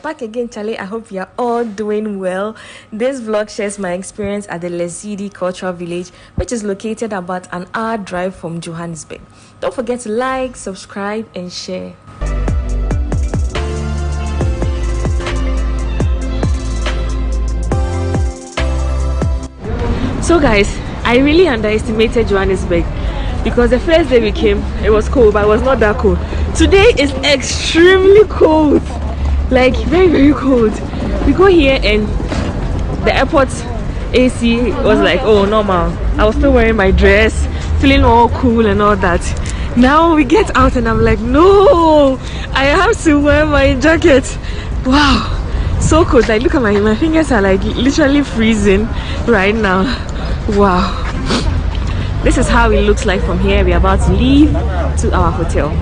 back again, Charlie. I hope you're all doing well. This vlog shares my experience at the Lesedi Cultural Village, which is located about an hour drive from Johannesburg. Don't forget to like, subscribe, and share. So guys, I really underestimated Johannesburg because the first day we came, it was cold, but it was not that cold. Today is extremely cold, like very, very cold. We go here and the airport AC was like, oh, normal. I was still wearing my dress, feeling all cool and all that. Now we get out and I'm like, no, I have to wear my jacket. Wow, so cold. Like, look at my fingers are like literally freezing right now. Wow. This is how it looks like from here. We're about to leave to our hotel.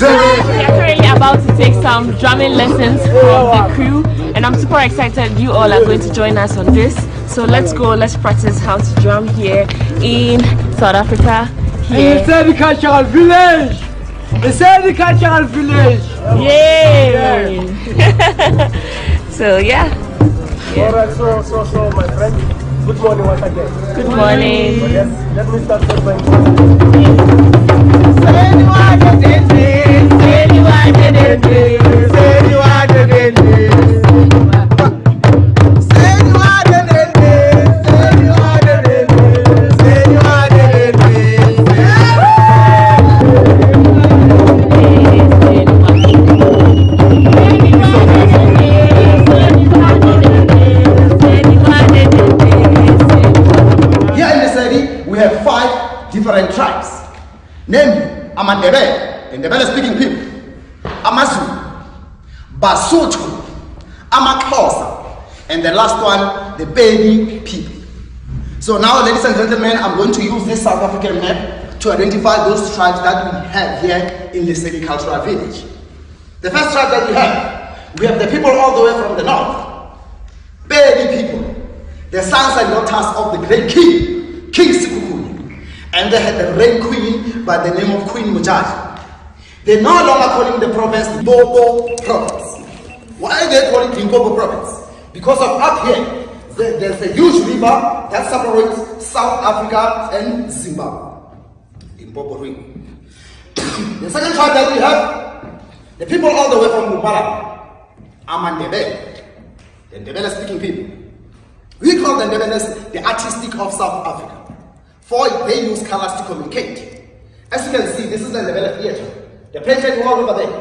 We are currently about to take some drumming lessons from the crew, and I'm super excited you all are going to join us on this. So let's go, let's practice how to drum here in South Africa. Here. The cultural village. The cultural village. Yay! So yeah. Alright, so my friend, good morning once again. Good morning. Yes, let me start with my different tribes, namely Amandebe, and the Ndebele-speaking people, Amazulu, Basotho, Amaxhosa, and the last one, the Beni people. So now, ladies and gentlemen, I'm going to use this South African map to identify those tribes that we have here in the Fishery Cultural Village. The first tribe that we have the people all the way from the north, Beni people, the sons and daughters of the great king, King Sikukuni. And they had the reign queen by the name of Queen Mujaji. They no longer call him the province Bobo province. Why are they calling it Bobo province? Because of up here, there's a huge river that separates South Africa and Zimbabwe. In Bobo Ring. The second tribe that we have, the people all the way from Mubara, Amandebe, the Ndebele-speaking people. We call the Ndebeles the artistic of South Africa. For they use colors to communicate. As you can see, this is the Ndebele theater. The painted wall over there,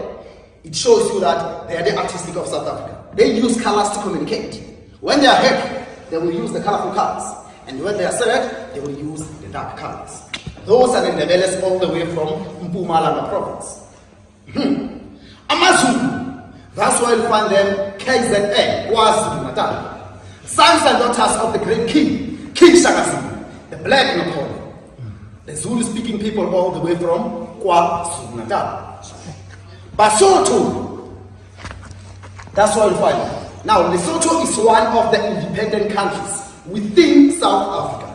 it shows you that they are the artistic of South Africa. They use colors to communicate. When they are happy, they will use the colorful colors. And when they are sad, they will use the dark colors. Those are the Ndebeles all the way from Mpumalanga province. Amazulu, that's why you find them KZN, KwaZulu Natal. Sons and daughters of the great king, King Shaka, the black Napoleon. The Zulu-speaking people all the way from KwaZulu Natal. Basotho, that's why you find them. Now, Lesotho is one of the independent countries within South Africa.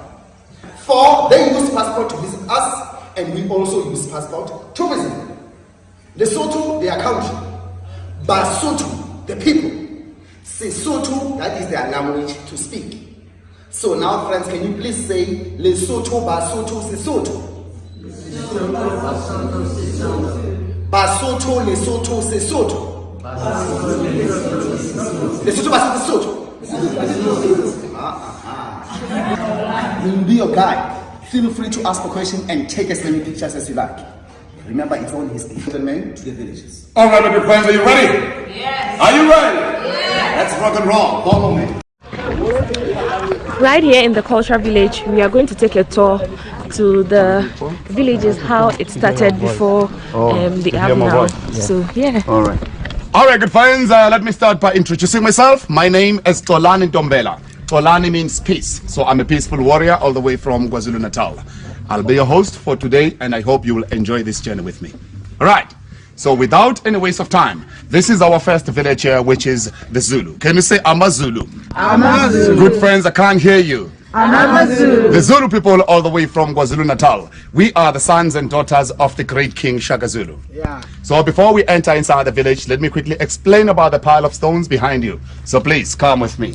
For they use passport to visit us, and we also use passport to visit them. Lesotho, their country. Basotho, the people. Sesotho, that is their language to speak. So now, friends, can you please say Lesotho, Basotho, Sesotho? Basotho, Lesotho, Sesotho. Lesotho, Basotho, Sesotho. We will be your guide. Feel free to ask a question and take as many pictures as you like. Remember, it's all his men to the villages. All right, my good friends, are you ready? Yes. Are you ready? Yes. Let's rock and roll. Follow me. Right here in the cultural village, we are going to take a tour to the villages, how it started before the app now. So yeah. All right, good friends, let me start by introducing myself. My name is Tolani Ntombela. Tolani means peace, so I'm a peaceful warrior all the way from KwaZulu-Natal. I'll be your host for today, and I hope you will enjoy this journey with me. All right, so without any waste of time, this is our first village here, which is the Zulu. Can you say Amazulu? Amazulu. Good friends, I can't hear you. Amazulu. The Zulu people all the way from KwaZulu-Natal. We are the sons and daughters of the great King Shaka Zulu. Yeah. So before we enter inside the village, let me quickly explain about the pile of stones behind you. So please come with me.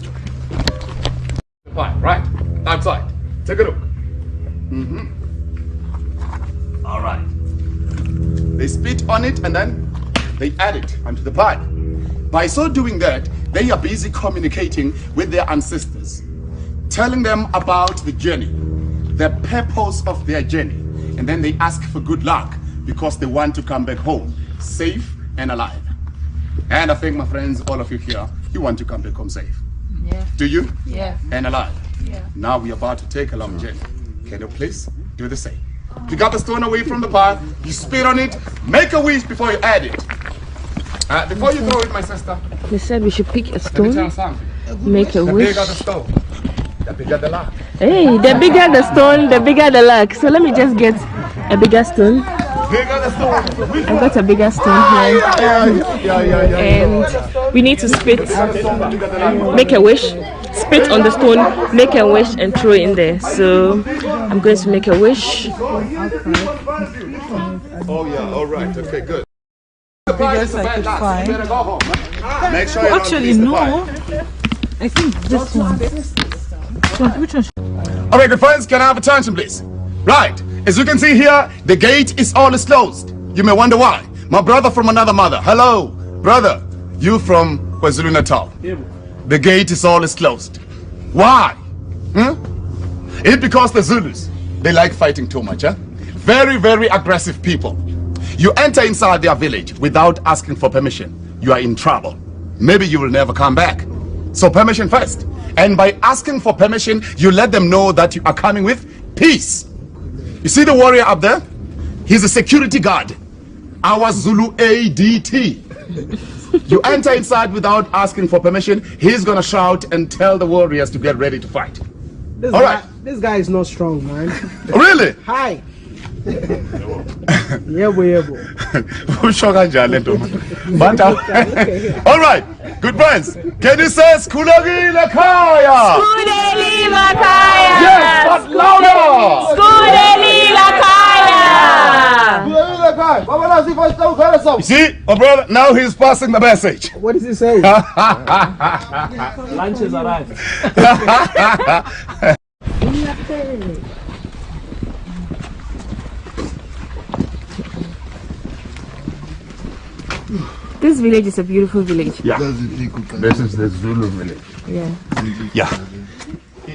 Right, outside. Take a look. All right. They spit on it and then they add it onto the pile. By so doing that, they are busy communicating with their ancestors, telling them about the journey, the purpose of their journey, and then they ask for good luck because they want to come back home safe and alive. And I think, my friends, all of you here, you want to come back home safe. Yeah. Do you? Yeah. And alive. Yeah. Now we are about to take a long journey. Can you please do the same? You got the stone away from the pile, you spit on it, make a wish before you add it. Before you throw it, my sister, They said we should pick a let me tell stone, you something. make a The wish. bigger the stone, the bigger the luck. Hey, the bigger the stone, the bigger the luck. So let me just get a bigger stone. Bigger the stone. I got a bigger stone here. And we need to spit, make a wish, spit on the stone, make a wish, and throw it in there. So I'm going to make a wish. Oh yeah, all right, okay, good. The biggest I could find. You better go home. Huh? Make sure you don't Actually, miss the no. pile. I think this one. Which one? All right, good friends, can I have attention, please? Right, as you can see here, the gate is always closed. You may wonder why. My brother from another mother. Hello, brother. You from KwaZulu-Natal. The gate is always closed. Why? It's because the Zulus, they like fighting too much, huh? Very, very aggressive people. You enter inside their village without asking for permission, you are in trouble. Maybe you will never come back. So permission first. And by asking for permission, you let them know that you are coming with peace. You see the warrior up there? He's a security guard. Our Zulu ADT. You enter inside without asking for permission, he's gonna shout and tell the warriors to get ready to fight. All right. This guy is not strong, man. Really? Hi. Yebo. All right, good friends. Can you say Skulagila Kaya? Skudelila kaya! Yes, but louder. Skudelila kaya! You see, my brother, now he's passing the message. What does he say? Lunch is arrived. This village is a beautiful village. Yeah, this is the Zulu village. Yeah.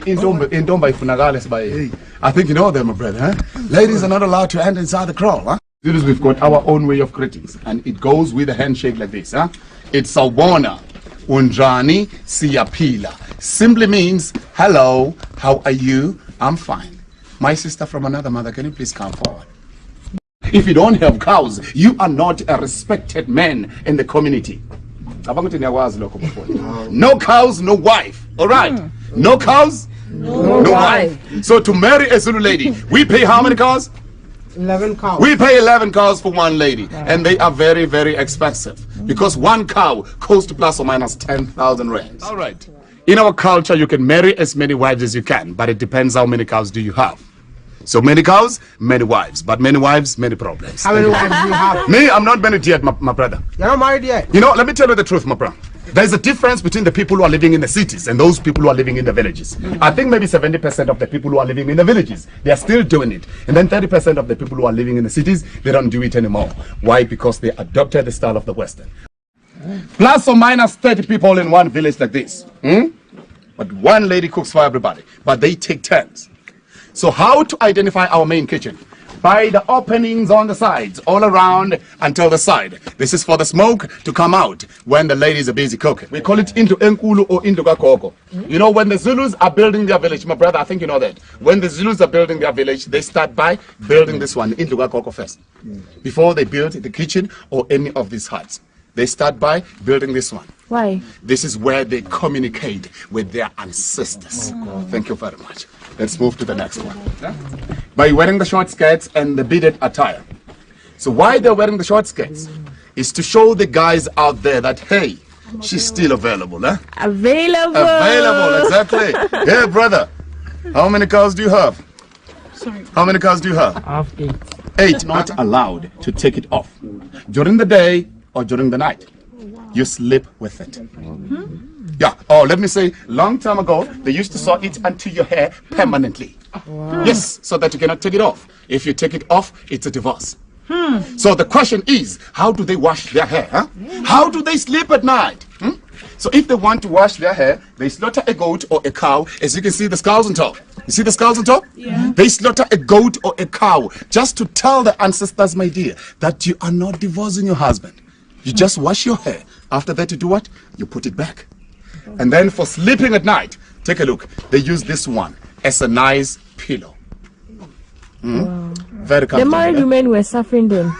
In Domba Funagales by, I think you know them, my brother, huh? Ladies are not allowed to enter inside the kraal, huh? Zulus, we've got our own way of greetings, and it goes with a handshake like this, huh? It's Sawona, Unjani, Siyapila. Simply means, hello, how are you? I'm fine. My sister from another mother, can you please come forward? If you don't have cows, you are not a respected man in the community. No cows, no wife. All right. No cows, no wife. So to marry a Zulu lady, we pay how many cows? 11 cows. We pay 11 cows for one lady, and they are very, very expensive because one cow costs plus or minus 10,000 rands. All right. In our culture, you can marry as many wives as you can, but it depends how many cows do you have. So many cows, many wives, but many wives, many problems. How many wives do you have? Me, I'm not married yet, my brother. You're not married yet? You know, let me tell you the truth, my brother. There's a difference between the people who are living in the cities and those people who are living in the villages. I think maybe 70% of the people who are living in the villages, they are still doing it. And then 30% of the people who are living in the cities, they don't do it anymore. Why? Because they adopted the style of the Western. Plus or minus 30 people in one village like this. But one lady cooks for everybody. But they take turns. So how to identify our main kitchen? By the openings on the sides, all around until the side. This is for the smoke to come out when the ladies are busy cooking. We call it Indlu Enkulu or Indlu Kakoko. You know, when the Zulus are building their village, my brother, I think you know that. When the Zulus are building their village, they start by building this one, Indlu Kakoko first. Before they build the kitchen or any of these huts. They start by building this one. Why? This is where they communicate with their ancestors. Thank you very much. Let's move to the next one. By wearing the short skirts and the beaded attire. So why they're wearing the short skirts is to show the guys out there that, hey, she's still available. Eh? Available. Available, exactly. Hey, brother, how many cows do you have? Sorry. How many cows do you have? I have 8. 8, not allowed to take it off. During the day or during the night. You sleep with it. Yeah. Oh, let me say, long time ago, they used to sew it onto your hair permanently. Yes, so that you cannot take it off. If you take it off, it's a divorce. So the question is, how do they wash their hair? Huh? How do they sleep at night? So if they want to wash their hair, they slaughter a goat or a cow. As you can see the skulls on top. You see the skulls on top? Yeah. They slaughter a goat or a cow just to tell the ancestors, my dear, that you are not divorcing your husband. You just wash your hair. After that, you do what? You put it back. And then for sleeping at night, take a look. They use this one as a nice pillow. Wow. Very comfortable. The married women were suffering then.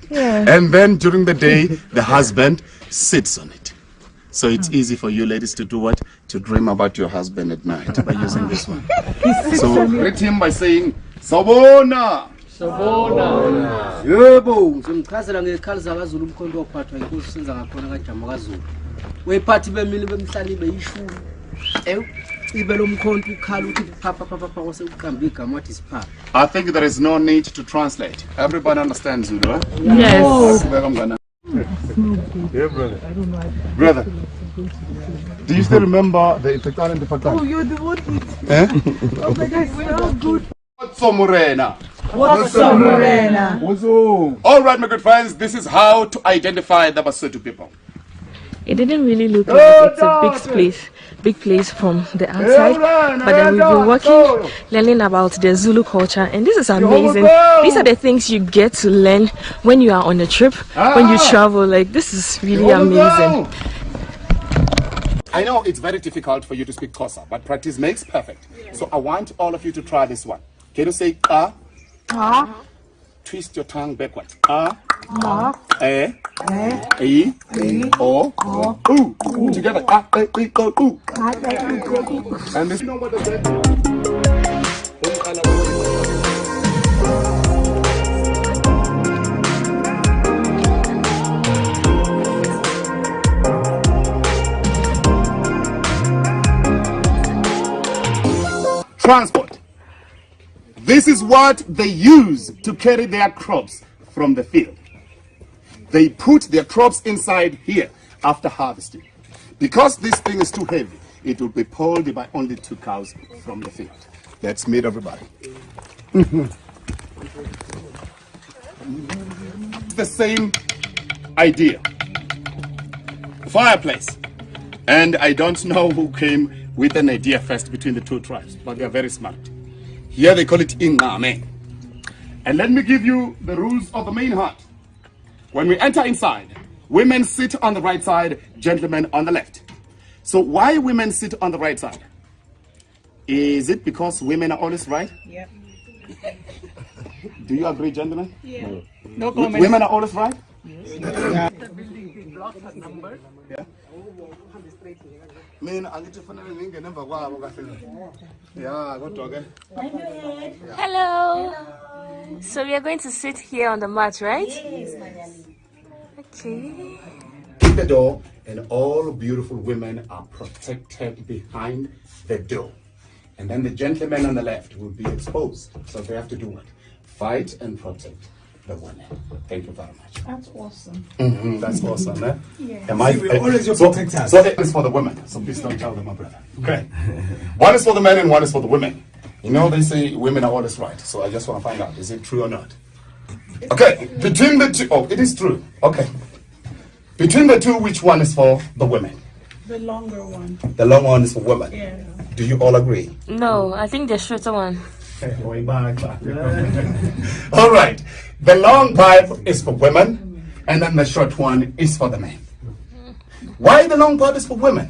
Yeah. And then during the day, the husband sits on it. So it's easy for you ladies to do what? To dream about your husband at night by using this one. So greet him by saying, Sabona! Sabona. Yebo, ngimchazela ngekhali zakaZulu umkhonto ophathwa inkosi senza ngakhona kaJama kaZulu. Wephathi bemili bemhlali beyishulu. Ibe lo mkhonto ukhala uthi papa papa wasekuqamba igama wathi sipha. I think there is no need to translate. Everybody understands Zulu, huh? Yes. Yeah, brother. I don't know. Brother, do you still remember the Ifekan and the Fatan? Oh, you're the one who... Eh? Oh my God, it smells good. What's so morena? What's so morena? All right, my good friends, this is how to identify the Basotho people. It didn't really look like it's a big place from the outside, but then we've been working, learning about the Zulu culture, and this is amazing. These are the things you get to learn when you are on a trip, when you travel. Like, this is really amazing. I know it's very difficult for you to speak Xhosa, but practice makes perfect. So I want all of you to try this one. Can you say ka? Twist your tongue backwards. Ka, e, o, u. Together. Ka, e, o, u. And this. Transport. This is what they use to carry their crops from the field. They put their crops inside here after harvesting. Because this thing is too heavy, it will be pulled by only 2 cows from the field. Let's meet everybody. The same idea. Fireplace. And I don't know who came with an idea first between the 2 tribes, but they are very smart. Here they call it ingame. And let me give you the rules of the main hut. When we enter inside, women sit on the right side, gentlemen on the left. So why women sit on the right side? Is it because women are always right? Yeah. Do you agree, gentlemen? Yeah. No comment. Women are always right? Yes. Yeah. The building blocks has numbers. Yeah. Hello. So we are going to sit here on the mat, right? Yes, okay. Keep the door, and all beautiful women are protected behind the door. And then the gentlemen on the left will be exposed. So they have to do what? Fight and protect the women. Thank you very much. That's awesome. That's awesome, eh? Yeah. We're always your protectors. So it is for the women. So please don't tell them, my brother. Okay. One is for the men and one is for the women. You know, they say women are always right. So I just want to find out, is it true or not? Okay. Between the two, oh, it is true. Okay. Between the two, which one is for the women? The longer one. The long one is for women. Yeah. Do you all agree? No, I think the shorter one. All right. The long pipe is for women, and then the short one is for the men. Why the long pipe is for women?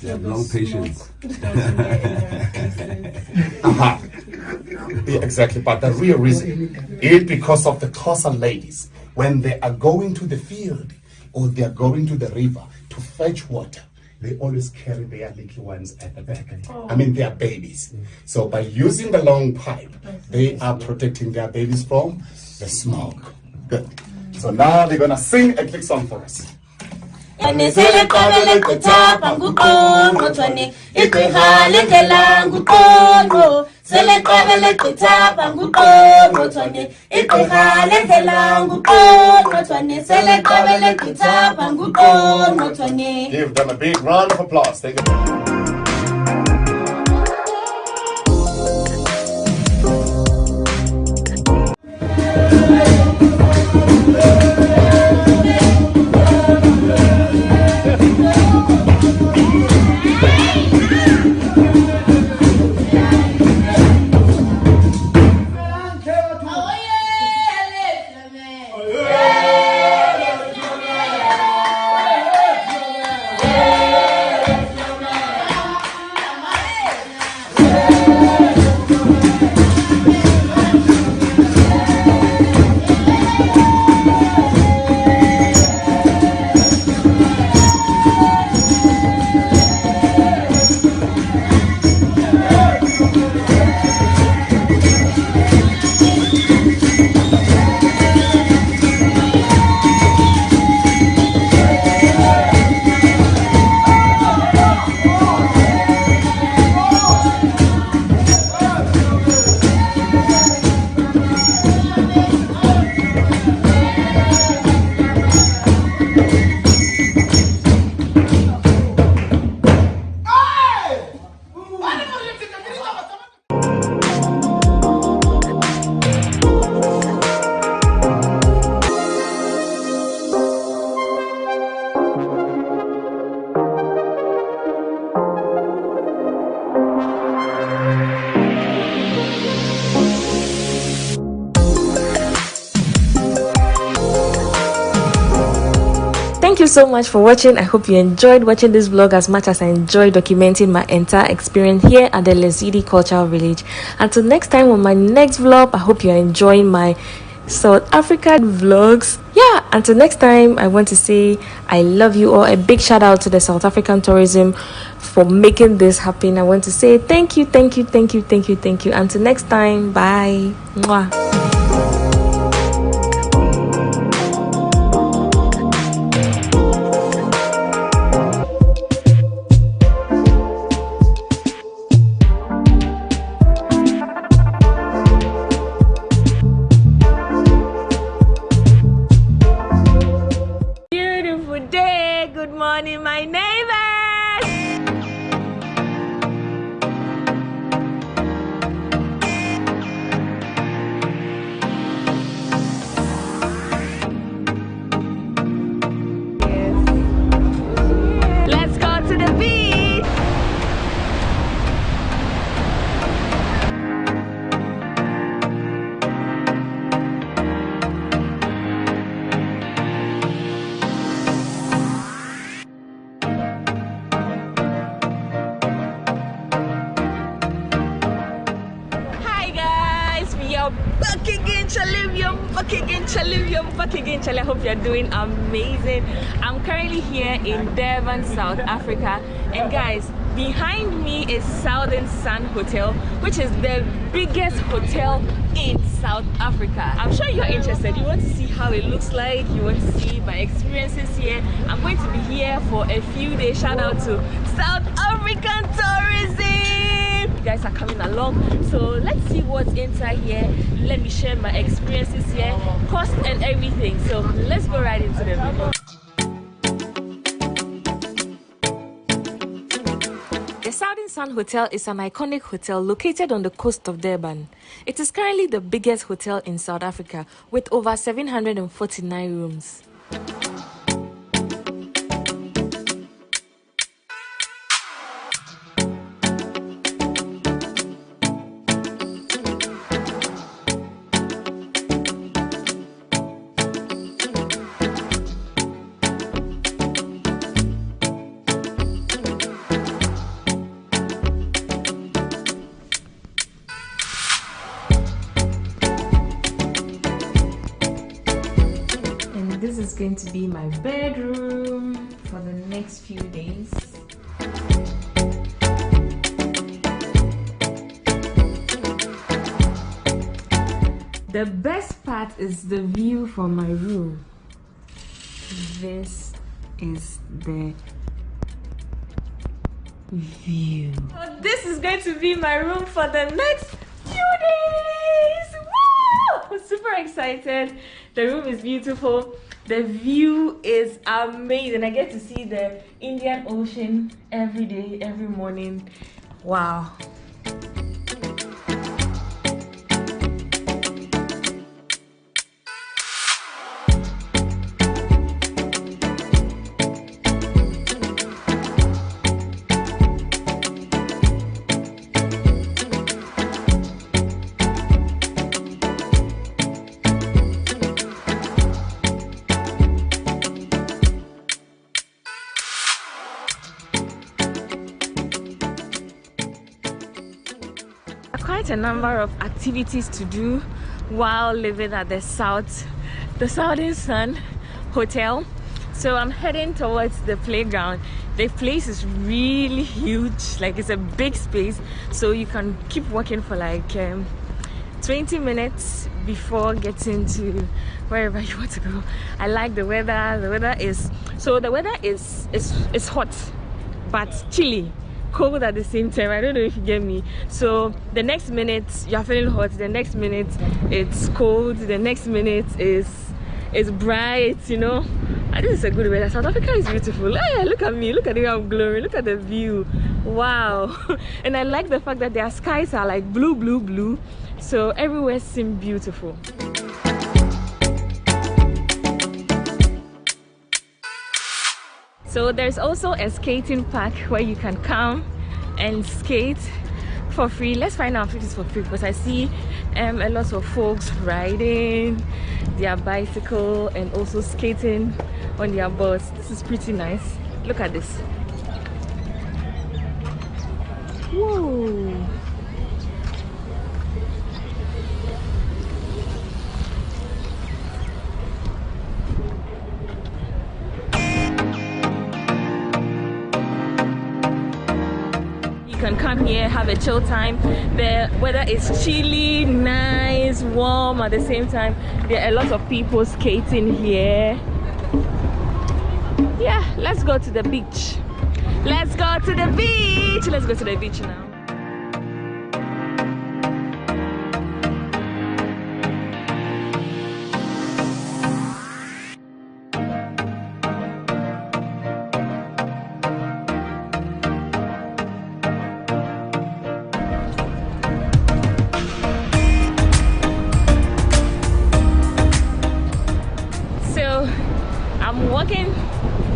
They have long patience. Yeah, exactly. But the real reason is because of the Xhosa ladies. When they are going to the field or they are going to the river to fetch water, they always carry their little ones at the back. I mean, their babies. So by using the long pipe, they are protecting their babies from the smoke. Good. So now they're going to sing a quick song for us. Anisele kabele kutapa ngukono twane ikwihale ndela ngukono sele kabele kutapa ngukono twane ikwihale ndela ngukono twane sele kabele kutapa ngukono twane. Give them a big round of applause. Thank you. Thank you so much for watching. I hope you enjoyed watching this vlog as much as I enjoyed documenting my entire experience here at the Lesedi Cultural Village. Until next time on my next vlog, I hope you're enjoying my South Africa vlogs. Yeah, until next time, I want to say I love you all. A big shout out to the South African tourism for making this happen. I want to say thank you. Until next time, bye. Mwah. Good morning, my neighbors. Let's go to the beach. Back again, Charlie. I hope you're doing amazing. I'm currently here in Durban, South Africa, and guys, behind me is Southern Sun Hotel, which is the biggest hotel in South Africa. I'm sure you're interested. You want to see how it looks like, you want to see my experiences here. I'm going to be here for a few days. Shout out to South African tourism. You guys are coming along, so let's see what's inside here. Let me share my experiences here, cost and everything. So let's go right into the video. The Southern Sun Hotel is an iconic hotel located on the coast of Durban. It is currently the biggest hotel in South Africa with over 749 rooms. this is going to be my bedroom for the next few days. The best part is the view from my room. This is the view. So this is going to be my room for the next few days. Woo! I'm super excited. The room is beautiful. The view is amazing. I get to see the Indian Ocean every day, every morning. Wow. Quite a number of activities to do while living at the Southern Sun Hotel. So I'm heading towards the playground. The place is really huge, like it's a big space, so you can keep walking for like 20 minutes before getting to wherever you want to go. I like the weather. The weather is hot but chilly, cold at the same time. I don't know if you get me. So the next minute you're feeling hot, the next minute it's cold, the next minute is bright, you know. And this is a good weather. South Africa is beautiful. Hey, look at me, look at the way I'm glowing, look at the view. Wow. And I like the fact that their skies are like blue, so everywhere seems beautiful. So there's also a skating park where you can come and skate for free. Let's find out if it is for free, because I see a lot of folks riding their bicycle and also skating on their boards. This is pretty nice. Look at this. Whoa. You can come here, have a chill time. The weather is chilly, nice, warm at the same time. There are a lot of people skating here. Yeah, let's go to the beach. Let's go to the beach. Let's go to the beach now. I'm walking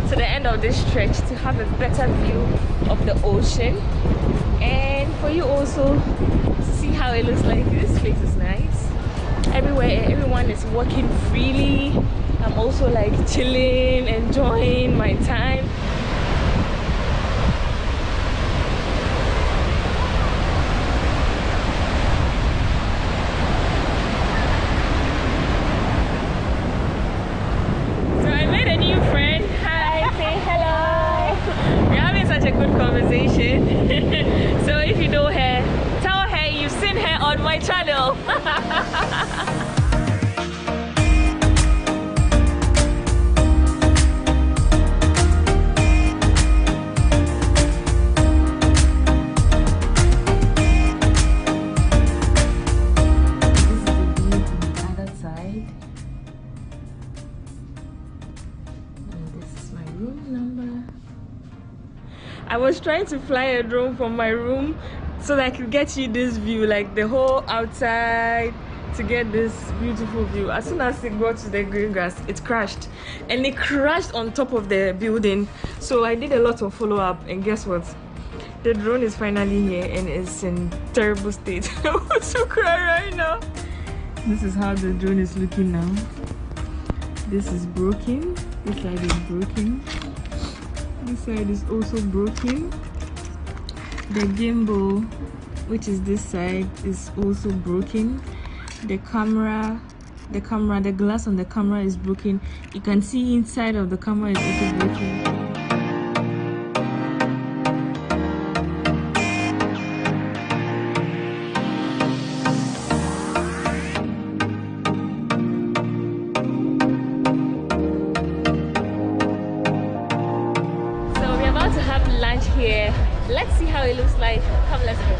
to the end of this stretch to have a better view of the ocean, and for you also to see how it looks like. This place is nice. Everyone is walking freely. I'm also like chilling, enjoying my time. So if you know her, tell her you've seen her on my channel. I was trying to fly a drone from my room so that I could get you this view, like the whole outside, to get this beautiful view. As soon as it got to the green grass, it crashed, and it crashed on top of the building. So I did a lot of follow-up, and guess what? The drone is finally here and it's in terrible state. I want to cry right now. This is how the drone is looking now. This is broken. This side is broken. This side is also broken. The gimbal, which is this side, is also broken. The camera, the camera. The glass on the camera is broken. You can see inside of the camera is also broken. Here, let's see how it looks like. Come, let's go.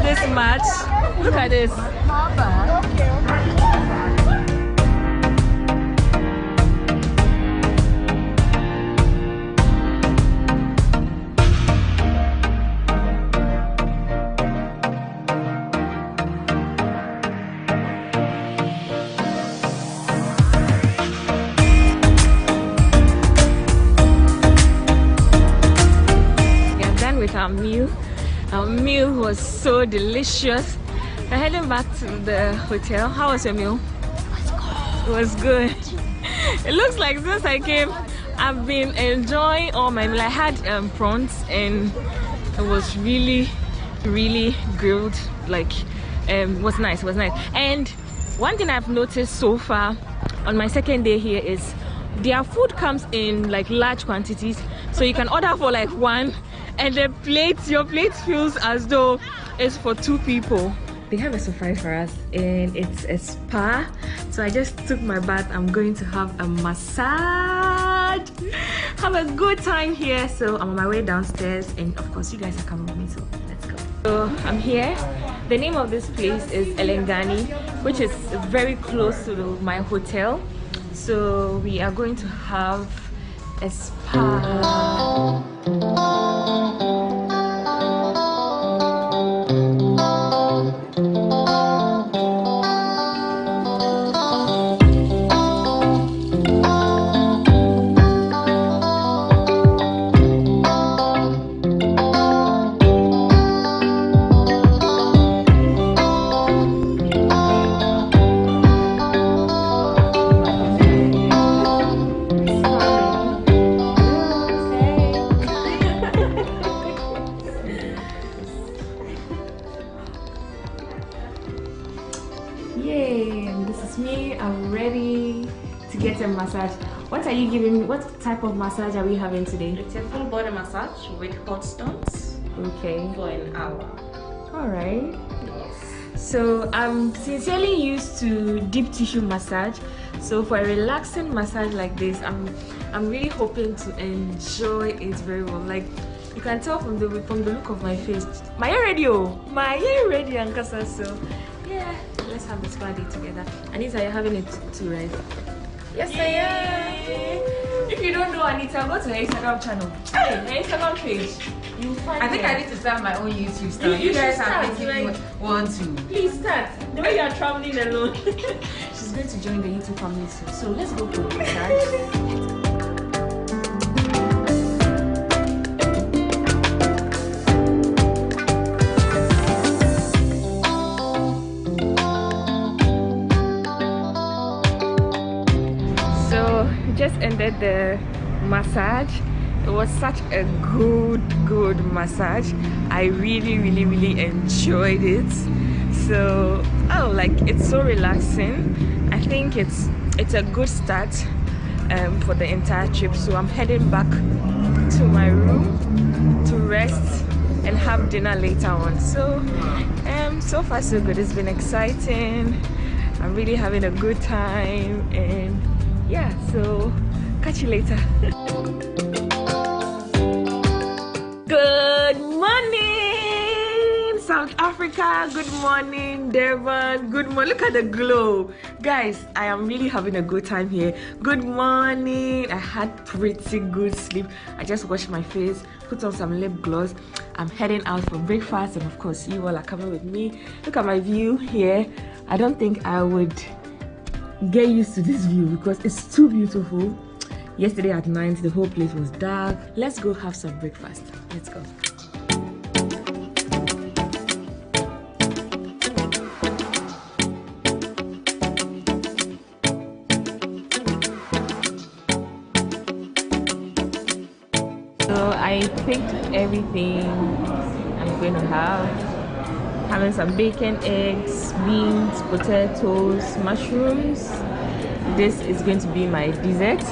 This much. Look at this. We are done with our meal. Our meal was so delicious. We're heading back to the hotel. How was your meal? It was good. It looks like since I came, I've been enjoying all my meal. I had prawns and it was really grilled. Like, was nice. And one thing I've noticed so far on my second day here is their food comes in like large quantities, so you can order for like one. And your plate feels as though it's for 2 people. They have a surprise for us and it's a spa. So I just took my bath. I'm going to have a massage. Have a good time here. So I'm on my way downstairs and of course you guys are coming with me, so let's go. So I'm here. The name of this place is Elengani, which is very close to my hotel. So we are going to have a spa. Yay, this is me. I'm ready to get a massage. What are you giving me? What type of massage are we having today? It's a full body massage with hot stones. Okay. For an hour. Alright. Yes. So I'm sincerely used to deep tissue massage. So for a relaxing massage like this, I'm really hoping to enjoy it very well. Like you can tell from the look of my face. My hair ready, Ankasa. So yeah, let's have this party together. Anita, you're having it too, right? Yes, I am. If you don't know Anita, go to her Instagram channel. Hey, her Instagram page. You find I think her. I need to start my own YouTube channel. You guys are making me want to. Please start. The way you are traveling alone. She's going to join the YouTube family soon. So let's go for the massage. Just ended the massage. It was such a good massage. I really enjoyed it. So like it's so relaxing. I think it's a good start for the entire trip. So I'm heading back to my room to rest and have dinner later on. So so far so good. It's been exciting. I'm really having a good time, and yeah, so catch you later. Good morning, South Africa. Good morning, Durban. Good morning. Look at the glow. Guys, I am really having a good time here. Good morning. I had pretty good sleep. I just washed my face, put on some lip gloss. I'm heading out for breakfast, and of course you all are coming with me. Look at my view here. I don't think I would get used to this view because it's too beautiful. Yesterday at night the whole place was dark. Let's go have some breakfast. Let's go. So I picked everything I'm going to have. Having some bacon, eggs, beans, potatoes, mushrooms. This is going to be my dessert.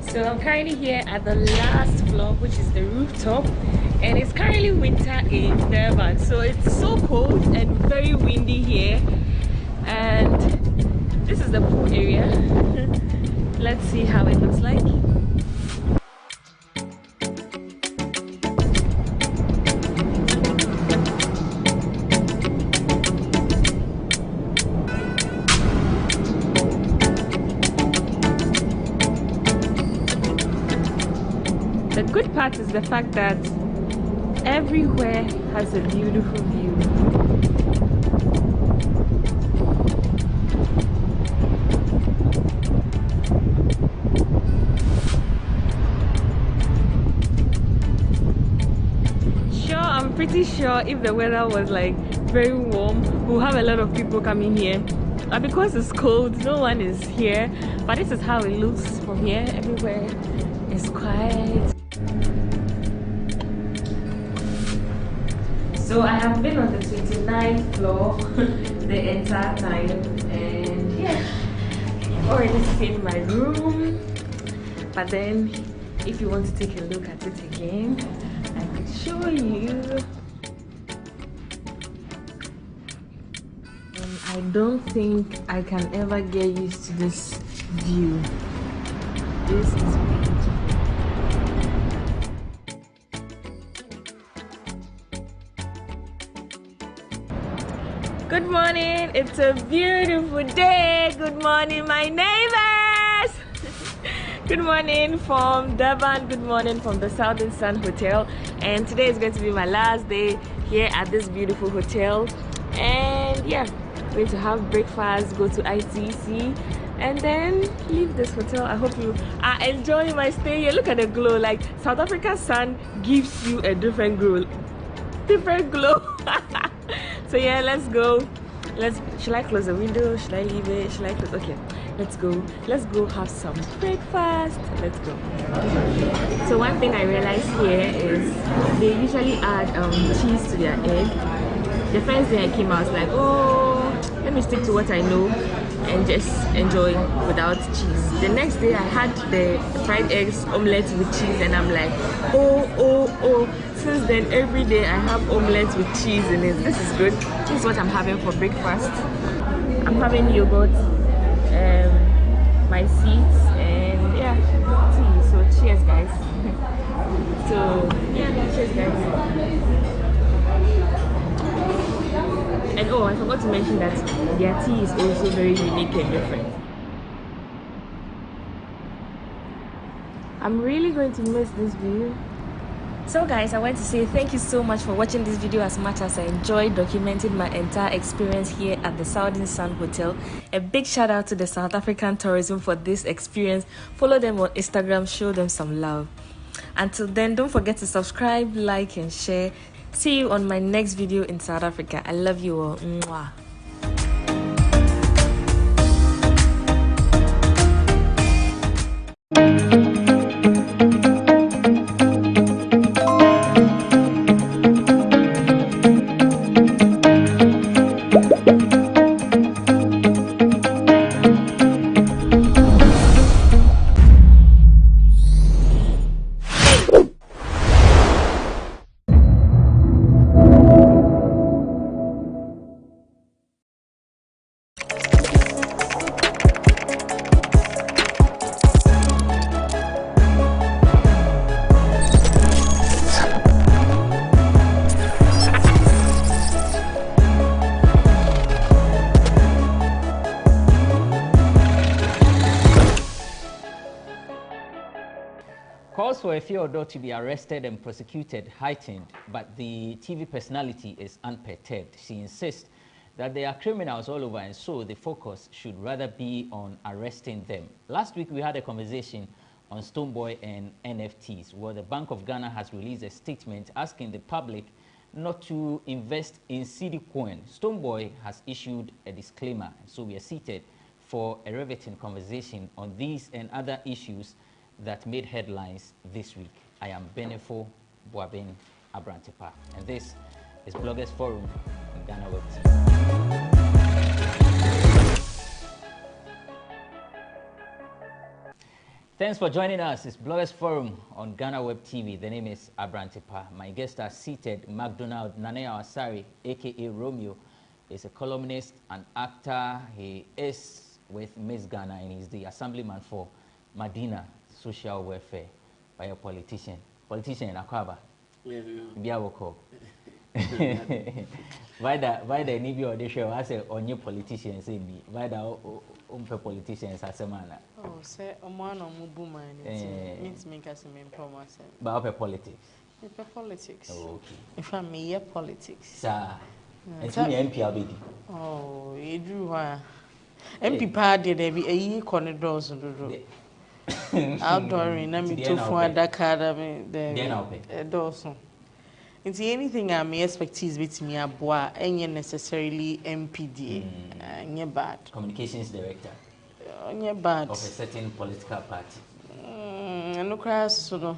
So I'm currently here at the last floor, which is the rooftop, and it's currently winter in Durban, so it's so cold and very windy here. And this is the pool area. Let's see how it looks like. The good part is the fact that everywhere has a beautiful view. Sure, I'm pretty sure if the weather was like very warm, we'll have a lot of people coming here. But because it's cold, no one is here. But this is how it looks from here. Everywhere is quiet. So I have been on the 29th floor the entire time, and yeah, I've already seen my room. But then if you want to take a look at it again, I could show you. And I don't think I can ever get used to this view. This is beautiful. Good morning, it's a beautiful day. Good morning, my neighbors. Good morning from Durban, good morning from the Southern Sun Hotel. And today is going to be my last day here at this beautiful hotel. And yeah, going to have breakfast, go to ITC, and then leave this hotel. I hope you are enjoying my stay here. Look at the glow. Like, South Africa's sun gives you a different glow. So yeah, let's go. Should I close the window? Should I leave it? Should I close? Okay, let's go have some breakfast. Let's go. So one thing I realized here is they usually add cheese to their egg. The first day I came, I was like, oh, let me stick to what I know and just enjoy without cheese. The next day I had the fried eggs omelette with cheese, and I'm like, oh. Since then, every day I have omelets with cheese in it. This is good. This is what I'm having for breakfast. I'm having yogurt, my seeds, and yeah, tea. So cheers, guys. So yeah, cheers, guys. And oh, I forgot to mention that their tea is also very unique and different. I'm really going to miss this view. So guys, I want to say thank you so much for watching this video as much as I enjoyed documenting my entire experience here at the Southern Sun Hotel. A big shout out to the South African tourism for this experience. Follow them on Instagram, show them some love. Until then, don't forget to subscribe, like and share. See you on my next video in South Africa. I love you all. Mwah. Calls for Efeodor to be arrested and prosecuted heightened, but the TV personality is unperturbed. She insists that there are criminals all over, and so the focus should rather be on arresting them. Last week, we had a conversation on Stonebwoy and NFTs, where the Bank of Ghana has released a statement asking the public not to invest in cedi coin. Stonebwoy has issued a disclaimer, so we are seated for a riveting conversation on these and other issues that made headlines this week. I am Benefo Boabin Abrantepa, and this is Bloggers Forum on GhanaWeb TV. Thanks for joining us. It's Bloggers Forum on GhanaWeb TV. The name is Abrantepa. My guests are seated. McDonald Nanea Asari, aka Romeo, is a columnist and actor. He is with Miss Ghana and he's the assemblyman for Madina Social Welfare by a politician. Politician in Akwaba. Biawoko. Why the Nibi or the show? I say on your politicians in me. Why the politicians as a man? Oh, say a man on Mubuma and means make us a main promise. But politics. Politics. Oh, okay. If I may hear politics. Sir. It's me MP Abedi. Oh, you drew her. MP party there be a year corridors outdooring. I mean, to for the academy the Dawson. It's anything I may expertise with me a bois, and necessarily MPD, and you're bad. Communications director. And you're bad. Of a certain political party. And no crash, so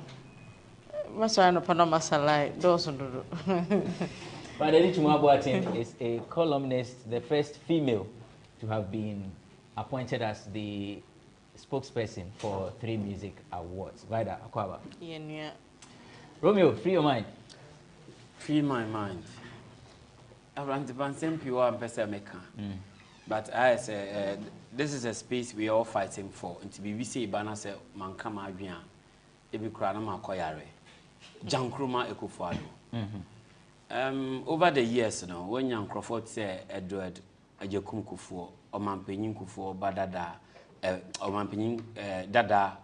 Master no Panama Salai, Dawson. But Edith Mwabuatin is a columnist, the first female to have been appointed as the spokesperson for 3 music awards. Vida Akwaba. Yeah. Romeo, free your mind. Free my mind. Around the Bansen Pure and Pessameka. But I say, this is a space we are all fighting for. And to be we say, Banase Mankama Abian, Ebi Kranama Koyare, Jankruma Ekufado. Over the years, you know, when young Crawford said Edward Ajakum Kufu, or Mampenin Kufu, Badada, or Mampenin Dada,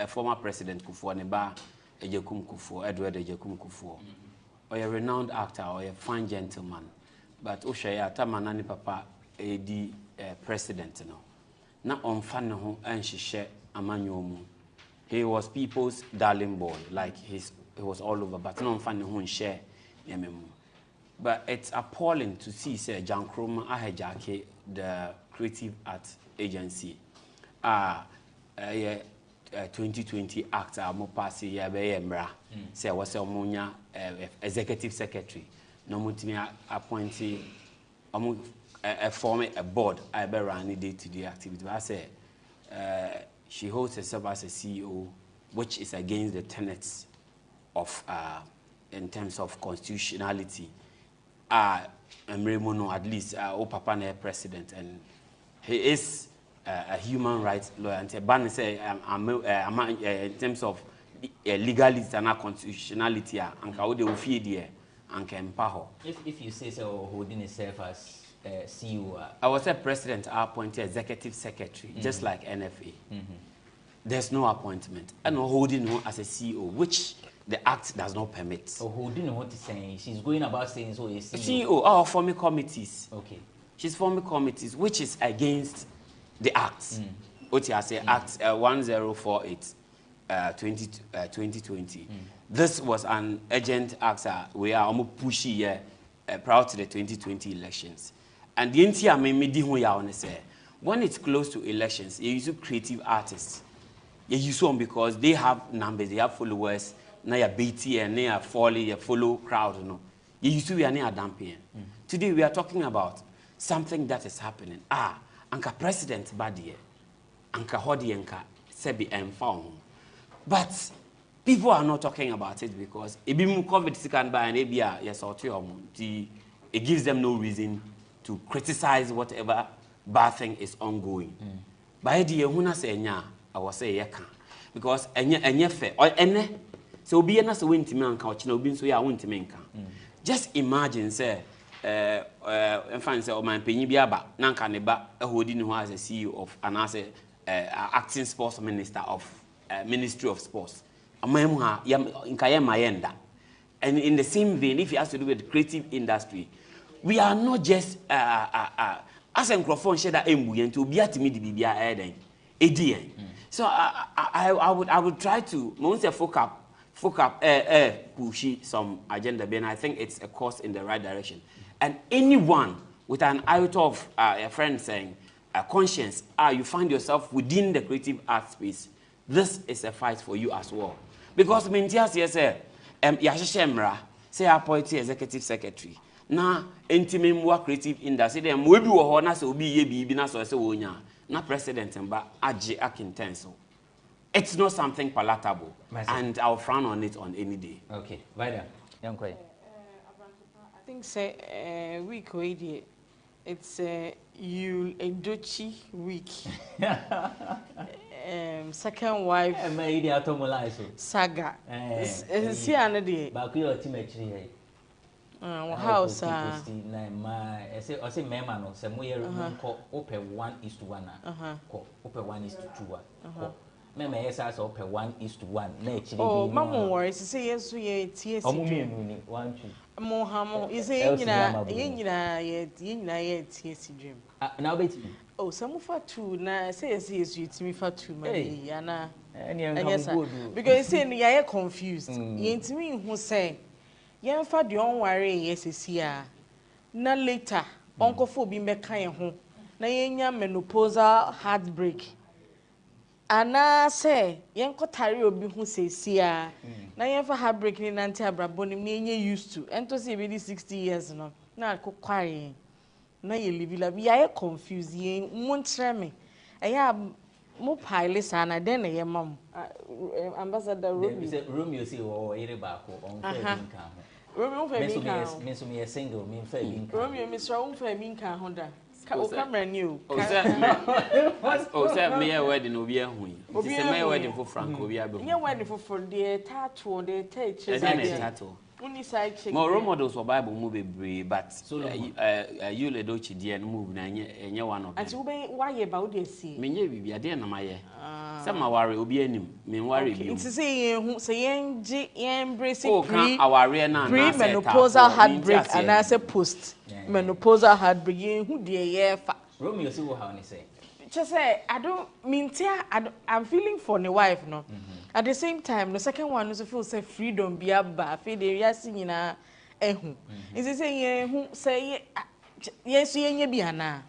former President Kufu, Neba Ajakum Kufu, Edward Ajakum Kufu. Or a renowned actor or a fine gentleman, but Oshaya Tamanani Papa AD president no. Na on fan and she share Amanyomu. He was people's darling boy, like he was all over, but no fan who share Yememu. But it's appalling to see say Jan Kroma Ahejake, the creative art agency. 2020 actor Mopasi Yabembra say was a Munya executive secretary. No mutimi appointee form a board I bear any day-to-day activity. I say she holds herself as a CEO, which is against the tenets of in terms of constitutionality. Mremono at least Papa ne president, and he is a human rights lawyer. And ban say in terms of legality and constitutionality, and how they will feed there and can empower. If you say so, holding himself as CEO, I was a president. I appointed executive secretary, just like NFA. There's no appointment, and no holding her as a CEO, which the act does not permit. So holding what is saying, she's going about saying so. CEO, our forming committees. Okay. She's forming committees, which is against the Act. What you say, Act 1048, 2020. This was an urgent act we are almost pushy prior to the 2020 elections. And the entire me say, when it's close to elections, you use creative artists. You use them because they have numbers, they have followers. Now you're BT and now you're folly, you follow crowd. You know, you used to be a damping. Today we are talking about something that is happening. Anka president badi, anka hodi anka sebi enfound. But people are not talking about it because ebimu COVID second by an ABR yes or it gives them no reason to criticize whatever bad thing is ongoing. By the huna say nya, I was say yeka because enye fe or ene so be na so wenti me anka ochina obi nso ya wenti me nka. Just imagine say enfan say o man penyi bi aba na nka ne ba ehodi ne ho as a CEO of and as acting sports minister of Ministry of Sports. And in the same vein, if it has to do with the creative industry, we are not just as a microphone share that to be at me so I would try to push some agenda, and I think it's a course in the right direction. And anyone with an out of a friend saying conscience, you find yourself within the creative art space, this is a fight for you as well. Because Mintias, yes, Yashemra, say appointee executive secretary. Na intimate more creative industry, then we be honor so be ye be na so say wonya. Na president mba aje akintenso. It's not something palatable, and I'll frown on it on any day. Okay, Vida, young I think say week it's you Edochi week. Second wife saga. See another day. House I say mema no say moye ko ope 1:1 ko ope 1:2 mema yes ope 1:1 na echiri bi oh mama worry say yes ye tie si ni 1 2 mo hamo is yenyina ye tie si dream na obeti oh some for two na say yes you timi for two man yana because say you are confused ye ntimi hu say yen fa de on ware yesesia na later onkofo bi meka ye ho na yenya menopausal heartbreak ana say yen kotare obi hu sesia na yen fa heartbreak ni nanti abrabo ni yenye used to ento say be 60 years no na kokware na ye live la bi ya confuse yen montre me eya mo pile sana den na ye mam ambassador Romeo say o ere ba ko on fa Romeo Femika. Me so me single, me Femika. Romeo me so on Femika Honda. O camera new. Say me a wedding obi ehun. It is a wedding for Frank obi abe. Your wedding for the tattoo, the touch. Is that a tattoo? Only side check. More role models for Bible movie brave, but you le do chi and move na enye one of them. And you why about this see? Me nye bibia dey na maye. Some worry obi anim, me worry bi. It's say yen embrace pre-menopausal heartbreak and I say post menopausal heartbreak yen who dey ye fa. Romeo see how ni say. Just say I don't mean I'm feeling for the wife no. At the same time the second one also feel say freedom be aba fe dey yasi nyina ehu. It's say yen who say yes yen bi ana.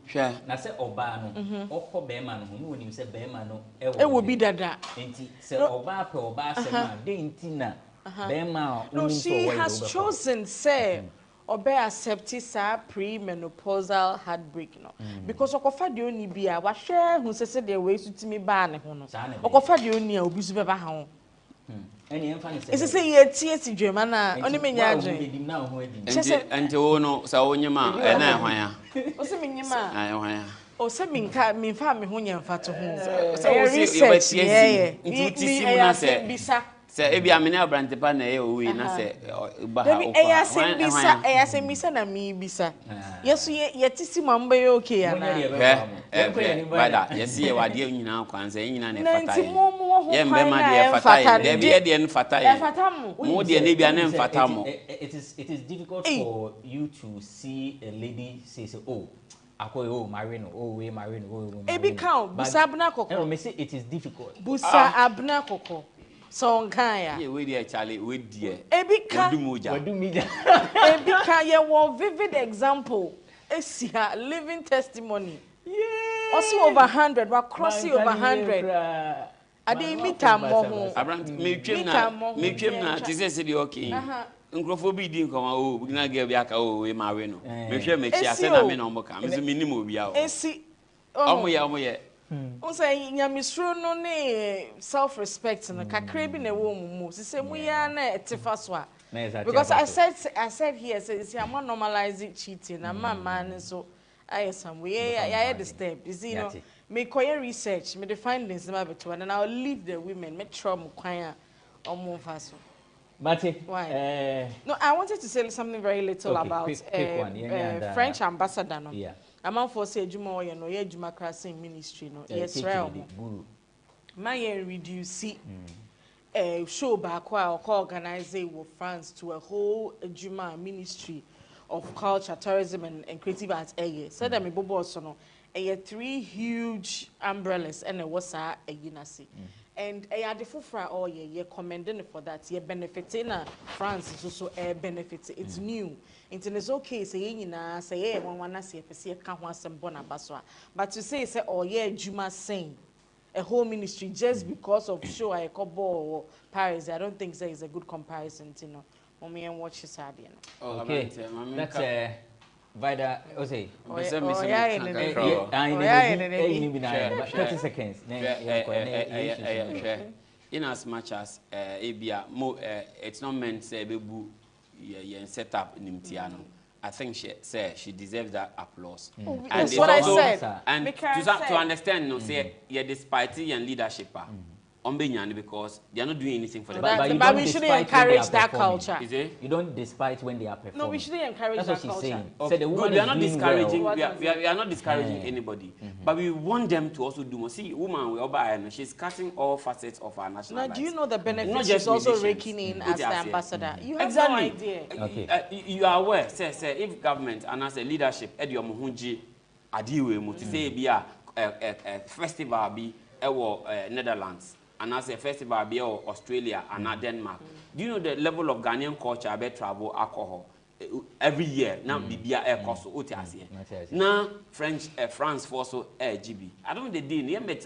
Sure. Na say oba no okọ be ma no hu ni say be ma no e wo bi dada enti say oba pe oba say ma de enti na be ma no she has chosen say obe accept sa pre-menopausal heartbreak no because okofa de oni bi a wa hwe hu say de we sutimi ba ne ho no okofa de oni a obi su be ba ha ho any emphasis is say ye tie si dwema na oni menya adwen enti wo no sa wonyema na ehwan ya o se menyema ehwan ya o se minka me fa me ho nyamfa to ho so wo si ye tie enti tisi mu na se bisa se ebi amene abrante pa na ye owi na se ba ha o kwa eya se bisa na mi bisa yeso ye tisi mambe ye okay ya na bada yesi ye wade nyina kwanza nyina na fata ye ye mbe ma de fata ye de de en fata ye mo de na bia na fata mo it is difficult for you to see a lady say oh akoyo marino oh we marino oh ebi count busa abna kokko me say it is difficult busa abna kokko so nkaya ye we dey Charlie we dey ebika ebika ye one vivid example esia living testimony also over 100 wa cross over 100 ade mita mo ho abrant me twem na tise dey okay nkrofo bi di nkoma o na ge bi aka o we ma we no me hwe me chia se na me no mo ka me so me nim obi a o esi omo ye o say nyamisro no ne self respect no kakra bi na wo mumu se mu ya na etifa so a because I said here say I'm normalizing cheating na mama ne so I some way I the step you know me koye research me the findings ma beto and I'll leave the women me try mo kwan a omo fa so Mate, no, I wanted to say something very little about quick one. French ambassador. No, I'm on for say Juma no ye Juma Crossing Ministry no Israel. My reduce show back or organize with France to a whole Juma Ministry of Culture, Tourism and Creative Arts. Said that me bobo no. 3 huge umbrellas and a wasa a unasi. And a different all ye commending for that. Ye benefiting France is also a benefit. It's new. It's okay saying say one say can't want some bona baswa. But to say oh yeah Juma saying a whole ministry just because of show I or Paris, I don't think that is a good comparison, you know. Mommy and watch his side, you know. Okay, that's Vida, Ose. 30 seconds. In as much as it's not meant to be set up in Mtiano. I think she deserves that applause. And that's what I said. And to understand, no, say despite and leadership. Because they are not doing anything for the but we shouldn't encourage that culture. Is it? You don't despite when they are performing. No, we shouldn't encourage that culture. Saying. Okay. So the woman we are not discouraging. Well. We are not discouraging anybody, but we want them to also do more. See, woman, we are she's cutting all facets of our national lives. Now, do you know the benefits she's also raking in as the ambassador? You have no idea. Okay. You are aware, say if government and as a leadership, Edio Muhunji, Adiwe, Muti say be a festival be Netherlands. And as a festival be Australia and Denmark. Do you know the level of Ghanaian culture about travel alcohol every year? Now Bibia air cost now France for so GB. I don't know the deal. You may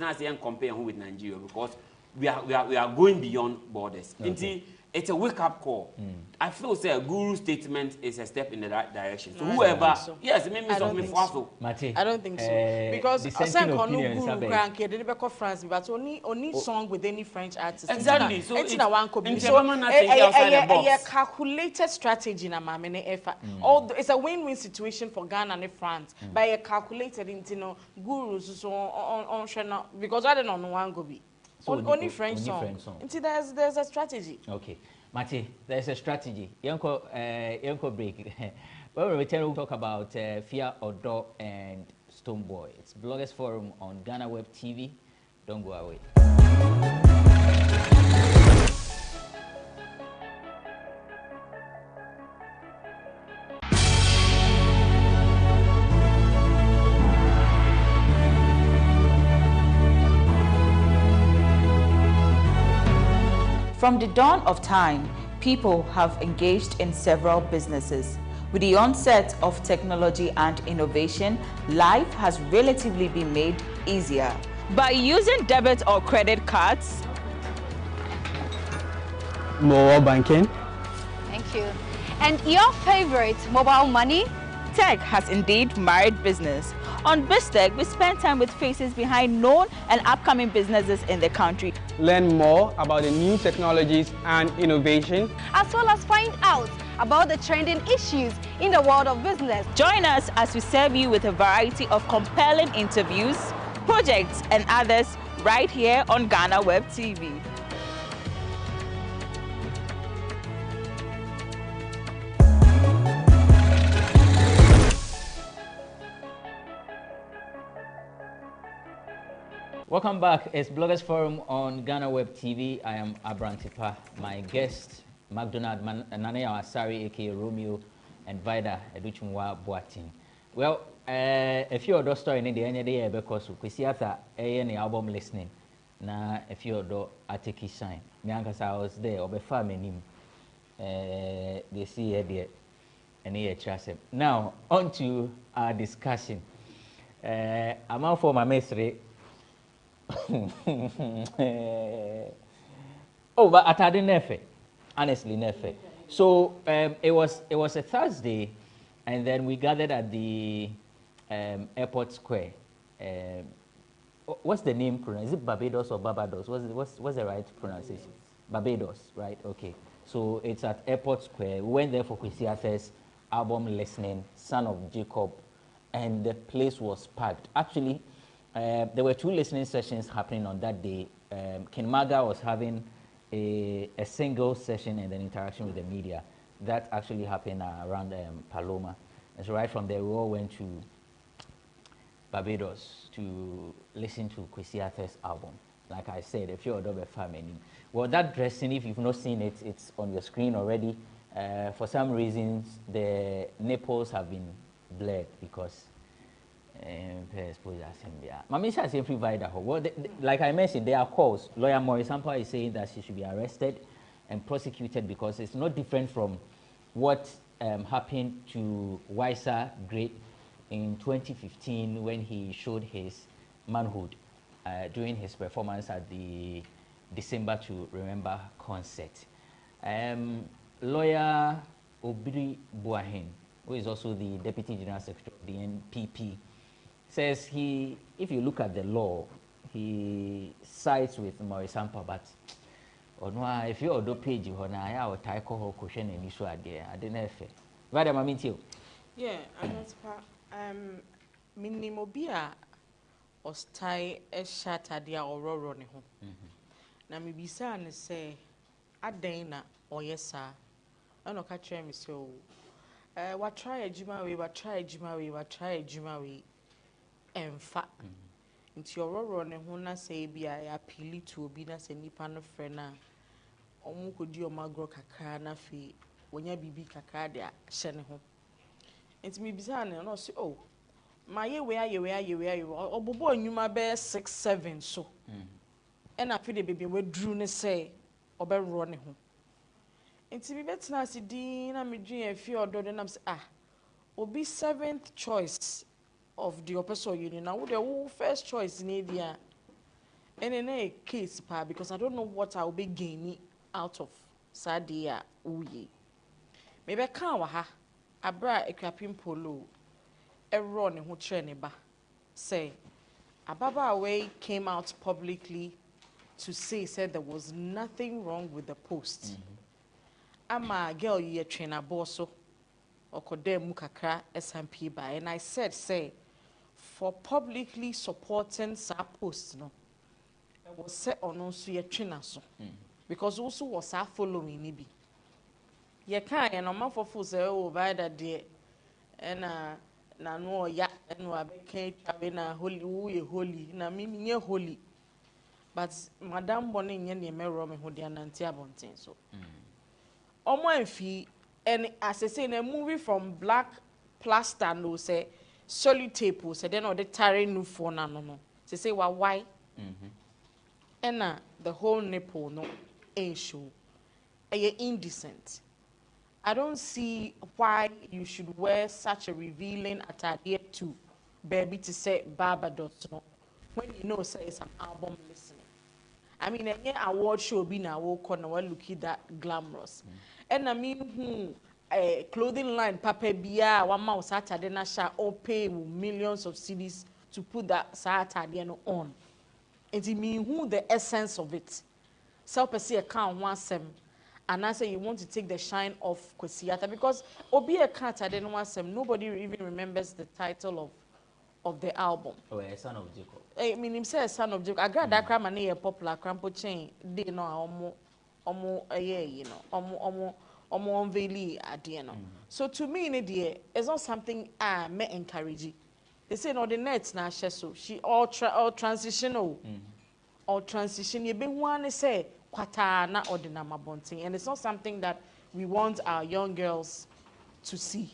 compare with Nigeria because we are going beyond borders. Okay. It's a wake-up call. I feel say a guru statement is a step in the right direction. So whoever, yes, it may be something for I don't think so. Because aside from guru crank, they never call France, but only song with any French artist. Exactly. So it's one could so a calculated strategy na mamene effort. It's a win-win situation for Ghana and France. By a calculated into gurus so on because I don't know one go be. So only French song. There's a strategy. Okay. Mate, there's a strategy. Yonko break. When we return, we'll talk about Fear Odo and Stoneboy. It's Bloggers Forum on GhanaWeb TV. Don't go away. From the dawn of time, people have engaged in several businesses. With the onset of technology and innovation, life has relatively been made easier. By using debit or credit cards, mobile banking. Thank you. And your favorite, mobile money? Tech has indeed married business. On BizTech, we spend time with faces behind known and upcoming businesses in the country. Learn more about the new technologies and innovation, as well as find out about the trending issues in the world of business. Join us as we serve you with a variety of compelling interviews, projects, and others right here on GhanaWeb TV. Welcome back. It's Bloggers Forum on GhanaWeb TV. I am Abrantipa. My guest, McDonald Nanea Asari, aka Romeo, and Vida Educhumwa Boatin. Well, a few other stories in the end of the year because we see after any album listening. Na a few other ateki shine. Miankas I was there, or before me they see here there and here trust. Now on to our discussion. I'm out for my mystery. Oh, but I didn't nefe. Honestly, nefe. So it was a Thursday, and then we gathered at the airport square. What's the name pronounced? Is it Barbados or Barbados? What's the right pronunciation? Barbados, right? Okay. So it's at Airport Square. We went there for Kwesi Arthur's album listening, Son of Jacob, and the place was packed. Actually, there were 2 listening sessions happening on that day. Ken Maga was having a single session and an interaction with the media. That actually happened around Paloma. And so right from there, we all went to Barbados to listen to Kwesi Arthur's album. like I said, if you're a family. Well, that dressing, if you've not seen it, it's on your screen already. For some reasons, the nipples have been blurred because like I mentioned, there are calls. Lawyer Morris Sampa is saying that she should be arrested and prosecuted because it's not different from what happened to Wisa Great in 2015 when he showed his manhood during his performance at the December to Remember concert. Lawyer Obiri Buahin, who is also the Deputy General Secretary of the NPP, says if you look at the law, he sides with Morris Sampa, but if you do page, you have a tyco question and issue idea. I don't know if I'm meeting you. Yeah, Minimobia or style a shatter the aurora. Na me bisa ne say adena or yes sir. I no catch me so what try a jima we what try a jima we what try a jima we and fat into your aurora ne hona say be I appeal to be na se nipa no frena omu kodi o magro kakra na fi wonya bibi kakra de hye ne ho enti me bisa ne no say oh my ye obobo anwuma be 6-7 so and I feel the baby we drew ne say obe ro ne ho enti bi betina asidi na me dwen afi odo de nam say obi 7th choice of the oppressor union now the first choice in dia and in a case pa because I don't know what I will be gaining out of sadia uye maybe kan wa ha abra ekwapim polo erro ne ho kire ne ba say ababa away came out publicly to say said there was nothing wrong with the post. Ama girl ye trainer bosso okode mu kakra SMP ba and I said say for publicly supporting sa post no it was set on also ye trainer so because also was our following ni bi ye kan ye no man for full say oh by that day and na no ya and wa be kan twabe na holy na me nye holy but madam boni nye ne mero me ho dia nanti abonten so omo anfi and as I say na movie from black plaster no say solitape say then or the tare no phone na no say why and the whole nipple no ain't show indecent. I don't see why you should wear such a revealing attire to baby to say Barbados no when you know say it's an album listening. I mean any award show be na wo corner we look that glamorous. And I mean clothing line papa bia one mouse Saturday na sha all pay millions of cedis to put that Saturday no on. And it mean who the essence of it. Self see account one sem. And I say you want to take the shine off Kwesiata because Obi a cat I didn't want some nobody even remembers the title of the album. Oh, a son of Jacob. I mean him say son of Jacob. I got that crime and a popular crampo chain. They know omo you know omo unveil at the end. So to me in the it's not something I may encourage. They say no the net na so she all transitional. Or transition you be one say kwata na ordinama bonting and it's not something that we want our young girls to see.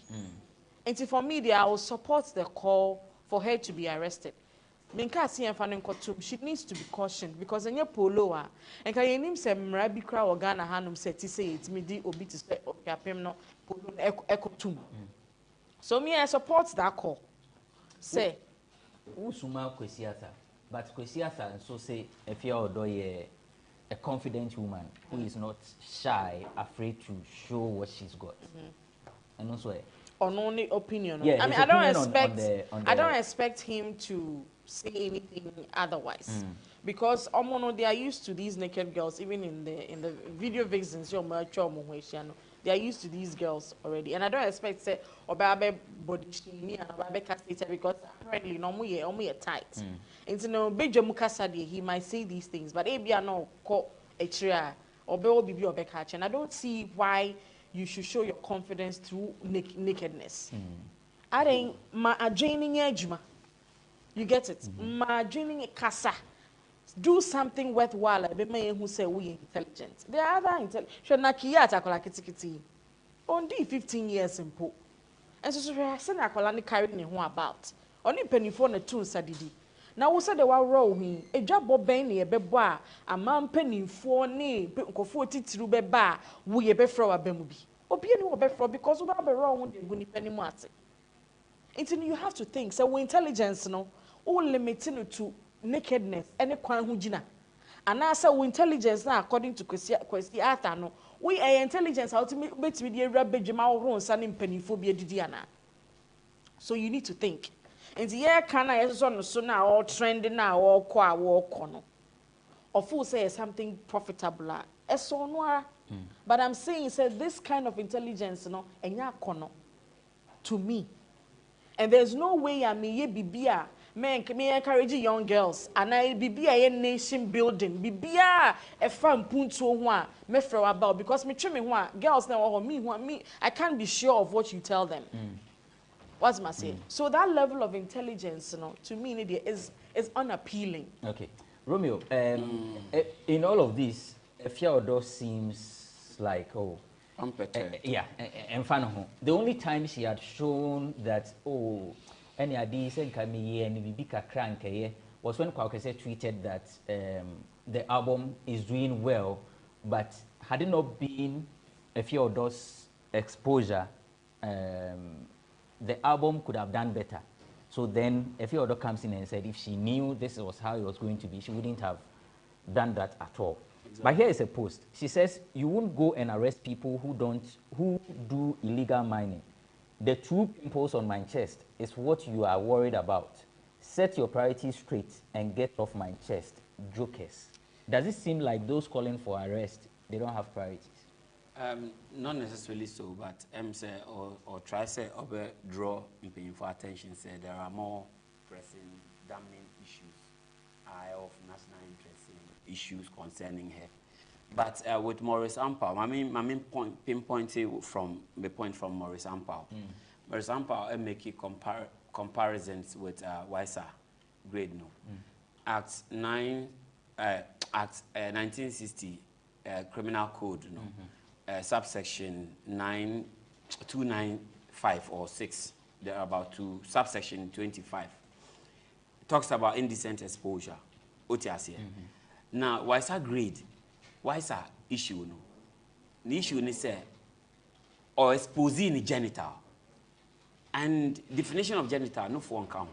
And for me I will support the call for her to be arrested. Minka see she needs to be cautioned because in your polo and can you name say mrabi kra or Ghana hanum set say it me di obi to say okay no polo ekotum. So me I support that call. Say Usuma Kwesiata. But Kwesiata and so say if you're a confident woman who is not shy, afraid to show what she's got. And also on only opinion. Yeah, I mean I don't expect him to say anything otherwise. Because they are used to these naked girls, even in the video vixens, they are used to these girls already. And I don't expect say obabe body shaming and obabe castrated because apparently no more tight. And so no beje mukasadi he might say these things, but ebia no ko etria obe bibi obe catch. And I don't see why you should show your confidence through nakedness. I think ma adrenaline ejuma. You get it? Ma adrenaline kasa. do something worthwhile. I be me who say we intelligent. There are other intelligent. Should na kiya takola kitikiti. Only 15 years in po. And so I say na kola ni carry ne ho about. Only penny for na tun sadidi. Na wo say the wa row hin. Edwabo ben ne ebebo a amam penny for ne nkofo titiru beba wo ye be fro abemu bi. Obi ani wo be fro because wo ba be row hun de guni penny mu ase. Until you have to think. So we intelligence no all limiting to nakedness any kwan ho gina. And now so intelligence now according to Kwesi Arthur no we are intelligence ultimately the rabejima ho nsa ne mpanifo bi adidi ana. So you need to think. And the year can I so now all trending now all ko no. Of who say something profitable so no. But I'm saying say this kind of intelligence no enya kono to me. And there's no way I may bibia men me encourage young girls and I bibia a nation building bibia a fan punto ho me fro about because me trim ho girls now me I can't be sure of what you tell them. What's my say? So that level of intelligence, to me is unappealing. Okay. Romeo, in all of this, Fiodor seems like yeah, and the only time she had shown that any idea was when Kwakese tweeted that the album is doing well, but had it not been Fiodor's exposure, the album could have done better. So then Fiodor comes in and said if she knew this was how it was going to be, she wouldn't have done that at all. Exactly. But here is a post. She says, you won't go and arrest people who do illegal mining. The true pimples on my chest is what you are worried about. Set your priorities straight and get off my chest. Jokers. Does it seem like those calling for arrest, they don't have priorities? Not necessarily so, but say or try say draw for attention. Say there are more pressing, damning issues of national interest in issues concerning her. But with Maurice Ampao, my main point pinpointed from the point from Maurice Ampao. Maurice Ampao making comparisons with Waisa grade no. Act 1960 Criminal Code no. Subsection 9295 or 6, there are about two. Subsection 25 talks about indecent exposure. Now, why is that grade? Why is that issue? No, the issue is or exposing the genital, and definition of genital no for one count.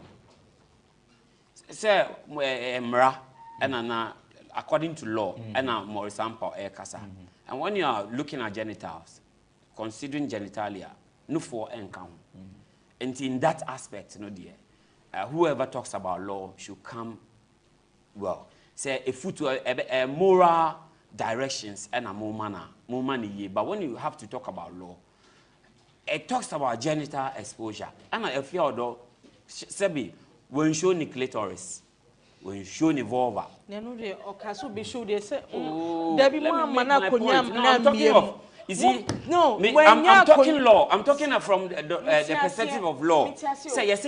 Say mra and according to law and more example kasa. And when you are looking at genitals, considering genitalia, no for income. And in that aspect, no dear, whoever talks about law should come, well, say a moral directions and a more money. But when you have to talk about law, it talks about genital exposure. And I feel though, Sebi, when you show the clitoris, when you show the vulva. I'm talking law. I'm talking from the perspective of law. Say yes,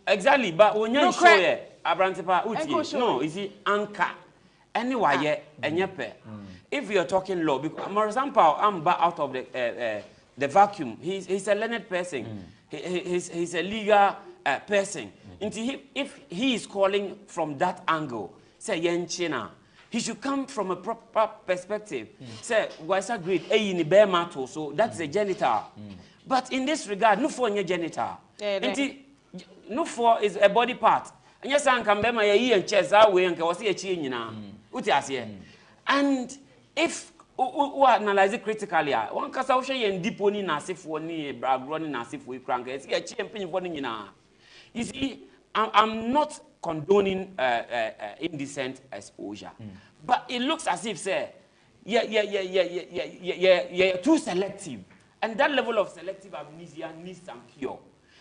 exactly, but when you show it, no, is it anchor? Anyway, if you are talking law, because for example, I'm out of the vacuum. He's a learned person. He's a legal person. If he is calling from that angle, say Yenchina, he should come from a proper perspective. Say, what's a grade? So that's a genital. But in this regard, no for your genital. No for is a body part. And yes, I can be my ear and chest that way and can see a change now. And if who analyze it critically, one can say and deep one in asif one running asif we crank. It's a champion for you see, I'm not condoning indecent exposure, but it looks as if say, yeah, too selective, and that level of selective amnesia needs some cure.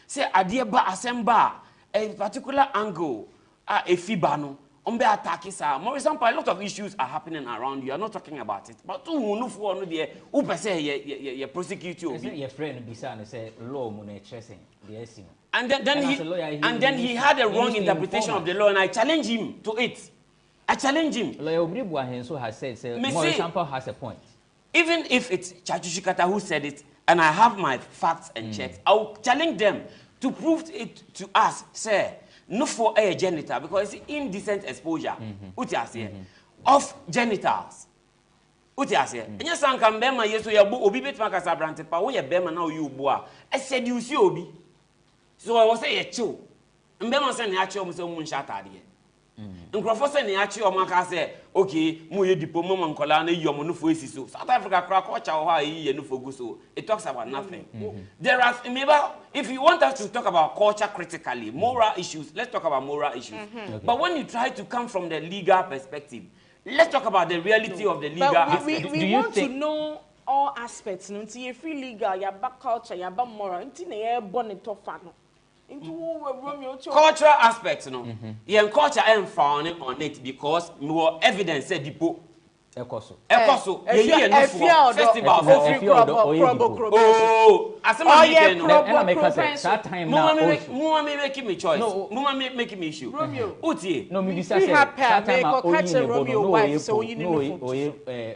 Say, adieba asemba a particular angle, a fibano. Attack is more example, a lot of issues are happening around you. I'm not talking about it. But who for the who say prosecute you. Your friend Bisan say law money chasing. Yes, And then he had a wrong interpretation of the law, and I challenge him to it. I challenge him. Lawyer Obribuahenso has said, Maurice Sample has a point. Even if it's Chachushikata who said it, and I have my facts and checks, I will challenge them to prove it to us, sir, no for a genital, because it's indecent exposure of genitals. And yes, I can bear my yes, we are obi bit makasa brante pa, we are bema now you boa. I said you see obi. So I was say a chill. And Bema said, Nacho was a moon shot at you. And Professor Nacho Maka said, okay, Moye diploma and colana, your monofosis. South Africa crack watch our Hawaii and Fuguso. It talks about nothing. There are, maybe, if you want us to talk about culture critically, moral issues, let's talk about moral issues. But when you try to come from the legal perspective, let's talk about the reality of the legal aspect. We want to know all aspects. No, you free legal, you back culture, you back moral. Until you born it tough, cultural aspects, no. Yeah, culture and found on it because more evidence said the book. Ekoso. Festival. Oh, as that time now. Mama making me choice. Mama making me issue. Uti. No, me say that time Romeo so you know.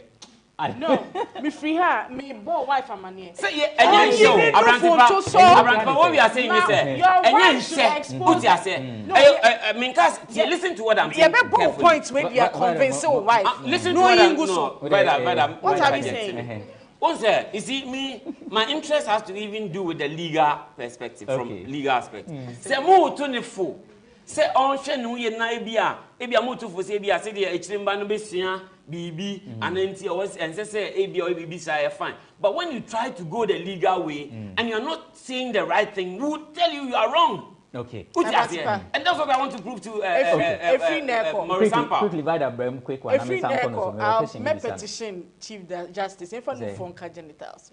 No, me free her, me boy wife and money. Say yeah, Abrantipa, what we are saying is listen to what I'm saying. Yeah, points when you are convinced your wife. Listen to what I'm saying. What are you saying? You see, me, my interest has to even do with the legal perspective, from legal aspect. Say more 24. Say on Shen, we na ebia motu for say bia say the echimba no besia BB and then say ABI or BB say fine. But when you try to go the legal way and you're not saying the right thing, we will tell you are wrong. Okay. And that's what I want to prove to Maurice Sampa. Quickly, quick one. I'll make petition Chief Justice if I no phone genitals.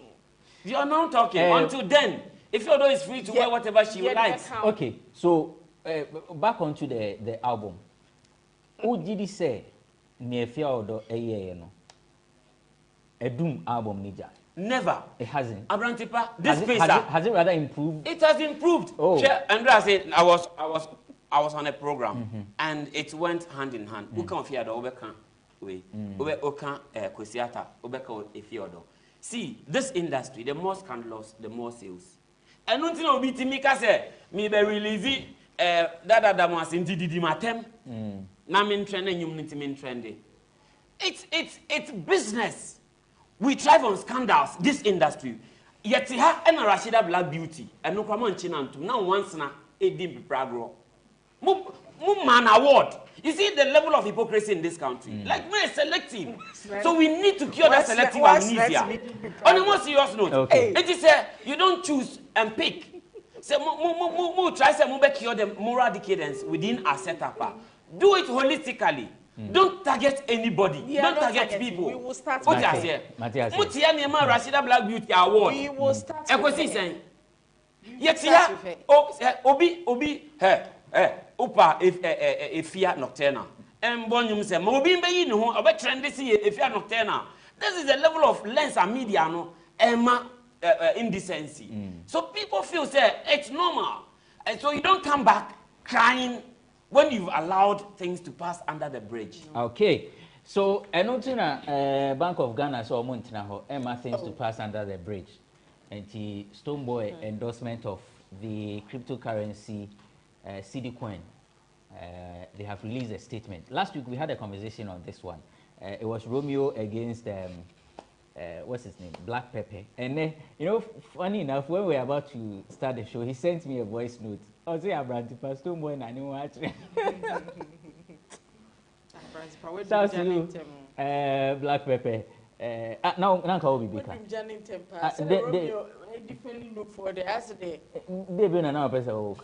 You are now talking. Until then, if your daughter is free to wear whatever she likes. Okay, so back onto the album. Who did he say near Fiordo a year? A doom album, Nija? Never. It hasn't. Abrantipa, this space has it rather improved? It has improved. Oh. Andrea said I was on a program and it went hand in hand. Who can fear the Obeka way? Oka Kosiata, Obeka Efiodo. See, this industry, the more scandalous, the more sales. And until Obi Mika say, me be release that was in Didi Matem. Na min trending, you min trending. It's business. We thrive on scandals, this industry. Yet ha and Rashida Black Beauty and no common chinantum. Now once na a dim pragro. Man award. You see the level of hypocrisy in this country. Like we're selective. So we need to cure that selective amnesia. On a more serious note, it is you don't choose and pick. So try to cure the moral decadence within our setup. Do it holistically. Don't target anybody. Don't target people. We will start. Matthias. Rashida Black Beauty Award. We will start. Obi, Opa, Efia Nocturna. And Bonum said, Mobi be no, a bit trendy see Efia Nocturna. This is the level of lens and media, no, Emma indecency. So people feel say it's normal. And so you don't come back crying when you've allowed things to pass under the bridge. Okay. So, Bank of Ghana saw Montina Emma things to pass under the bridge. And the Stoneboy endorsement of the cryptocurrency CD coin. They have released a statement. Last week we had a conversation on this one. It was Romeo against what's his name? Black Pepper. And funny enough, when we were about to start the show, he sent me a voice note. I was saying, Abrantipa, Stoneboy, and I knew what. Sounds to you, Black Pepper. Now can we be back? Defending look for the yesterday. They've been another person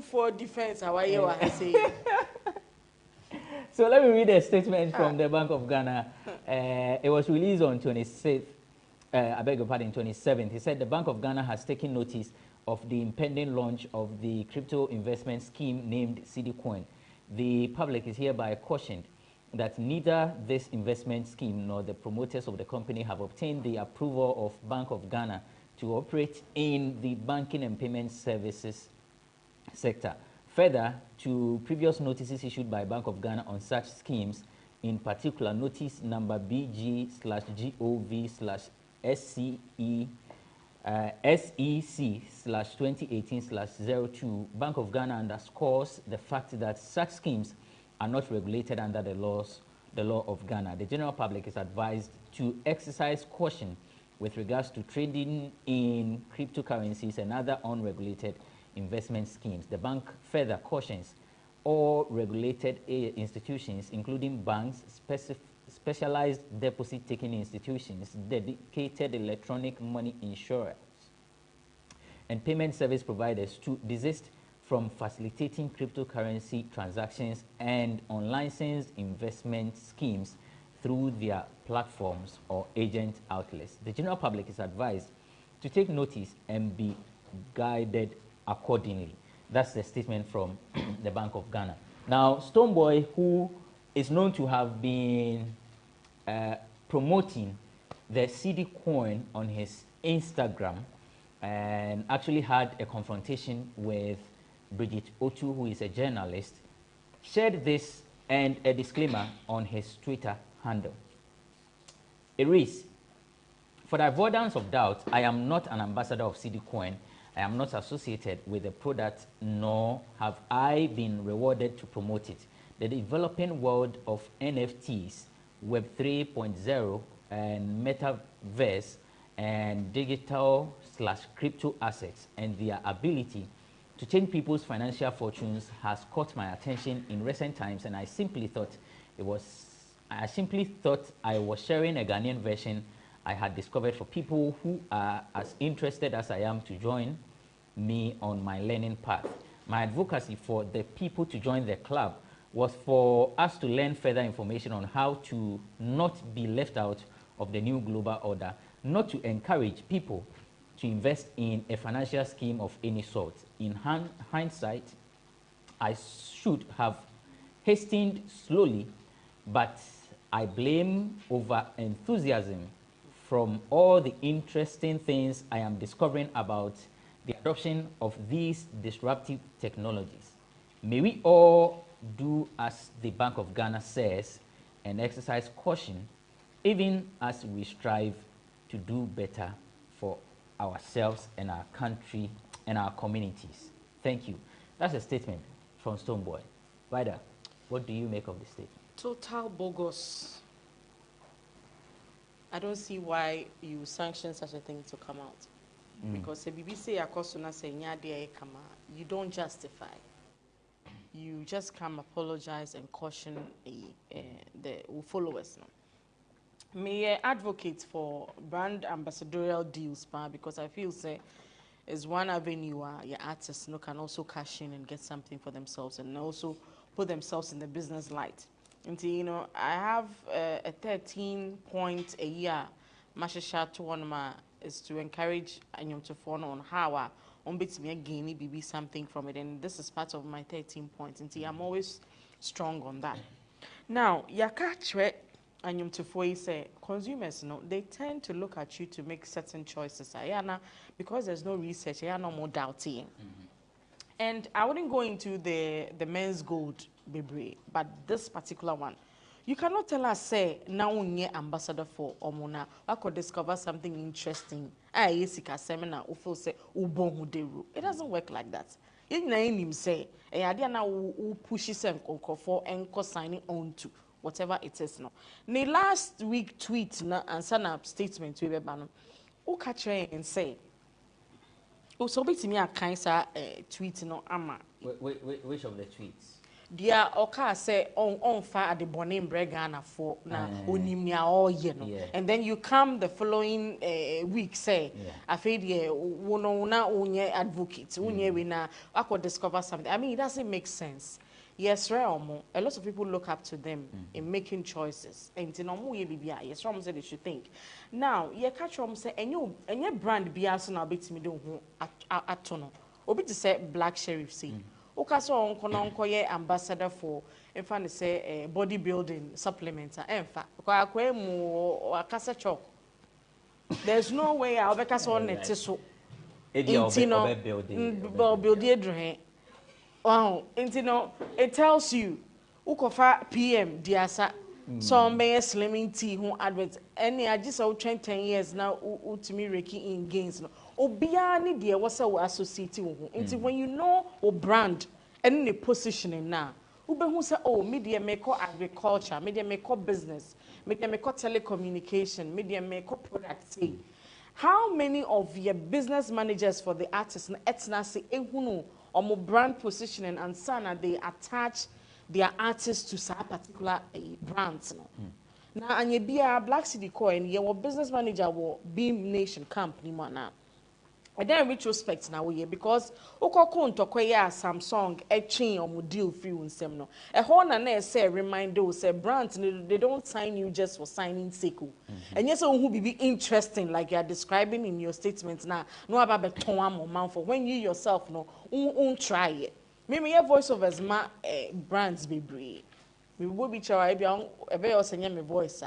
for defense. How I say. So let me read a statement from the Bank of Ghana. It was released on 26th. I beg your pardon, 27th. He said the Bank of Ghana has taken notice of the impending launch of the crypto investment scheme named CD Coin. The public is hereby cautioned that neither this investment scheme nor the promoters of the company have obtained the approval of Bank of Ghana to operate in the banking and payment services sector. Further, to previous notices issued by Bank of Ghana on such schemes, in particular notice number BG/GOV/SEC/2018/02, Bank of Ghana underscores the fact that such schemes are not regulated under the law of Ghana. The general public is advised to exercise caution with regards to trading in cryptocurrencies and other unregulated investment schemes. The bank further cautions all regulated institutions, including banks, specialized deposit-taking institutions, dedicated electronic money insurers, and payment service providers to desist from facilitating cryptocurrency transactions and unlicensed investment schemes through their platforms or agent outlets. The general public is advised to take notice and be guided accordingly. That's the statement from the Bank of Ghana. Now, Stonebwoy, who is known to have been promoting the CD coin on his Instagram and actually had a confrontation with Bridget Otu, who is a journalist, shared this and a disclaimer on his Twitter handle. It reads, "For the avoidance of doubt, I am not an ambassador of CD coin. I am not associated with the product, nor have I been rewarded to promote it. The developing world of NFTs, Web 3.0, and metaverse, and digital/crypto assets, and their ability to change people's financial fortunes has caught my attention in recent times, and I simply thought I was sharing a Ghanaian version I had discovered for people who are as interested as I am to join me on my learning path. My advocacy for the people to join the club was for us to learn further information on how to not be left out of the new global order, not to encourage people to invest in a financial scheme of any sort. In hindsight, I should have hastened slowly, but I blame over enthusiasm from all the interesting things I am discovering about the adoption of these disruptive technologies. May we all do as the Bank of Ghana says and exercise caution, even as we strive to do better for ourselves and our country and our communities. Thank you." That's a statement from Stonebwoy. Vida, what do you make of this statement? Total bogus. I don't see why you sanction such a thing to come out. Because the BBC you don't justify. You just come apologize and caution the followers. May I advocate for brand ambassadorial deals, because I feel is one avenue your artists can also cash in and get something for themselves and also put themselves in the business light. And I have a 13-point a year Mashisha to one is to encourage anyone to phone on how on bits me again maybe something from it, and this is part of my 13 points. And I'm always strong on that. Now, Yakachwe anyum to say consumers they tend to look at you to make certain choices. Because there's no research, no more doubting. And I wouldn't go into the men's gold baby, but this particular one. You cannot tell us, say, now we're ambassador for Omona. I could discover something interesting. Seminar, say, it doesn't work like that. You say, who pushes and for and signing on to whatever it is now. The last week tweet and send up statement we were who catch and say, oh, so be to me a kind of tweet no ama. Which of the tweets? Dia oka say on fire at the Bonin Bregana for na onimnia all year no. And then you come the following week say I feel na unye advocate unye we na I could discover something. I mean, it doesn't make sense. Yes, a lot of people look up to them in making choices. And yes, say they should think. Now, you catch say and your brand be also now bit me do at tono. Obi to say Black Sheriff say. Okaso onko ye ambassador for in fact say bodybuilding supplements and there's no way I'll be on it so building Wow, it tells you, Ukofa PM, Diasa, some may slimming tea who adverts any I just out 10 years now to me raking in gains. Obiani dear was our associating into when you know or brand any positioning now. Ube who say, oh, media make agriculture, media make business, media make telecommunication, media make product. How many of your business managers for the artists and etna say ehunu or more brand positioning and sana they attach their artists to some particular brands no? Now and you be a Black City Coin, your business manager will Beam Nation company man. I then retrospect now we because Okoko Ntokoya Samsung chain or deal free on semno. A horn and say reminder say brands they don't sign you just for signing sake. And yes, who be interesting like you are describing in your statements now. No about beton or man for when you yourself no try it. Maybe your voiceovers ma brands be brave. We will be try a very senior my voice.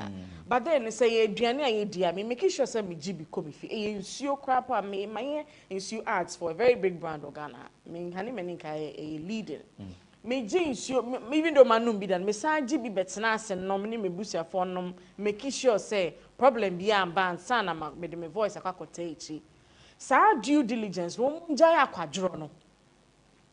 But then say Diana idea me making sure say me GB come if you see crap me my ensure ads for a very big brand of Ghana. Me honey menika a leader. Me jeans even though manum be done me say GB betna and nominee me busia for nom making sure say problem be am ban sana me de me voice akwakote sa due diligence wo jaya kwadro no.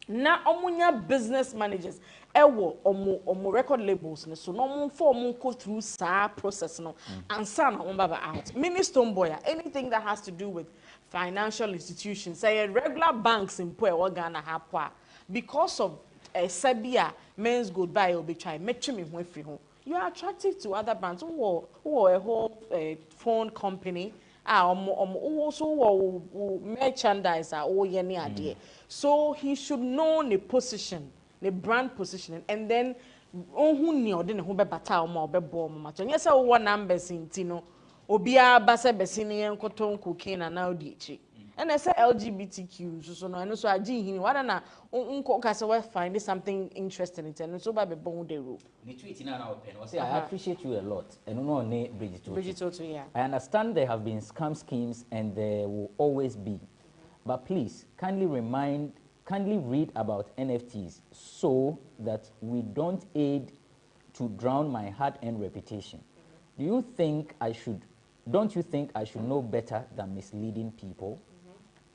Na omunya business managers ewo omo record labels so no mo for mo go through sa process no and san on baba out minister boy anything that has to do with financial institutions say regular banks in poor Ghana hapwa because of sabia men's goodbye will be try metri me ho free ho you are attractive to other brands who a whole phone company also merchandise idea. So he should know the position, the brand positioning, and then who knew then who be battle more be bomb match. Yes, I want numbers in Tino. Obia basa besini and cotton cocaine and now dichi. And I say LGBTQ, so no, and so I did what na unko kasa find something interesting in it, and so by be born the rule. The tweet in our pen was I appreciate you a lot, and no name Bridget. Yeah. I understand there have been scam schemes, and there will always be, but please kindly read about NFTs so that we don't aid to drown my hard-earned reputation. Don't you think I should know better than misleading people?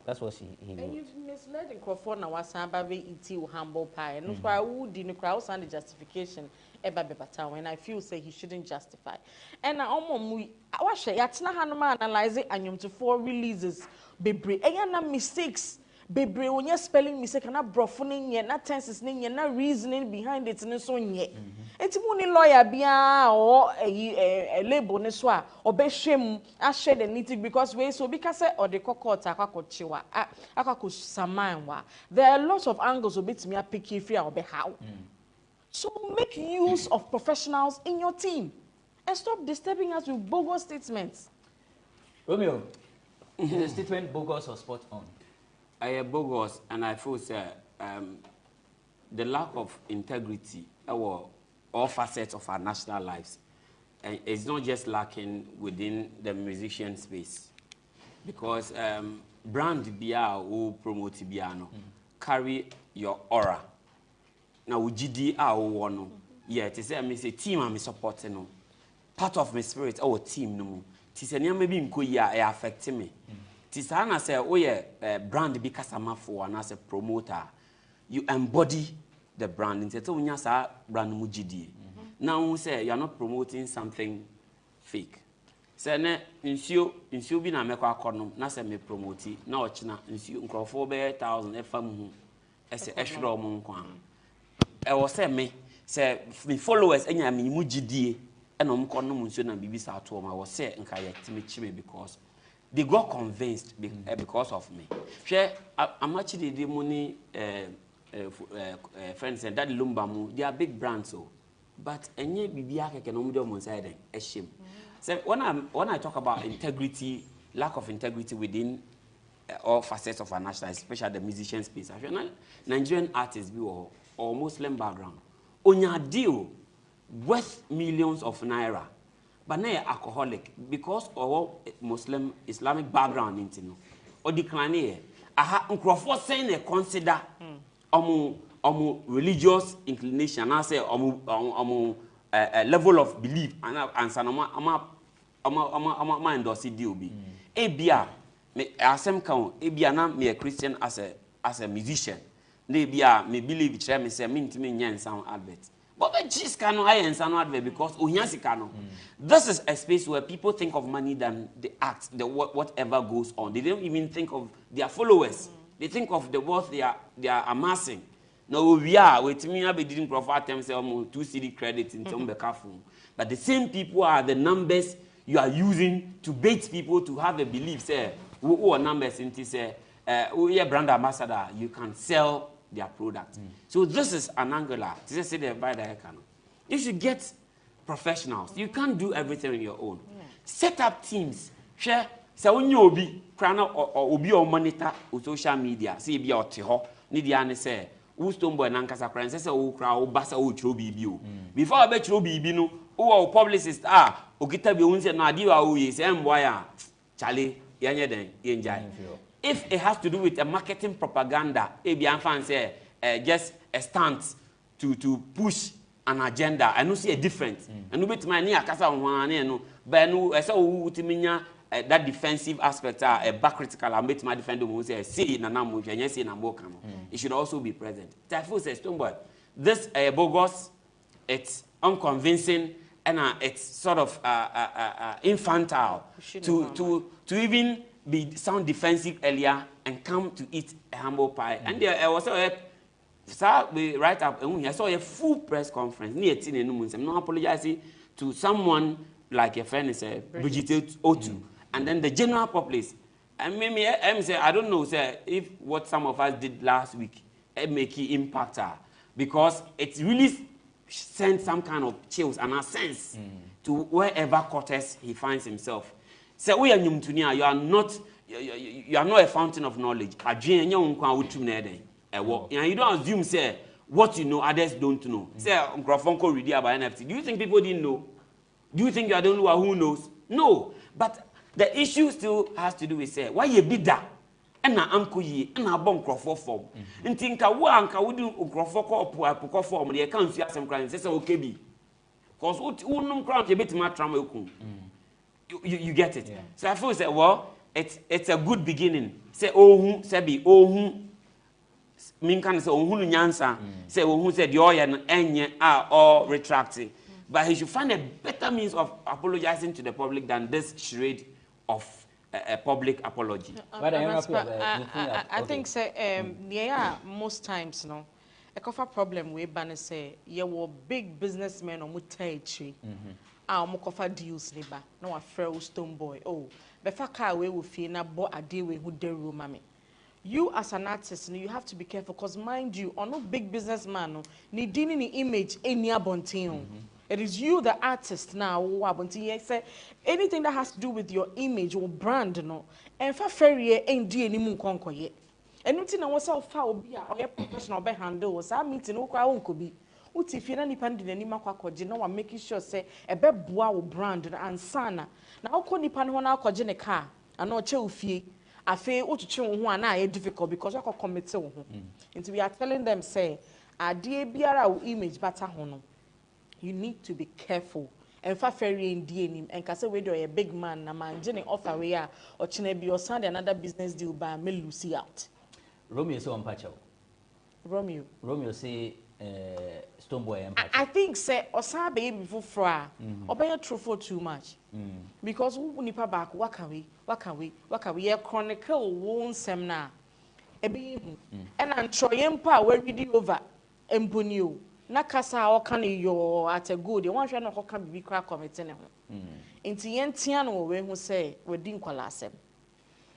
That's what he wrote. And you've misled in Crawford now was humble pie. And that's why I would in the crowd and the justification and I feel say he shouldn't justify. And I almost wash it. Yatsna Hanuma analyze it and to 4 releases. Bebre. Na mistakes. Bebre when you're spelling mistake and not broadening yet, not tenses yet, not reasoning behind it and so yet. It's only lawyer bia or a label neswa or be shame I share the nitty because we so because or the kokota akakochiwa akakusamanwa. There are lots of angles of it me a picky free or be how. So make use of professionals in your team and stop disturbing us with bogus statements. Romeo, is the statement bogus or spot on? I am bogus, and I feel the lack of integrity our all facets of our national lives is not just lacking within the musician space, because brand bia who promote biano carry your aura. Now GD one yeah, to say I say team I'm supporting no part of my spirit our team no. To say maybe it affect me. Tisana say, oh yeah, brand be customer for and as a promoter, you embody the brand. Instead of unyasa brand mujidi. Now say you are not promoting something fake. Say ne insio bi na meko akonom na say me promote na ochina insio nkrofo be 1000 efam ese ehwere omo nkwa. E wo say me followers enya me mujidi e no mkonom insio na bibi sa to ma wo say nka ye timi because they got convinced because of me. I'm actually the money friends and that Lumbamu, they are big brands so. But any bibiaka can only do side a shame. So when I talk about integrity, lack of integrity within all facets of our national, especially the musician space, Nigerian artists or Muslim background, on your deal worth millions of naira. But now alcoholic because of Muslim Islamic background into no or decline here. I have saying they consider religious inclination, I say level of belief, and some endorse deal be. Ebia me asem kan ebia na me a Christian as a musician. Na ebia me believe try me say me ntimi nya sound advert. But Jesus cannot hire sound advert because ohiasi cannot. This is a space where people think of money than the act, whatever goes on. They don't even think of their followers. They think of the wealth they are amassing. Now we are with me be didn't profit them say 2 CD credits in some careful. But the same people are the numbers you are using to bait people to have a belief say who are numbers into say we are brand ambassador, you can sell their product. So this is an angular. Just say they buy the economy. You should get professionals. You can't do everything on your own. Set up teams. Share. So when you be crana or be on monitor or social media, see be out here. Need you say who stumble and ankasa princess who crowd basa who chobi bio. Before I bet chobi bino who publicist okita be unse na diwa who is boya Charlie yanye den yenjai. If it has to do with a marketing propaganda, say just a stunt to push an agenda, I don't see a difference. And no bit my near casa one no, but no, I saw that defensive aspect, a back critical, I made my defender who says, see, Nanamu, and yes, in Amokano. It should also be present. Typhoon says, Stoneboy, this bogus, it's unconvincing, and it's sort of infantile to even sound defensive earlier and come to eat a humble pie. And there was we write up, I saw a full press conference near Tin and I'm not apologizing to someone like a friend is Brigitte Otu, and then the general populace. And maybe I don't know if what some of us did last week make it impact her, because it really sent some kind of chills and a sense to wherever quarters he finds himself. So we are you are not a fountain of knowledge. You don't assume say what you know others don't know. Say Nkrofonko read about NFT. Do you think people didn't know? Do you think you don't know who knows? No. But the issue still has to do with say why you be that and na anko yi and na bon Nkrofo form. Ntinka wo anka wo di Nkrofo ko form dey kan fi asem kran say okay bi. Cause who num kran you betima trauma ekun. You get it. Yeah. So I feel say well it's a good beginning. Say ohun say be ohun min kan say ohun nyansa say ohun say the oya no enye or retracting. But he should find a better means of apologizing to the public than this charade of a public apology. I think say most times no a cover problem we ban say you were big businessmen or mutai mo kofa deals niba na wa frɛ stone boy befa car we will feel na bo ade we hu deru mame. You as an artist you have to be careful because mind you or no big businessman no ni dini ni image eni abontin. It is you the artist now who abontin say anything that has to do with your image or brand no and fa ferry ndi eni mu nkonkoye. Anything na wose ofa obi a oye professional be handle was that meeting wo kwa wonko bi. Uti fi na nipa ndi nani makwakoje na wa making sure say ebe boa wo brand and sana na okọ nipa no na akoje ne car ana oche ofie afi otuche wo ho ana e difficult because akọ commit wo ho and we are telling them say ade biara wo image bata ho no you need to be careful and fa ferry ndi enim and kase we do a big man na manje ne offer we a ochina bi o send another business deal by me lose out. Romeo so on pacho. Romeo say Stone Boy Empire. I think say osa be before fra obey true for too much because who nipa back wakawe ye chronicle won sem na ebe and an troyempa we read over emponio na kasa o kan yo at a good one hwe na ko kan bi kra committee ne ho enti yentia no we hu say we din kwala asem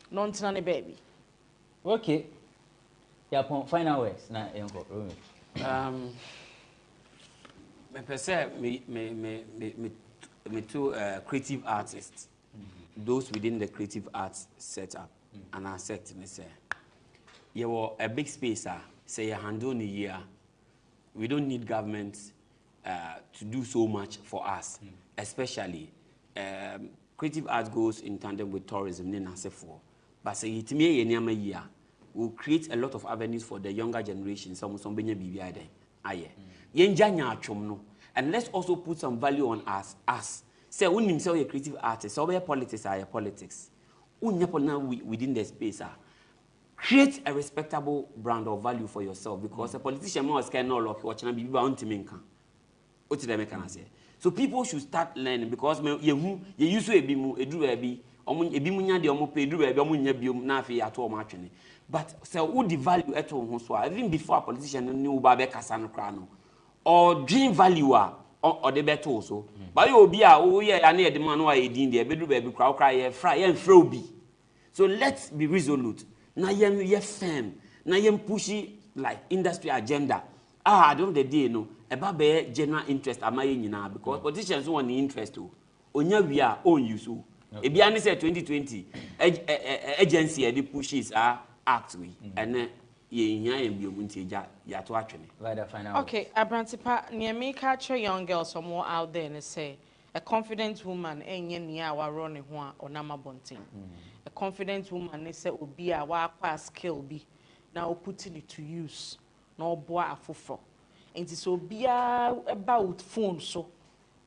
no ntina ne baby okay ya final words na enko Romeo. Me two creative artists, those within the creative arts setup, and I said to me, say, you were a big space, say you handle in a year. We don't need government to do so much for us, especially creative arts goes in tandem with tourism. But say it me a year, will create a lot of avenues for the younger generation. Some benya BBI there. Aye. Yenja nya atwom no. And let's also put some value on us. Say when himself a creative artist, so we politics are politics. Within the space create a respectable brand of value for yourself, because a politician must can no look watching be bound to make. What did I make say? So people should start learning, because you used to be a do a be munya de omo pe do be omunya biom na afi ato omo atwene. But so who the value at home so even before a politician knew ba be kasa no kra no, or dream value or the better also. But you be oh yeah, I need the man who I did there, bedroom baby cry, yeah, fry, and throw be. So let's be resolute. Now you're firm. Now you're pushy like industry agenda. I don't the day no about be general interest am I in now, because politicians want the interest to. Onya we are own you so. If you say 2020 agency the pushes are act we and okay, Abrantipa, near me catch a young girl somewhere out there and say a confident woman ain't near our running one or nama bunting. A confident woman they say will be a wa skill be now putting it to use no boy a fufro. And so be about phone so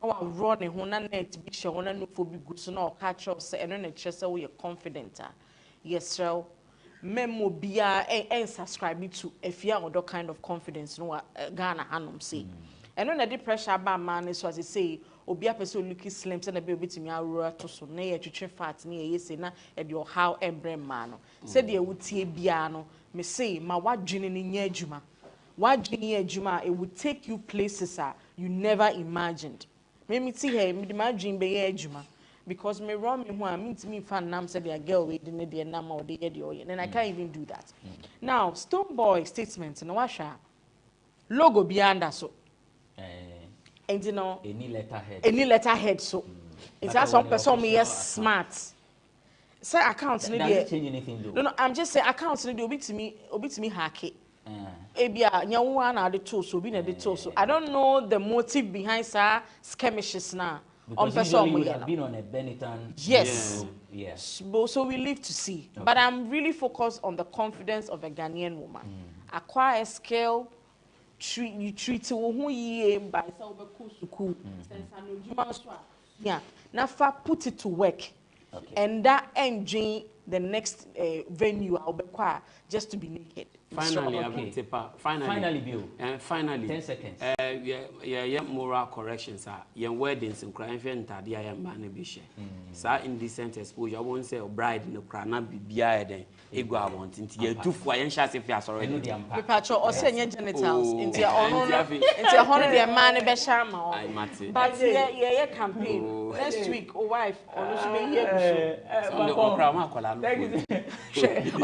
our running one net be sure no for be good so no catch up say and then a chest we are confident. Yes, sir. Memo bia and subscribe to if you have kind of confidence no Ghana hanum say and when the pressure ba man is as I say obi a person looking slim say na be obetimi awura to so na ye twetwe fat na ye say na e de how embre man no say de wutie bia no me say ma wadwene ni nya adwuma wadwene adwuma it would take you places you never imagined me ti here me de ma dwene be ye adwuma. Because me run me who I mean to me fan nam said a girl with the nam or the and then I can't even do that. Now, Stone Boy statements in Washa logo beyond us so. And you know any letterhead so it's as some person me smart. Say accounts need change anything though. No, I'm just saying accounts need obi to me hack it. Ebia nyawo na the tool so be na the tool so I don't know the motive behind skirmishes now. Because usually you would have been on a Benetton. Yes. Yes. So we live to see. Okay. But I'm really focused on the confidence of a Ghanaian woman. Acquire a skill, you treat who ye by school. Yeah. Now put it to work. Okay. And that engine the next venue I'll be quiet just to be naked. Finally, finally, Bill. And finally, 10 seconds. Yeah, moral corrections are your weddings and crying and tadia and banabisha. Sir, indecent exposure. I won't say a bride in the crana be behind ego. I want into your two foreign shots if you are sorry. Patrol or send your genitals into your own into a holiday man a beshama. But yeah, campaign next week, or wife, or no should be here. I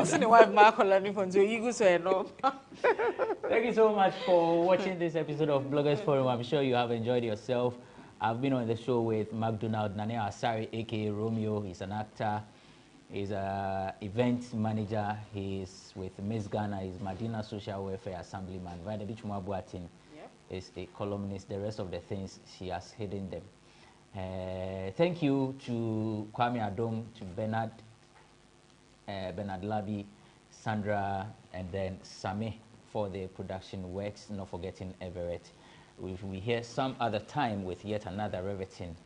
seen the wife Marco learning from you go say. No. Thank you so much for watching this episode of Bloggers Forum. I'm sure you have enjoyed yourself. I've been on the show with McDonald Nane Asari, aka Romeo. He's an actor. He's an event manager. He's with Miss Ghana. He's Madina Social Welfare Assemblyman. Right, the Buatin is a columnist. The rest of the things she has hidden them. Thank you to Kwame Adom, to Bernard Labi, Sandra, and then Sami for the production works, not forgetting Everett. We hear some other time with yet another riveting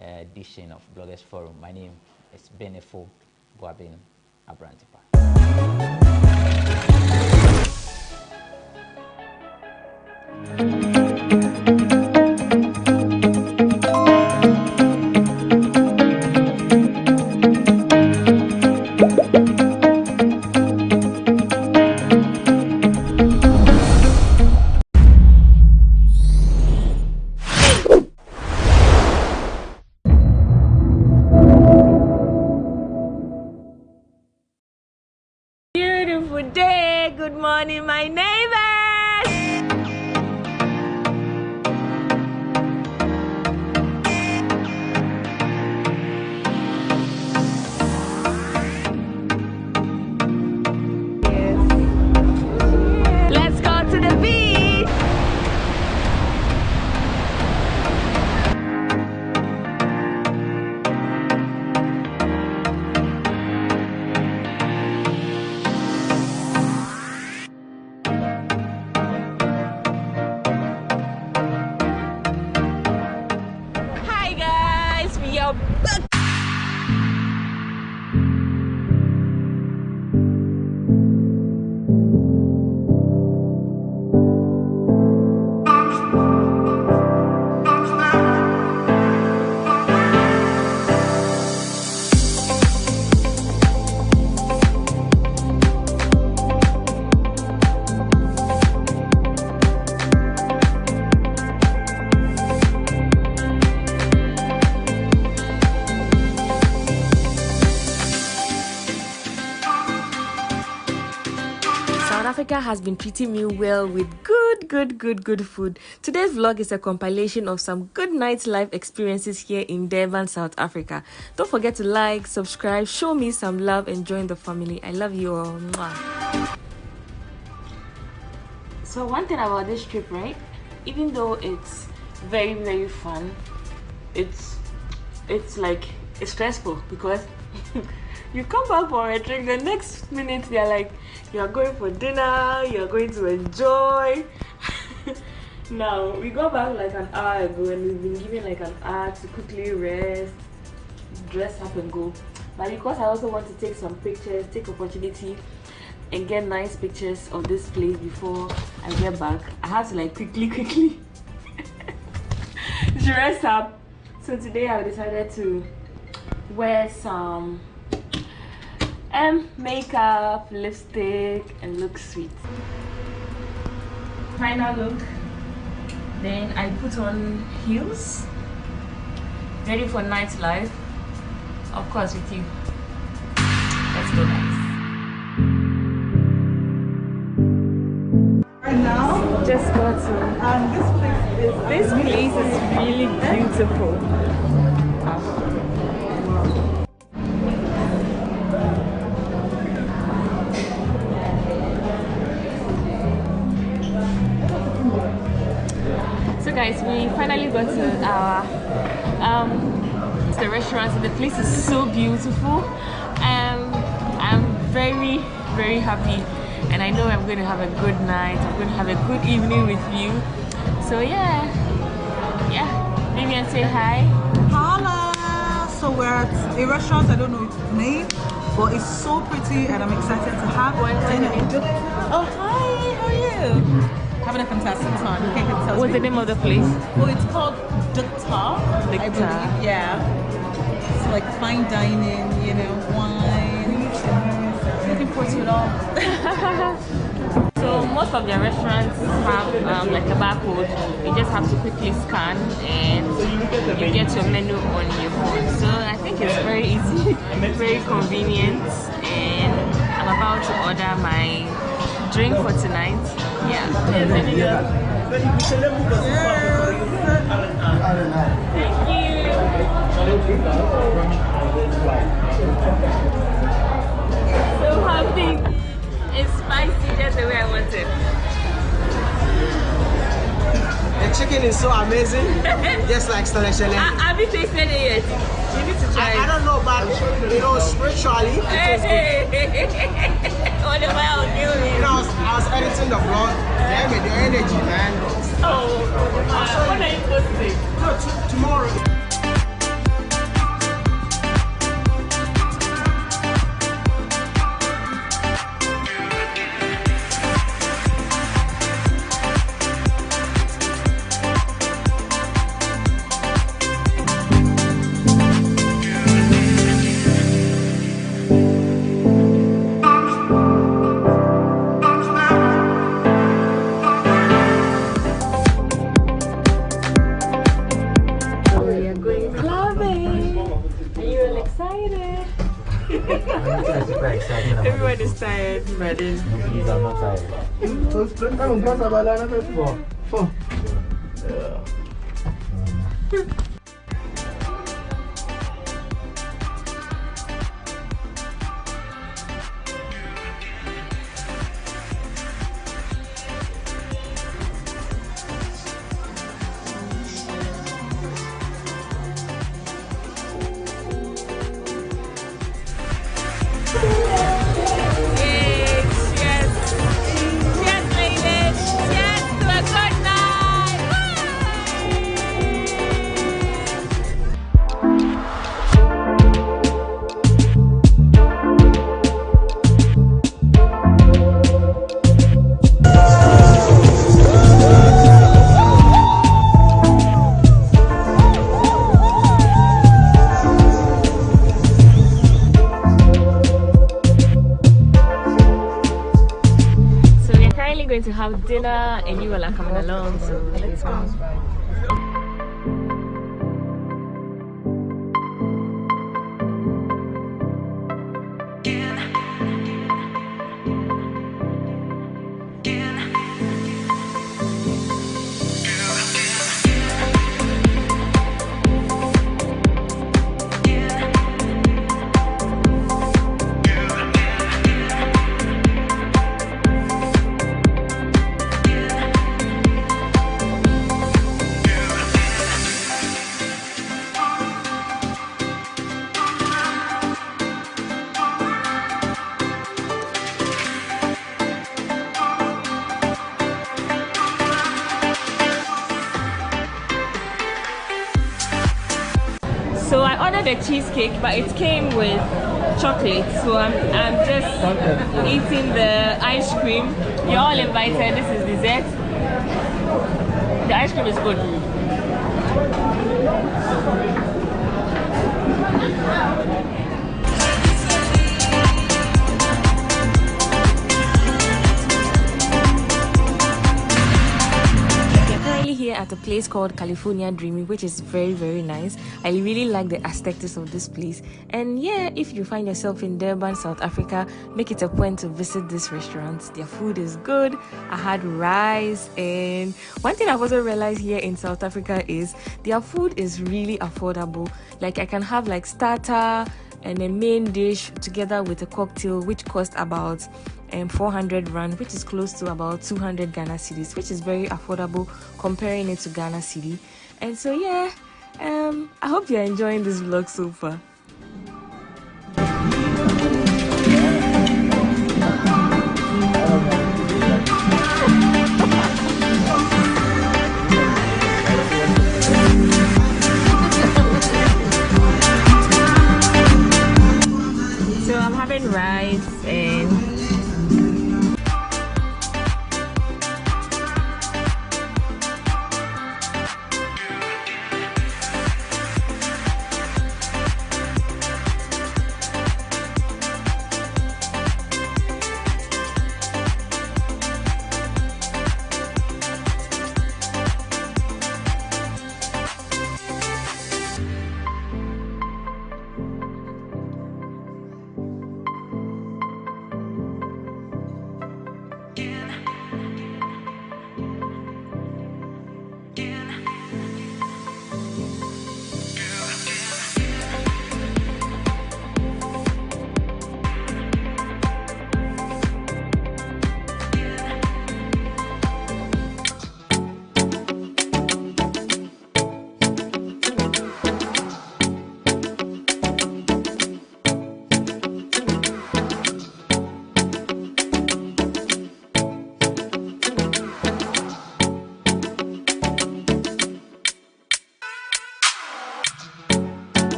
edition of Bloggers Forum. My name is Benefo Boabin Abrantipa. My neighbors. Let's go to the beach. are back. Africa has been treating me well with good food. Today's vlog is a compilation of some good nightlife experiences here in Durban, South Africa. Don't forget to like, subscribe, show me some love, and join the family. I love you all. Mwah. So one thing about this trip, right? Even though it's very fun, it's stressful because you come back for a drink, the next minute they're like, you are going for dinner, you are going to enjoy. Now we go back like an hour ago and we've been given like an hour to quickly rest, dress up and go. But because I also want to take some pictures, take opportunity and get nice pictures of this place before I get back, I have to like quickly dress up. So today I decided to wear some makeup, lipstick, and look sweet. Final look. Then I put on heels, ready for nightlife, of course with you. Let's go, guys. Right now, just got to, and this place is really beautiful. So guys, we finally got to our the restaurant, and the place is so beautiful. I'm very happy, and I know I'm going to have a good night. I'm going to have a good evening with you. So yeah, maybe I say hi. Holla! So we're at a restaurant, I don't know its name, but it's so pretty and I'm excited to have dinner. Oh, hi, how are you? Having a fantastic time. You can't tell. What's the name of the place? Well, it's called Dukta, I believe. Yeah. It's like fine dining, you know, wine. Looking forward to it all. So most of their restaurants have like a barcode. You just have to quickly scan and you get your menu on your phone. So I think it's very easy, very convenient, and I'm about to order my drink for tonight. Yeah. Thank you. So happy. It's spicy just the way I want it. The chicken is so amazing, just like selection. Have you tasted it yet? You need to try it. I don't know, but you know, spiritually, it tastes good. What about you? You know, I was editing the vlog, the energy, man. Oh, when are you posting? No, tomorrow. Everyone is tired, but then I'm not tired. have dinner and you all are coming along, so let's go. So I ordered a cheesecake, but it came with chocolate. So I'm just eating the ice cream. You're all invited. This is dessert. The ice cream is good. Here at a place called California Dreaming, which is very, very nice. I really like the aesthetics of this place. And yeah, if you find yourself in Durban, South Africa, make it a point to visit this restaurant. Their food is good. I had rice, and one thing I've also realized here in South Africa is their food is really affordable. Like I can have like starter and a main dish together with a cocktail, which cost about 400 rand, which is close to about 200 Ghana cedis, which is very affordable comparing it to Ghana cedi. And so yeah, I hope you're enjoying this vlog so far. So I'm having rice and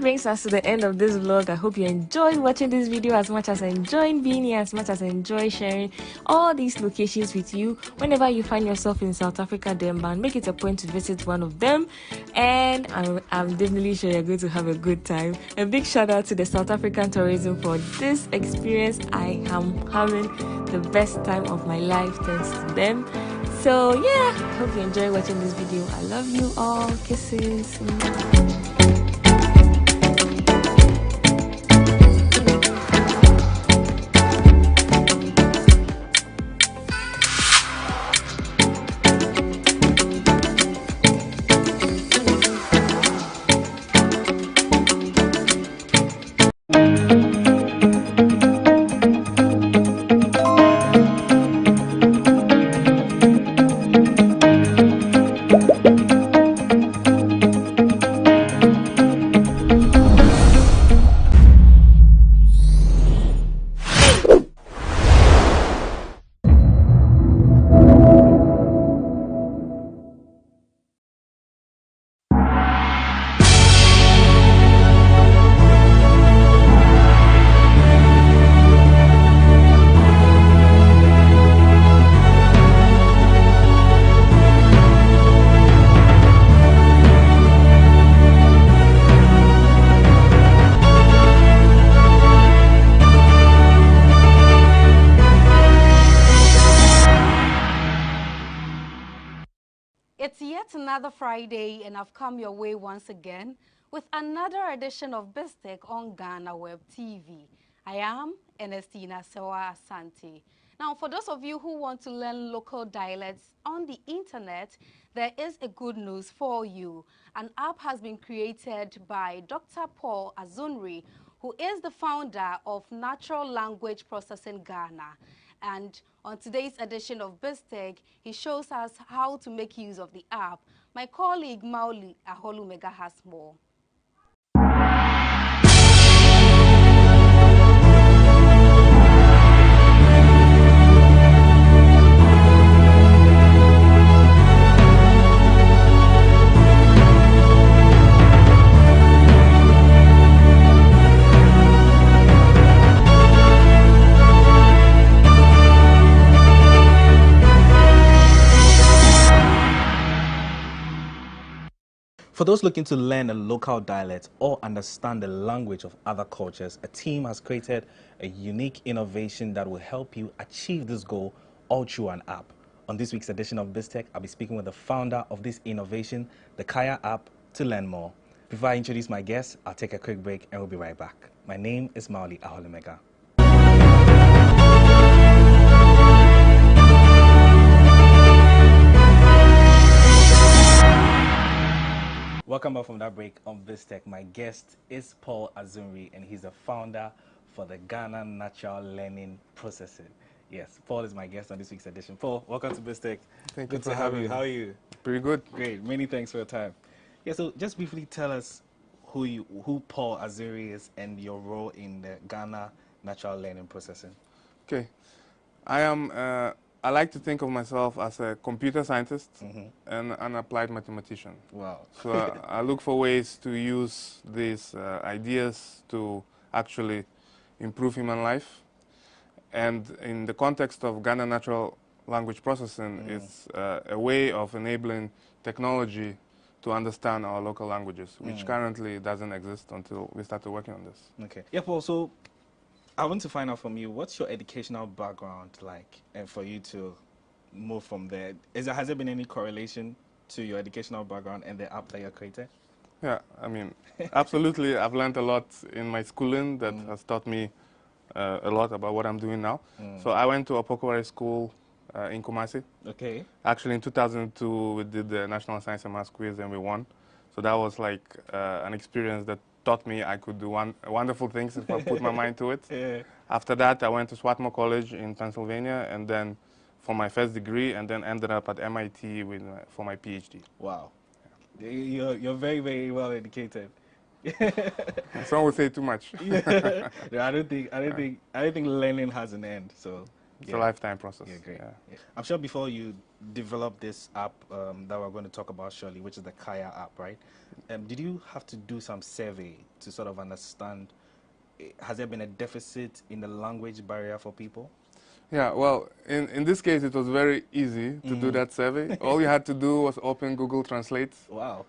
brings us to the end of this vlog. I hope you enjoyed watching this video as much as I enjoyed being here, as much as I enjoy sharing all these locations with you. Whenever you find yourself in South Africa, Durban, make it a point to visit one of them, and I'm definitely sure you're going to have a good time. A big shout out to the South African tourism for this experience. I am having the best time of my life thanks to them. So yeah, hope you enjoy watching this video. I love you all. Kisses. It's yet another Friday, and I've come your way once again with another edition of BizTech on GhanaWeb TV. I am Ernestina Sewa Asante. Now, for those of you who want to learn local dialects on the internet, there is a good news for you. An app has been created by Dr. Paul Azunri, who is the founder of Natural Language Processing Ghana. And on today's edition of BizTech, he shows us how to make use of the app. My colleague Mauli Aholumega has more. For those looking to learn a local dialect or understand the language of other cultures, a team has created a unique innovation that will help you achieve this goal all through an app. On this week's edition of BizTech, I'll be speaking with the founder of this innovation, the Kaya app, to learn more. Before I introduce my guest, I'll take a quick break and we'll be right back. My name is Mauli Aholumega. Welcome back from that break on BizTech. My guest is Paul Azunri, and he's the founder for the Ghana Natural Learning Processing. Yes, Paul is my guest on this week's edition. Paul, welcome to BizTech. Thank you for to have having you. me. How are you? Pretty good. Great. Many thanks for your time. Yeah, so just briefly tell us who Paul Azunri is and your role in the Ghana Natural Learning Processing. Okay. I like to think of myself as a computer scientist and an applied mathematician. Wow. So I look for ways to use these ideas to actually improve human life. And in the context of Ghana Natural Language Processing, it's a way of enabling technology to understand our local languages, which currently doesn't exist until we started working on this. Okay. Yeah, Paul, so I want to find out from you, what's your educational background like, and for you to move from there? Has there been any correlation to your educational background and the app that you created? Yeah, I mean, absolutely. I've learned a lot in my schooling that has taught me a lot about what I'm doing now. So I went to Apokowari School in Kumasi. Okay. Actually, in 2002, we did the National Science and Maths quiz and we won. So that was like an experience that taught me I could do wonderful things if I put my mind to it. Yeah. After that, I went to Swarthmore College in Pennsylvania, and then for my first degree, and then ended up at MIT for my PhD. Wow. Yeah. You're very, very well educated. Some would say too much. Yeah. No, I don't think learning has an end. So it's a lifetime process. Yeah, great. Yeah. I'm sure before you developed this app that we're going to talk about shortly, which is the Kaya app, right? Did you have to do some survey to sort of understand, has there been a deficit in the language barrier for people? Yeah, well, in this case, it was very easy to do that survey. All you had to do was open Google Translate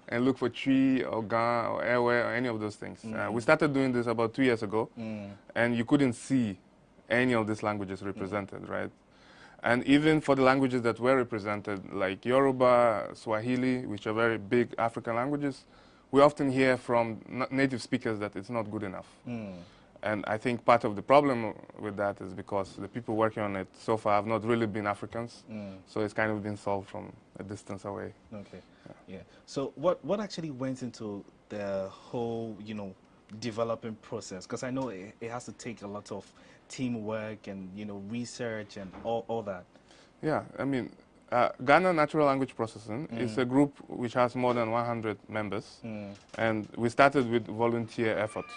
and look for tree or ga or airway or any of those things. We started doing this about 2 years ago, and you couldn't see any of these languages represented, right? And even for the languages that were represented, like Yoruba, Swahili, which are very big African languages, we often hear from native speakers that it's not good enough. And I think part of the problem with that is because the people working on it so far have not really been Africans, so it's kind of been solved from a distance away. Okay, yeah. So what actually went into the whole, developing process? Because I know it has to take a lot of teamwork and, research and all that. Yeah, I mean, Ghana Natural Language Processing is a group which has more than 100 members, and we started with volunteer efforts.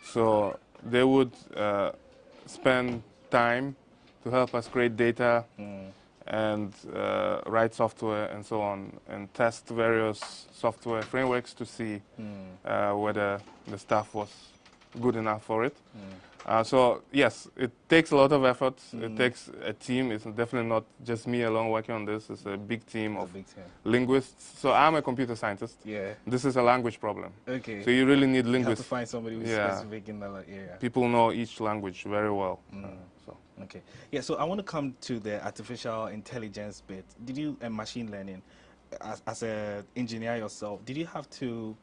So they would spend time to help us create data and write software and so on, and test various software frameworks to see whether the stuff was good enough for it. So yes, it takes a lot of effort. It takes a team. It's definitely not just me alone working on this. It's a big team of linguists. So I'm a computer scientist. Yeah. This is a language problem. Okay. So you really need You linguists. have to find somebody who's specific in that area. People know each language very well. So. Okay. Yeah, so I want to come to the artificial intelligence bit. Did you, and machine learning, as an engineer yourself, did you have to,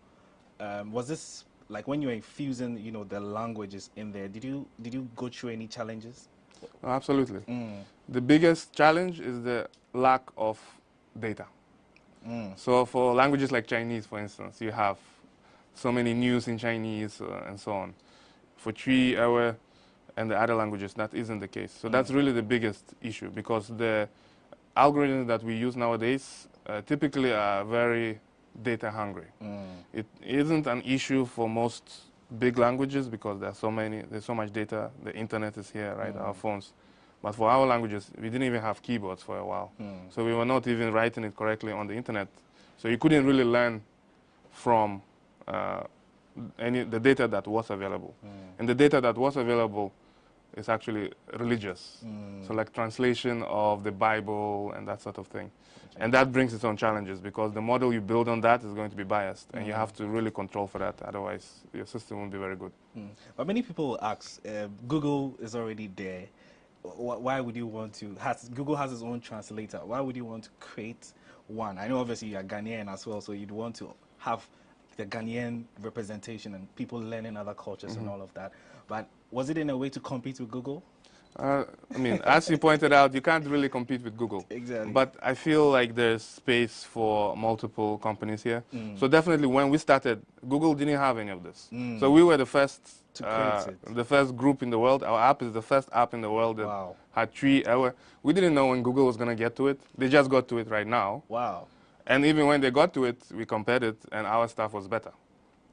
was this like when you were infusing, you know, the languages in there, did you go through any challenges? Oh, absolutely. The biggest challenge is the lack of data. So for languages like Chinese, for instance, you have so many news in Chinese and so on. For Twi, Ewe, and the other languages, that isn't the case. So that's really the biggest issue, because the algorithms that we use nowadays typically are very data hungry. It isn't an issue for most big languages because there's so much data. The internet is here, right? Our phones. But for our languages, we didn't even have keyboards for a while. So we were not even writing it correctly on the internet. So you couldn't really learn from the data that was available. And the data that was available is actually religious. So like translation of the Bible and that sort of thing. And that brings its own challenges, because the model you build on that is going to be biased, and you have to really control for that. Otherwise, your system won't be very good. But many people will ask, Google is already there. Why would you want to? Google has its own translator. Why would you want to create one? I know obviously you're Ghanaian as well, so you'd want to have the Ghanaian representation and people learning other cultures and all of that. But was it in a way to compete with Google? I mean, as you pointed out, you can't really compete with Google. Exactly. But I feel like there's space for multiple companies here. So definitely when we started, Google didn't have any of this. So we were the first group in the world. Our app is the first app in the world that had 3 hours. We didn't know when Google was going to get to it. They just got to it right now. Wow. And even when they got to it, we compared it, and our stuff was better,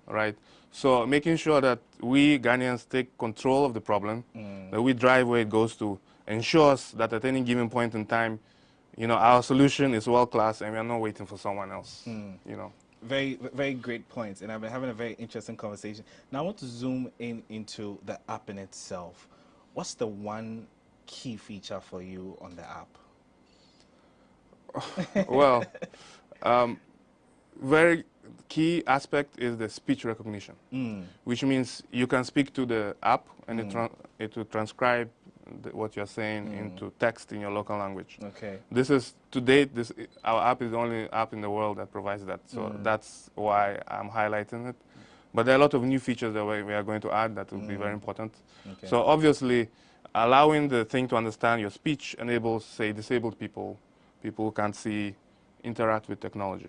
right? So making sure that we Ghanaians take control of the problem, that we drive where it goes to, ensures that at any given point in time, you know, our solution is world-class and we are not waiting for someone else, you know. Very, very great points, and I've been having a very interesting conversation. Now I want to zoom into the app in itself. What's the one key feature for you on the app? Well, very key aspect is the speech recognition, which means you can speak to the app and it will transcribe what you're saying into text in your local language. Okay. This is, to date, our app is the only app in the world that provides that. So that's why I'm highlighting it. But there are a lot of new features that we are going to add that will be very important. Okay. So obviously, allowing the thing to understand your speech enables, say, disabled people, people who can't see, interact with technology.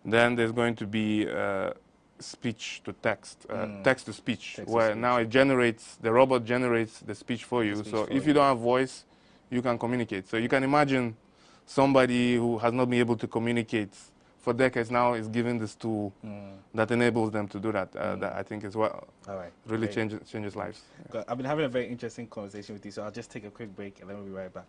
Then there's going to be speech to text, text to speech, where now it generates, the robot generates the speech for you. So if you don't have voice, you can communicate. So you can imagine somebody who has not been able to communicate for decades now is given this tool that enables them to do that. That I think is what really changes lives. Yeah. I've been having a very interesting conversation with you, so I'll just take a quick break and then we'll be right back.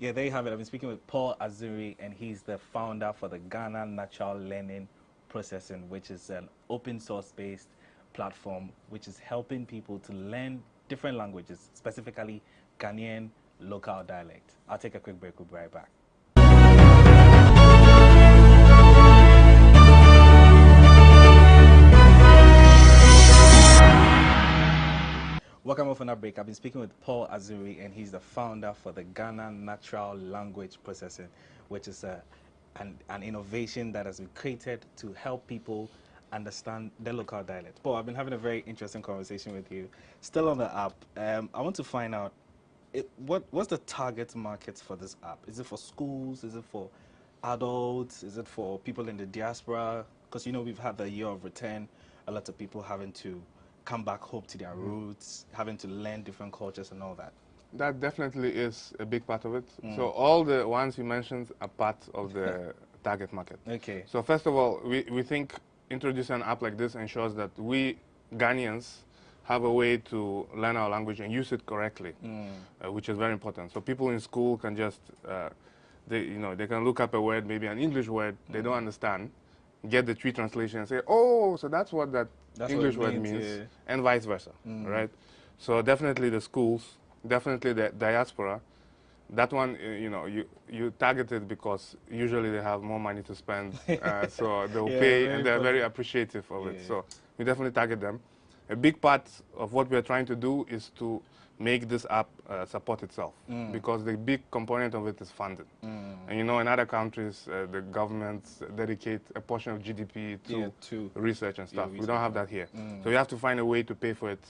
Yeah, there you have it. I've been speaking with Paul Azuri, and he's the founder for the Ghana Natural Learning Processing, which is an open source based platform which is helping people to learn different languages, specifically Ghanaian local dialect. I'll take a quick break. We'll be right back. Welcome off on that break. I've been speaking with Paul Azuri, and he's the founder for the Ghana Natural Language Processing, which is an innovation that has been created to help people understand their local dialect. Paul, I've been having a very interesting conversation with you. Still on the app, I want to find out, what's the target market for this app? Is it for schools? Is it for adults? Is it for people in the diaspora? Because, you know, we've had the year of return, a lot of people having to come back home to their roots, having to learn different cultures and all that. That definitely is a big part of it. So all the ones you mentioned are part of the target market. Okay. So first of all, we think introducing an app like this ensures that we Ghanaians have a way to learn our language and use it correctly, which is very important. So people in school can just, they can look up a word, maybe an English word they don't understand, get the tree translation and say, oh, so that's what that English word means, and vice versa, right? So definitely the schools, definitely the diaspora, that one, you target it because usually they have more money to spend, so they'll pay and they're very appreciative of it. So we definitely target them. a big part of what we're trying to do is to make this app support itself, because the big component of it is funding. And you know, in other countries, the governments dedicate a portion of GDP to research and stuff. We don't have that here. So we have to find a way to pay for it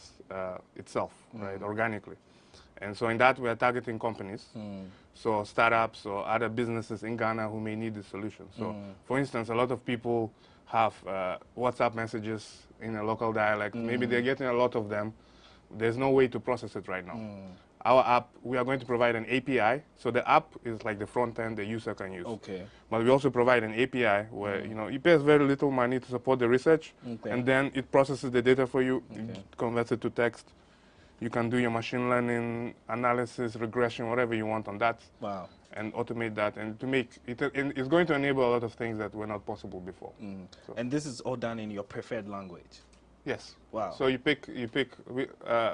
itself, right, organically. And so in that, we are targeting companies, so startups or other businesses in Ghana who may need the solution. So, for instance, a lot of people have WhatsApp messages in a local dialect. Maybe they're getting a lot of them. There's no way to process it right now. Our app, we are going to provide an API. So the app is like the front end the user can use. Okay. But we also provide an API where you know it pays very little money to support the research, and then it processes the data for you, it converts it to text. You can do your machine learning analysis, regression, whatever you want on that. Wow. And automate that, and to make it, it's going to enable a lot of things that were not possible before. So. And this is all done in your preferred language? Yes. Wow. So you pick.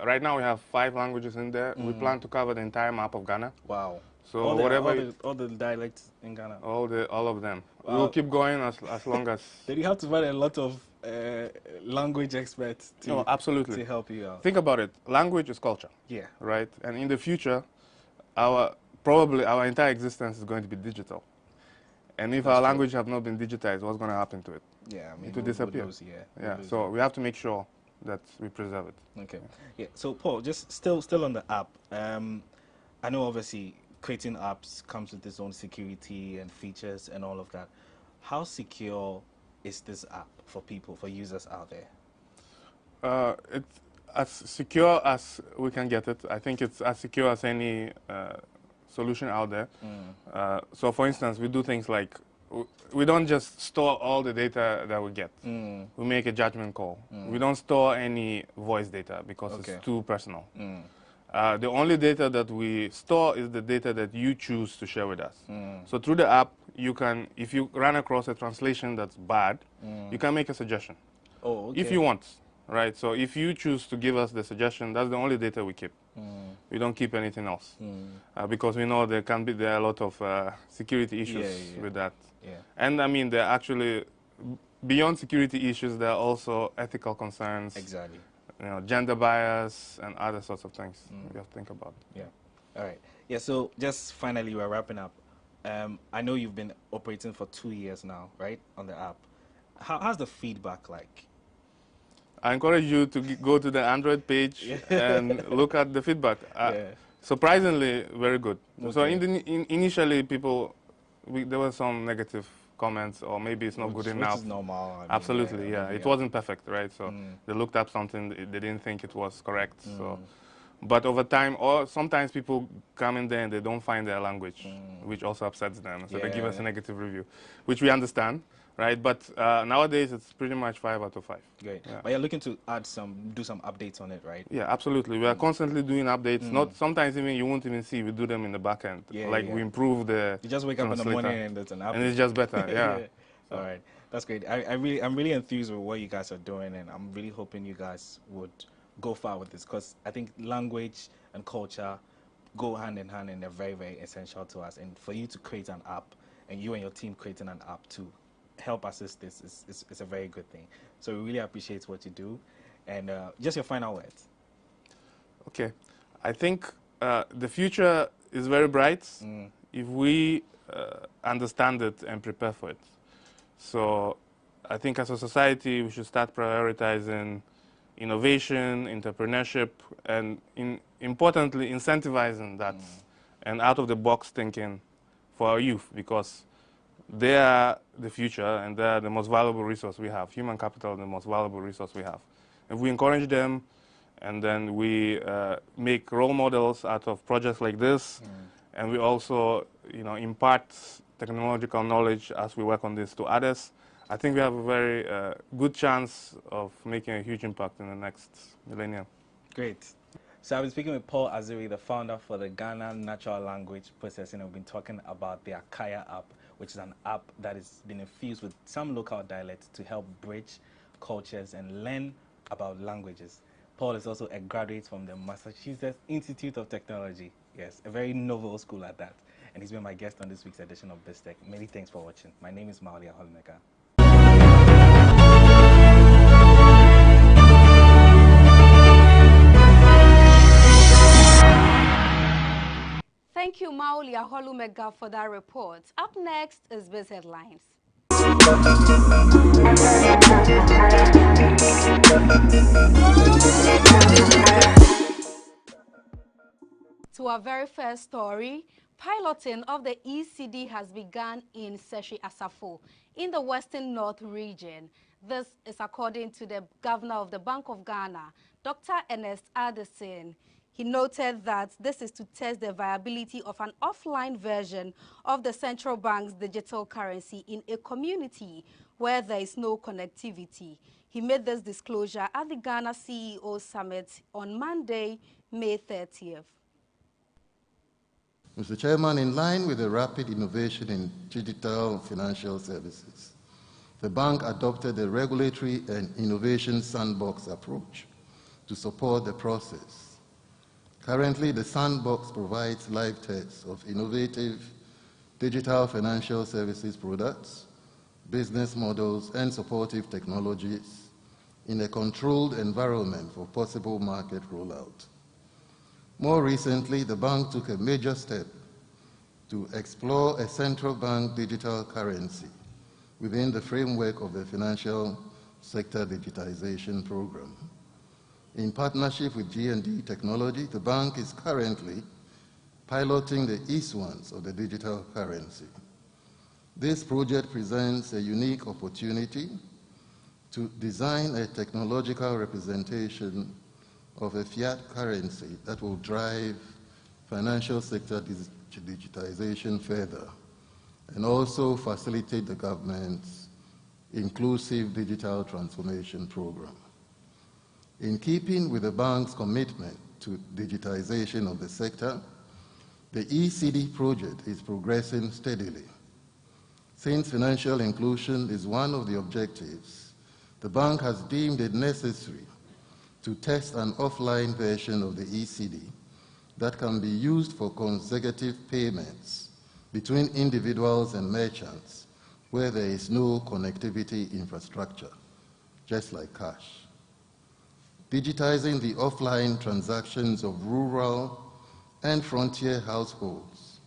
Right now we have 5 languages in there. We plan to cover the entire map of Ghana. Wow. So all the dialects in Ghana. All of them. Wow. We'll keep going as long as. Then you have to find a lot of language experts to, absolutely. to help you out. Think about it. Language is culture. Yeah. Right. And in the future, probably our entire existence is going to be digital. And if our language have not been digitized, what's going to happen to it? Yeah, I mean, it will disappear. So we have to make sure that we preserve it. Okay. Yeah. So Paul, just still on the app. I know obviously creating apps comes with its own security and features and all of that. How secure is this app for people, for users out there? It's as secure as we can get it. I think it's as secure as any solution out there. So for instance, we do things like we don't just store all the data that we get. We make a judgment call. We don't store any voice data because it's too personal. The only data that we store is the data that you choose to share with us. So through the app, you can, if you run across a translation that's bad, you can make a suggestion. If you want, right? So if you choose to give us the suggestion, that's the only data we keep. We don't keep anything else because we know there are a lot of security issues with that. And I mean, there are actually, beyond security issues, there are also ethical concerns. Exactly. You know, gender bias and other sorts of things we have to think about. Yeah. All right. Yeah, so just finally, we're wrapping up. I know you've been operating for 2 years now, right, on the app. How's the feedback like? I encourage you to go to the Android page and look at the feedback. Surprisingly, very good. Okay. So initially, there were some negative comments, or maybe it's not good enough. Which is normal. I mean, absolutely, it wasn't perfect, right? So they looked up something, they didn't think it was correct. So, but over time, or sometimes people come in there and they don't find their language, which also upsets them. So they give us a negative review, which we understand, right? But nowadays, it's pretty much 5 out of 5. Great. Yeah. But you're looking to do some updates on it, right? Yeah, absolutely. We are constantly doing updates. Not sometimes even you won't even see. We do them in the back end. We improve the. You just wake up in the morning and it's an update. And it's just better. Yeah. All right, that's great. I'm really enthused with what you guys are doing, and I'm really hoping you guys would go far with this, because I think language and culture go hand in hand, and they're very, very essential to us. And for you to create an app, and you and your team creating an app to help assist this is a very good thing. So we really appreciate what you do. And just your final words. Okay. I think the future is very bright if we understand it and prepare for it. So I think as a society, we should start prioritizing innovation, entrepreneurship, and importantly, incentivizing that and out-of-the-box thinking for our youth, because they are the future and they are the most valuable resource we have. Human capital is the most valuable resource we have. If we encourage them and then we make role models out of projects like this, and we also impart technological knowledge as we work on this to others, I think we have a very good chance of making a huge impact in the next millennium. Great. So I've been speaking with Paul Aziri, the founder for the Ghana Natural Language Processing. We've been talking about the Akaya app, which is an app that has been infused with some local dialects to help bridge cultures and learn about languages. Paul is also a graduate from the Massachusetts Institute of Technology. Yes, a very novel school at that. And he's been my guest on this week's edition of BizTech. Many thanks for watching. My name is Maulia Holmeka. you, Maulia Holumega, for that report. Up next is Biz Headlines. To our very first story, piloting of the ECD has begun in Fishery Asafo in the Western North region. This is according to the Governor of the Bank of Ghana, Dr. Ernest Addison. He noted that this is to test the viability of an offline version of the central bank's digital currency in a community where there is no connectivity. He made this disclosure at the Ghana CEO Summit on Monday, May 30th. Mr. Chairman, in line with the rapid innovation in digital financial services, the bank adopted a regulatory and innovation sandbox approach to support the process. Currently, the sandbox provides live tests of innovative digital financial services products, business models, and supportive technologies in a controlled environment for possible market rollout. More recently, the bank took a major step to explore a central bank digital currency within the framework of the Financial Sector Digitization Program. In partnership with G&D Technology, the bank is currently piloting the issuance of the digital currency. This project presents a unique opportunity to design a technological representation of a fiat currency that will drive financial sector digitization further and also facilitate the government's inclusive digital transformation program. In keeping with the bank's commitment to digitization of the sector, the ECD project is progressing steadily. Since financial inclusion is one of the objectives, the bank has deemed it necessary to test an offline version of the ECD that can be used for consecutive payments between individuals and merchants where there is no connectivity infrastructure, just like cash. Digitizing the offline transactions of rural and frontier households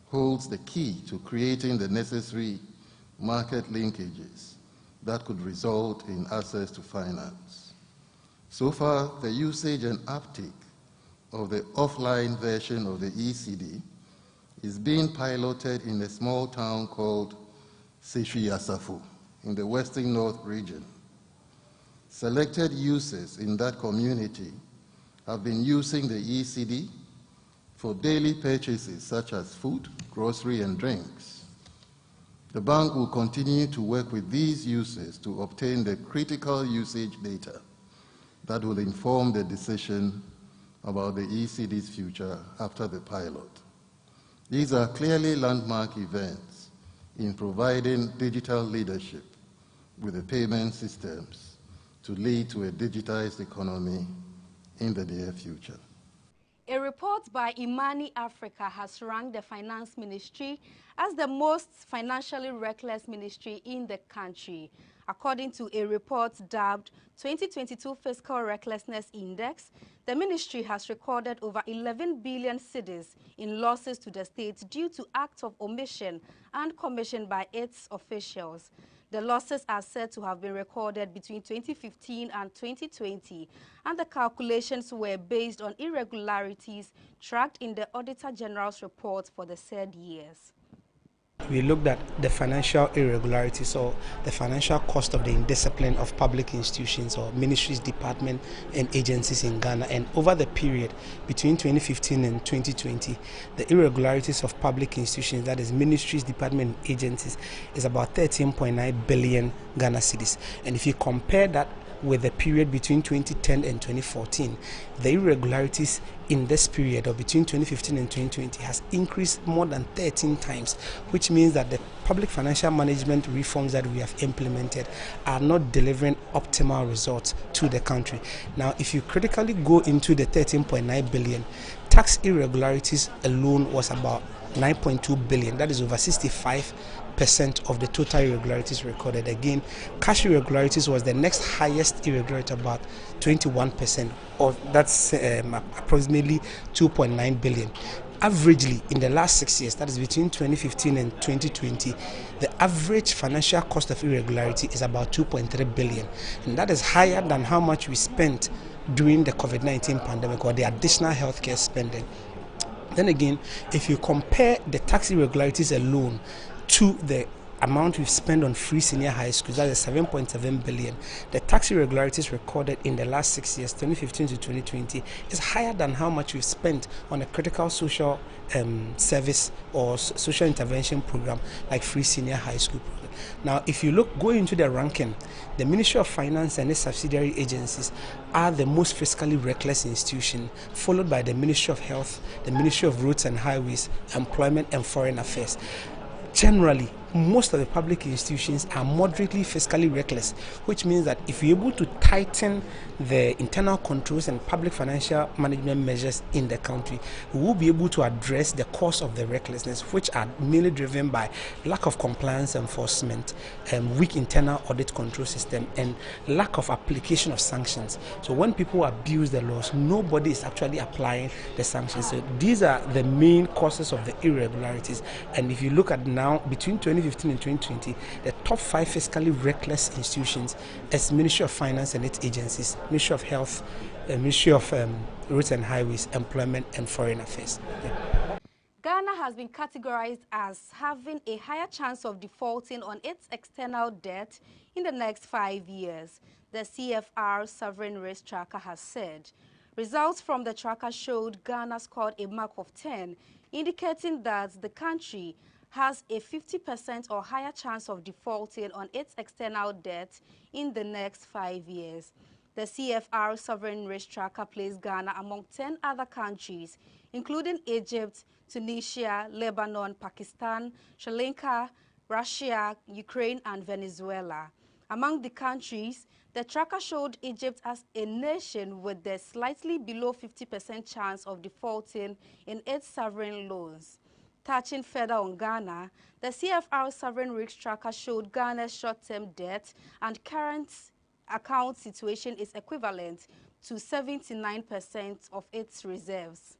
holds the key to creating the necessary market linkages that could result in access to finance. So far, the usage and uptake of the offline version of the ECD is being piloted in a small town called Fishery Asafo in the Western North region. Selected users in that community have been using the ECD for daily purchases such as food, grocery, and drinks. The bank will continue to work with these users to obtain the critical usage data that will inform the decision about the ECD's future after the pilot. These are clearly landmark events in providing digital leadership with the payment systems to lead to a digitized economy in the near future. A report by Imani Africa has ranked the Finance Ministry as the most financially reckless ministry in the country. According to a report dubbed 2022 Fiscal Recklessness Index, the ministry has recorded over 11 billion cedis in losses to the state due to acts of omission and commission by its officials. The losses are said to have been recorded between 2015 and 2020, and the calculations were based on irregularities tracked in the Auditor General's report for the said years. We looked at the financial irregularities or the financial cost of the indiscipline of public institutions or ministries, departments, and agencies in Ghana. And over the period between 2015 and 2020, the irregularities of public institutions, that is ministries, departments, and agencies, is about 13.9 billion Ghana cedis. And if you compare that with the period between 2010 and 2014, the irregularities in this period or between 2015 and 2020 has increased more than 13 times, which means that the public financial management reforms that we have implemented are not delivering optimal results to the country. Now, if you critically go into the 13.9 billion, tax irregularities alone was about 9.2 billion. That is over 65% of the total irregularities recorded. Again, cash irregularities was the next highest irregularity, about 21%, or that's approximately 2.9 billion. averagely in the last 6 years, that is between 2015 and 2020, the average financial cost of irregularity is about 2.3 billion, and that is higher than how much we spent during the COVID-19 pandemic or the additional healthcare spending. Then again, if you compare the tax irregularities alone to the amount we've spent on free senior high schools, that is 7.7 billion. The tax irregularities recorded in the last 6 years, 2015 to 2020, is higher than how much we've spent on a critical social service or social intervention program like free senior high school program. Now, if you go into the ranking, the Ministry of Finance and its subsidiary agencies are the most fiscally reckless institution, followed by the Ministry of Health, the Ministry of Roads and Highways, Employment and Foreign Affairs. Generally, most of the public institutions are moderately fiscally reckless, which means that if you're able to tighten the internal controls and public financial management measures in the country, we will be able to address the cause of the recklessness, which are mainly driven by lack of compliance enforcement, weak internal audit control system, and lack of application of sanctions. So when people abuse the laws, nobody is actually applying the sanctions. So these are the main causes of the irregularities. And if you look at now, between 2015 and 2020, the top 5 fiscally reckless institutions is Ministry of Finance and its agencies, Ministry of Health, Ministry of Roads and Highways, Employment and Foreign Affairs. Yeah. Ghana has been categorized as having a higher chance of defaulting on its external debt in the next 5 years, the CFR Sovereign Risk Tracker has said. Results from the tracker showed Ghana scored a mark of 10, indicating that the country has a 50% or higher chance of defaulting on its external debt in the next 5 years. The CFR Sovereign Risk Tracker placed Ghana among 10 other countries, including Egypt, Tunisia, Lebanon, Pakistan, Sri Lanka, Russia, Ukraine, and Venezuela. Among the countries, the tracker showed Egypt as a nation with a slightly below 50% chance of defaulting in its sovereign loans. Touching further on Ghana, the CFR Sovereign Risk Tracker showed Ghana's short-term debt and current account situation is equivalent to 79% of its reserves.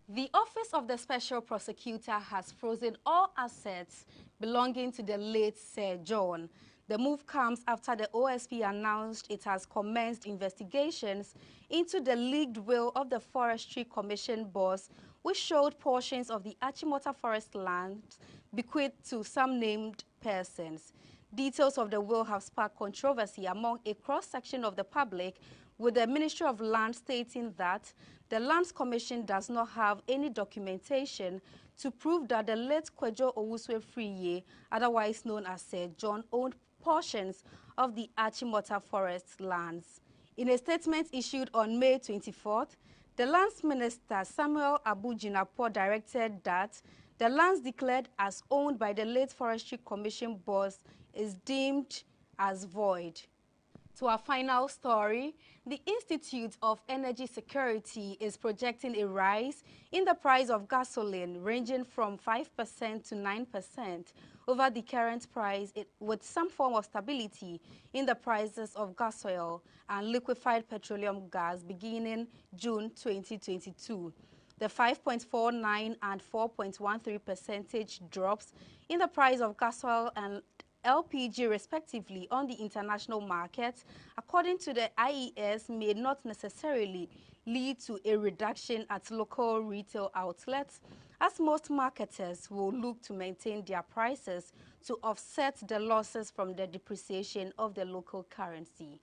The Office of the Special Prosecutor has frozen all assets belonging to the late Sir John. The move comes after the OSP announced it has commenced investigations into the leaked will of the Forestry Commission boss, which showed portions of the Achimota forest land bequeathed to some named persons. Details of the will have sparked controversy among a cross-section of the public, with the Ministry of Land stating that the Lands Commission does not have any documentation to prove that the late Kwejo Owuswe Friye, otherwise known as Sir John, owned portions of the Achimota forest lands. In a statement issued on May 24th, the Lands Minister Samuel Abu-Jinapor directed that the lands declared as owned by the late Forestry Commission boss is deemed as void. To our final story, the Institute of Energy Security is projecting a rise in the price of gasoline ranging from 5% to 9% over the current price, with some form of stability in the prices of gas oil and liquefied petroleum gas beginning June 2022. The 5.49 and 4.13% drops in the price of gas oil and LPG respectively on the international market, according to the IES, may not necessarily lead to a reduction at local retail outlets, as most marketers will look to maintain their prices to offset the losses from the depreciation of the local currency.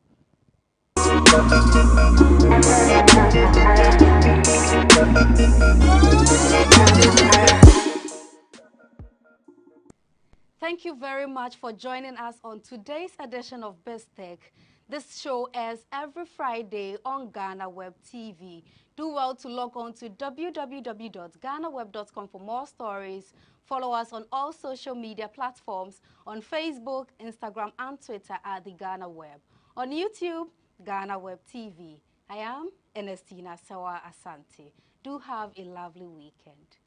Thank you very much for joining us on today's edition of BizTech. This show airs every Friday on GhanaWeb TV. Do well to log on to www.ghanaweb.com for more stories. Follow us on all social media platforms on Facebook, Instagram, and Twitter at the GhanaWeb. On YouTube, GhanaWeb TV. I am Ernestina Sewa Asante. Do have a lovely weekend.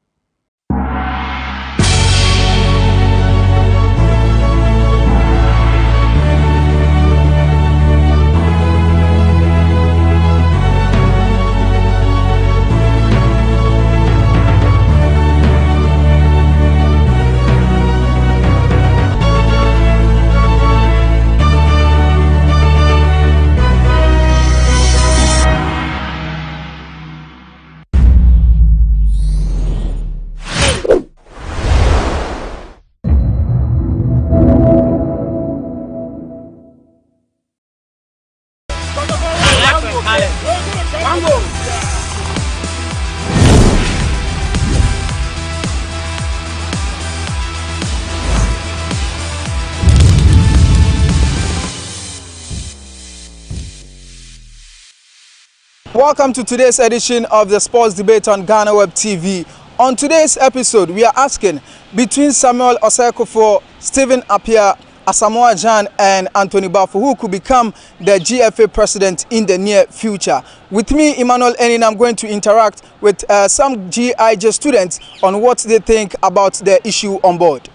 Welcome to today's edition of the Sports Debate on GhanaWeb TV. On today's episode, we are asking between Samuel Osei-Kuffour, Stephen Appiah, Asamoah Gyan and Anthony Bafo, who could become the GFA president in the near future. With me, Emmanuel Enin, I'm going to interact with some GIJ students on what they think about the issue on board.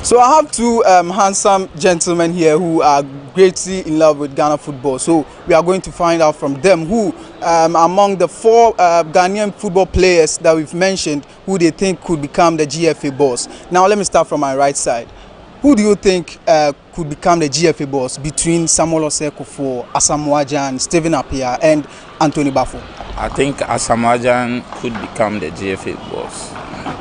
So I have two handsome gentlemen here who are greatly in love with Ghana football. So we are going to find out from them who, among the four Ghanaian football players that we've mentioned, who they think could become the GFA boss. Now let me start from my right side. Who do you think could become the GFA boss between Samuel Osei-Kuffour, Asamoah Gyan, Stephen Appiah and Anthony Bafo? I think Asamoah Gyan could become the GFA boss.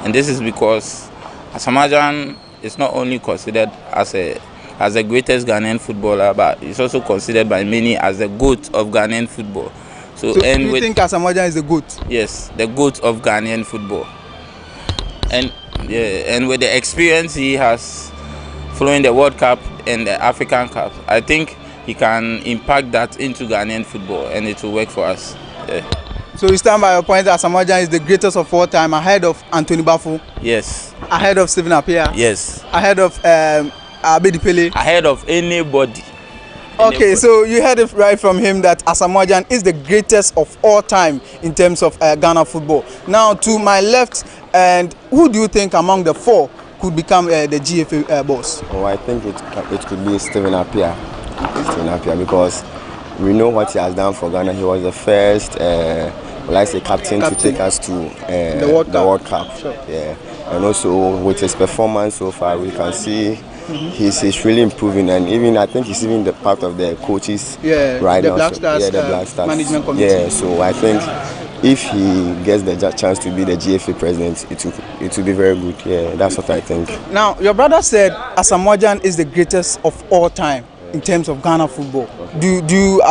And this is because Asamoah Gyan is not only considered as the greatest Ghanaian footballer, but he's also considered by many as the GOAT of Ghanaian football. So and you think Asamoah Gyan is the GOAT? Yes, the GOAT of Ghanaian football. And with the experience he has following the World Cup and the African Cup, I think he can impact that into Ghanaian football and it will work for us. Yeah. So you stand by your point that Asamoah Gyan is the greatest of all time, ahead of Anthony Bafo? Yes. Ahead of Stephen Appiah? Yes. Ahead of Abedi Pele? Ahead of anybody. Okay, so you heard it right from him that Asamoah Gyan is the greatest of all time in terms of Ghana football. Now to my left, and who do you think among the four could become the GFA boss? Oh, I think it could be Stephen Appiah. Stephen Appiah, because we know what he has done for Ghana. He was the first, captain to take us to the World Cup. Sure. Yeah, and also with his performance so far, we can see he's really improving, and even I think he's even the part of the coaches right now. Black Stars, the Black Stars management committee. Yeah, so I think if he gets the chance to be the GFA president, it will be very good. Yeah, that's what I think. Now, your brother said Asamoah Gyan is the greatest of all time in terms of Ghana football. Do you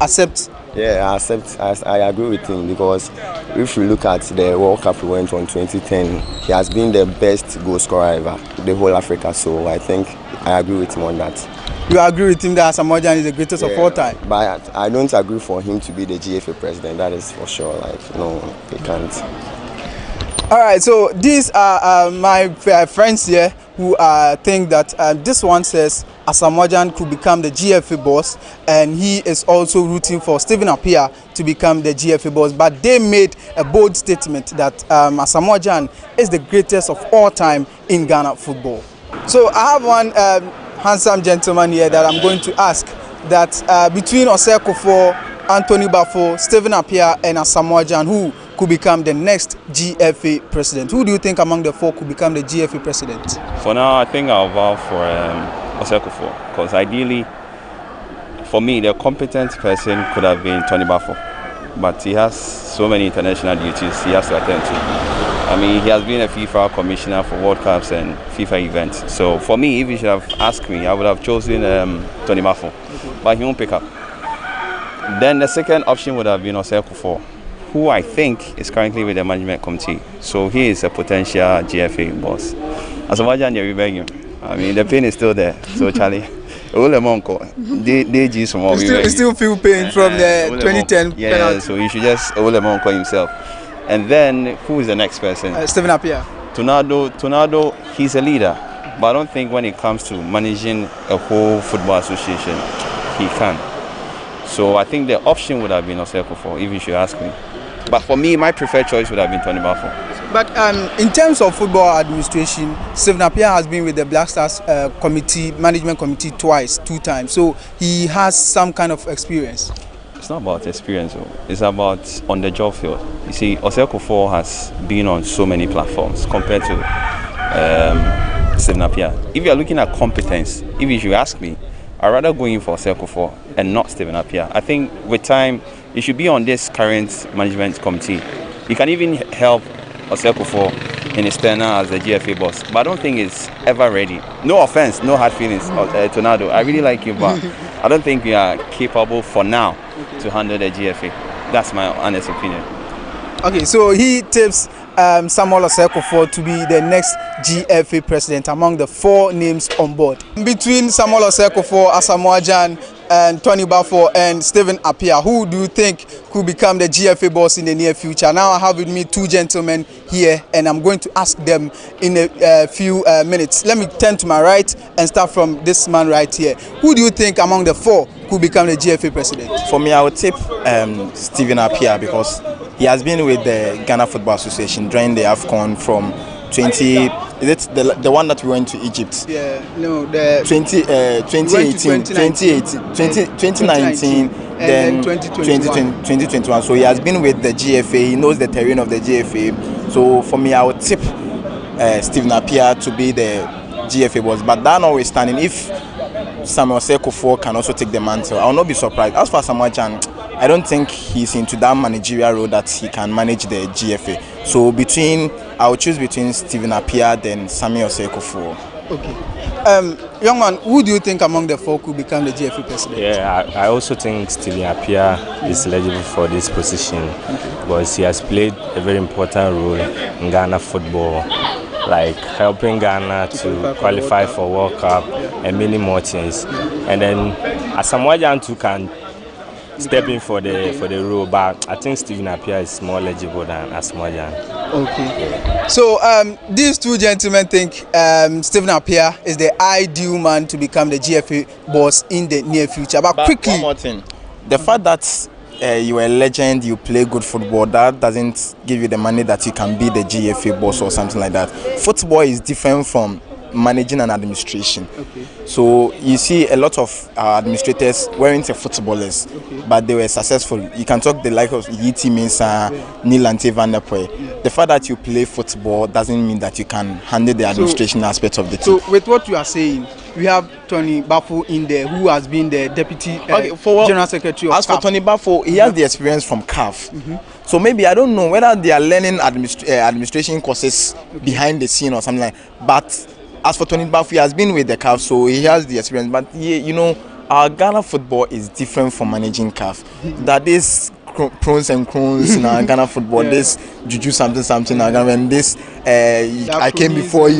accept? Yeah, I accept. I agree with him, because if you look at the World Cup we went on 2010, he has been the best goal scorer ever, the whole Africa. So I think I agree with him on that. You agree with him that Asamoah Gyan is the greatest of all time? But I don't agree for him to be the GFA president. That is for sure. Like, no, he can't. All right, so these are my friends here who think that this one says Asamoah Gyan could become the GFA boss, and he is also rooting for Stephen Appiah to become the GFA boss. But they made a bold statement that Asamoah Gyan is the greatest of all time in Ghana football. So I have one handsome gentleman here that I'm going to ask that between Osei-Kuffour, Anthony Bafo, Stephen Appiah and Asamoah Gyan, who could become the next GFA president? Who do you think among the four could become the GFA president? For now, I think I'll vote for Osei-Kuffour, because ideally, for me, the competent person could have been Tony Bafo, but he has so many international duties he has to attend to. I mean, he has been a FIFA commissioner for World Cups and FIFA events. So for me, if you should have asked me, I would have chosen Tony Bafo, but he won't pick up. Then the second option would have been Osei-Kuffour, who I think is currently with the management committee. So he is a potential GFA boss. Asamoah Gyan, I mean, the pain is still there. So Charlie, you still feel pain from the 2010 yeah, penalty. So he should just Olemonko himself. And then who is the next person? Stephen Appiah. Tornado, he's a leader, but I don't think when it comes to managing a whole football association, he can. So I think the option would have been Osei-Kuffour, if you should ask me. But for me, my preferred choice would have been Tony Bafo. But in terms of football administration, Stephen Appiah has been with the Black Stars management committee two times. So he has some kind of experience. It's not about experience, though. It's about on the job field. You see, Osei-Kuffour has been on so many platforms compared to Stephen Appiah. If you are looking at competence, if you should ask me, I'd rather go in for Osei-Kuffour and not Stephen Appiah. I think with time, he should be on this current management committee. He can even help Osei-Kuffour in his tenure as the GFA boss. But I don't think it's ever ready. No offense, no hard feelings, Tornado. I really like you, but I don't think we are capable for now to handle the GFA. That's my honest opinion. Okay, so he tips Samuel Osei-Kuffour to be the next GFA president among the four names on board. Between Samuel Osei-Kuffour, Asamoah Gyan and Tony Bafo and Stephen Appiah. Who do you think could become the GFA boss in the near future? Now I have with me two gentlemen here, and I'm going to ask them in a few minutes. Let me turn to my right and start from this man right here. Who do you think among the four could become the GFA president? For me, I would tip Stephen Appiah because he has been with the Ghana Football Association during the AFCON from 20. Is it the one that we went to Egypt? Yeah, no, the 2018, 2019, then 2021. So he has been with the GFA. He knows the terrain of the GFA. So for me, I would tip Stephen Appiah to be the GFA boss. But that notwithstanding, if Samuel Osei-Kuffour can also take the mantle, I will not be surprised. As for Samuel Jan, I don't think he's into that managerial role that he can manage the GFA. So I will choose between Stephen Appiah then Samuel Osei-Kuffour. Okay. Young man, who do you think among the four could become the GFA president? Yeah, I also think Stephen Appiah is eligible for this position because he has played a very important role in Ghana football, like helping Ghana to qualify for World Cup and many more things. And then Asamoah Gyan too can step in for the role, but I think Stephen Appiah is more eligible than Asamoah Gyan. Okay. So these two gentlemen think Stephen Appiah is the ideal man to become the GFA boss in the near future. But quickly, one more thing: the fact that you are a legend, you play good football, that doesn't give you the money that you can be the GFA boss or something like that. Football is different from managing an administration. Okay. So you see a lot of administrators weren't footballers, but they were successful. You can talk the like of Yiti Mensah, Neil Ante Van der Poel. The fact that you play football doesn't mean that you can handle the administration aspect of the team. So with what you are saying, we have Tony Bafo in there, who has been the deputy general secretary of CAF. As for Tony Bafo, he has the experience from CAF. So maybe I don't know whether they are learning administration courses behind the scene or something like that. But as for Tony Bafo, he has been with the CAF, so he has the experience. But you know, our Ghana football is different from managing CAF. That is pros and cons in our Ghana football. This juju something and this I came before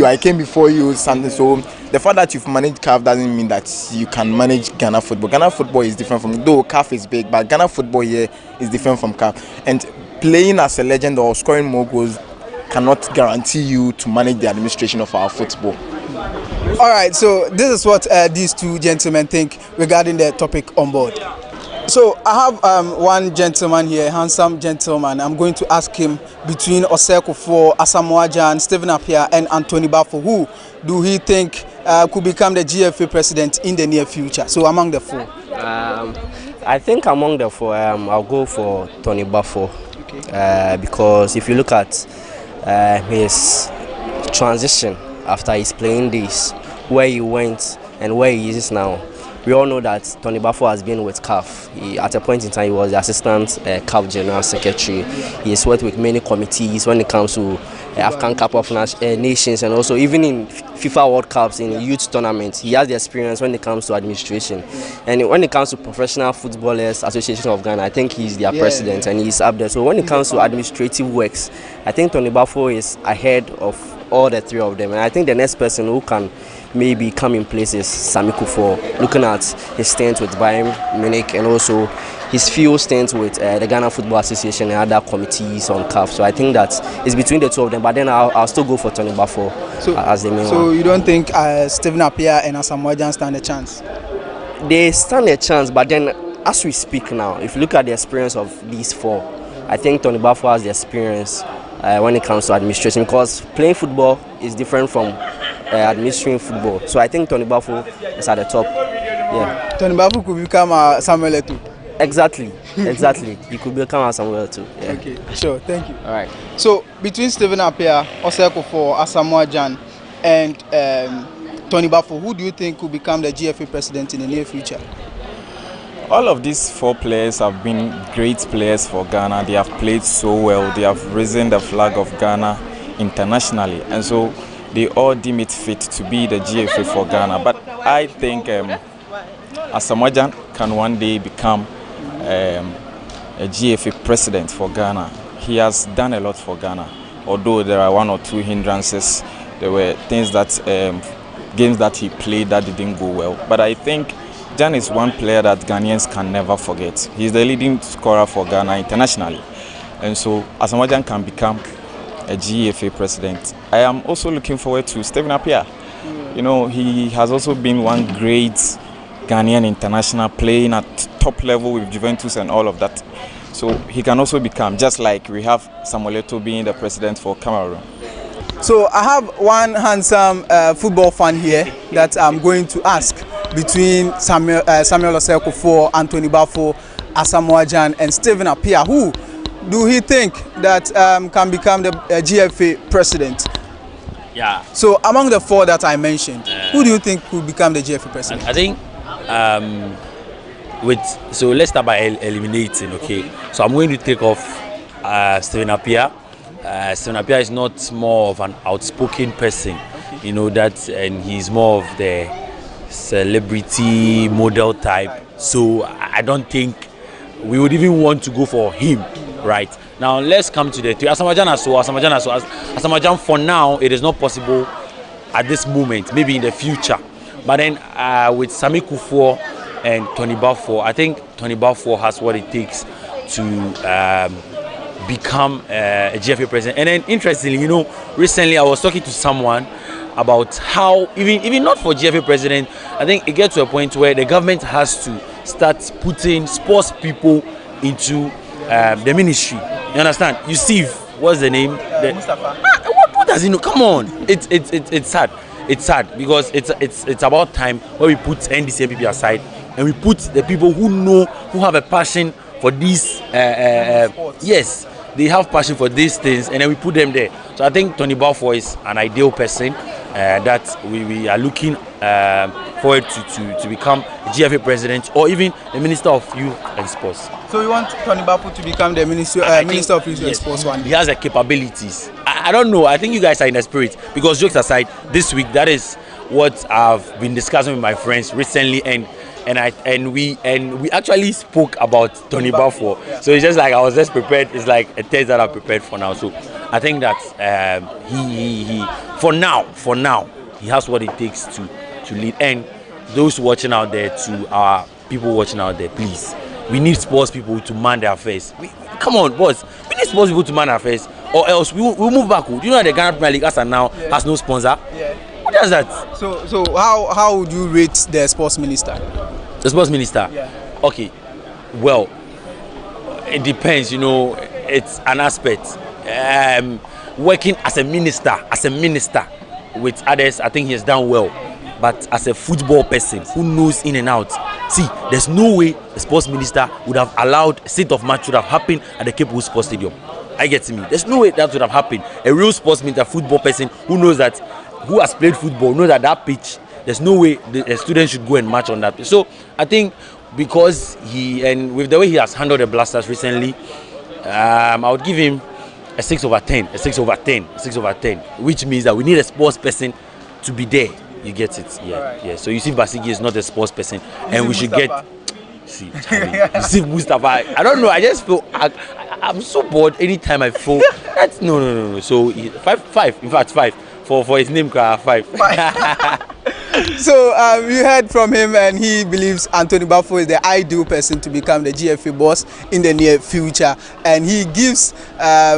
you something. So the fact that you've managed CAF doesn't mean that you can manage Ghana football. Ghana football is different from, though CAF is big, but Ghana football here is different from CAF. And playing as a legend or scoring more goals cannot guarantee you to manage the administration of our football. All right, so this is what these two gentlemen think regarding the topic on board. So I have one gentleman here, handsome gentleman. I'm going to ask him between Osei-Kuffour, Asamoah Gyan, Stephen Appiah, and Anthony Bafo, who do he think could become the GFA president in the near future? So among the four. I think among the four, I'll go for Tony Bafo. Because if you look at his transition after his playing days, where he went and where he is now, we all know that Tony Bafo has been with CAF. At a point in time, he was the assistant CAF general secretary. He has worked with many committees when it comes to African Cup of Nations, and also even in FIFA World Cups, in youth tournaments. He has the experience when it comes to administration. And when it comes to Professional Footballers Association of Ghana, I think he's their president and he's up there. So when it comes to administrative works, I think Tony Bafo is ahead of all the three of them. And I think the next person who can maybe come in place is Sammy Kuffour, looking at his stint with Bayern Munich and also his few stints with the Ghana Football Association and other committees on CAF. So I think that it's between the two of them, but then I'll still go for Tony Bafo as the main one. So you don't think Stephen Appiah and Asamoah Gyan stand a chance? They stand a chance, but then as we speak now, if you look at the experience of these four, I think Tony Bafo has the experience when it comes to administration, because playing football is different from administering football. So I think Tony Bafo is at the top. Yeah. Tony Bafo could become Samuel Eto'o. Exactly. He could become Samuel Eto'o. Yeah. Okay, sure, thank you. All right. So between Stephen Appiah, Osei-Kuffour, Asamoah Gyan, and Tony Bafo, who do you think could become the GFA president in the near future? All of these four players have been great players for Ghana. They have played so well. They have risen the flag of Ghana internationally. And so they all deem it fit to be the GFA for Ghana. But I think Asamoah Gyan can one day become a GFA president for Ghana. He has done a lot for Ghana. Although there are one or two hindrances, there were things that games that he played that didn't go well. But I think Jan is one player that Ghanaians can never forget. He's the leading scorer for Ghana internationally. And so Asamoah Gyan can become a GFA president. I am also looking forward to Stephen Appiah. You know, he has also been one great Ghanaian international, playing at top level with Juventus and all of that. So he can also become, just like we have Samuel Eto'o being the president for Cameroon. So I have one handsome football fan here that I'm going to ask between Samuel Osei-Kuffour, Anthony Baffour, Asamoah Gyan and Stephen Appiah. Who do he think that can become the GFA president? Yeah. So among the four that I mentioned, who do you think could become the GFA president? I think so let's start by eliminating, okay? So I'm going to take off Stephen Appiah. Stephen Appiah is not more of an outspoken person, you know that, and he's more of the celebrity model type. So I don't think we would even want to go for him, right? Now let's come to the Asamoah Gyan for now, it is not possible at this moment, maybe in the future. But then with Sammy Kuffour and Tony Baffour, I think Tony Baffour has what it takes to become a GFA president. And then interestingly, you know, recently I was talking to someone about how even not for GFA president, I think it gets to a point where the government has to start putting sports people into the ministry. You understand? You see, what's the name? Mustafa. What does he know? Come on, it's sad. It's sad because it's about time where we put NDC and PP aside and we put the people who know, who have a passion for these. Yes, they have passion for these things, and then we put them there. So I think Tony Baffour is an ideal person that we are looking forward to become GFA president or even the Minister of Youth and Sports. So you want Tony Baffour to become the Minister of Youth and Sports one day? He has the capabilities. I don't know. I think you guys are in the spirit, because jokes aside, this week that is what I've been discussing with my friends recently, and we actually spoke about Tony Baffour. Yeah. So it's just like I was just prepared. It's like a test that I'm prepared for now. So I think that he for now he has what it takes to lead. And those watching out there, to our people watching out there, please, we need sports people to man their affairs. Come on, boss. We need sports people to man their affairs, or else we'll move back. Do you know that the Ghana Premier League as of now has no sponsor? Yeah. What does that? So how would you rate the sports minister? The sports minister? Yeah. Okay. Well, it depends. You know, it's an aspect. Working as a minister with others, I think he has done well. But as a football person who knows in and out, see, there's no way the sports minister would have allowed a state of match would have happened at the Cape Coast Sports Stadium. I get to me. There's no way that would have happened. A real sports minister, football person who knows that, who has played football, knows that pitch, there's no way the student should go and match on that pitch. So I think because and with the way he has handled the Blasters recently, I would give him a 6 over 10, which means that we need a sports person to be there. You get it? Yeah, right. Yeah. So you see, Basigi is not a sports person, and we should Mustafa. You see, Mustafa. I don't know. I just feel I'm so bored anytime I feel. That's no. So 5. In fact, 5 for his name. 5. So you heard from him, and he believes Anthony Baffour is the ideal person to become the GFA boss in the near future, and he gives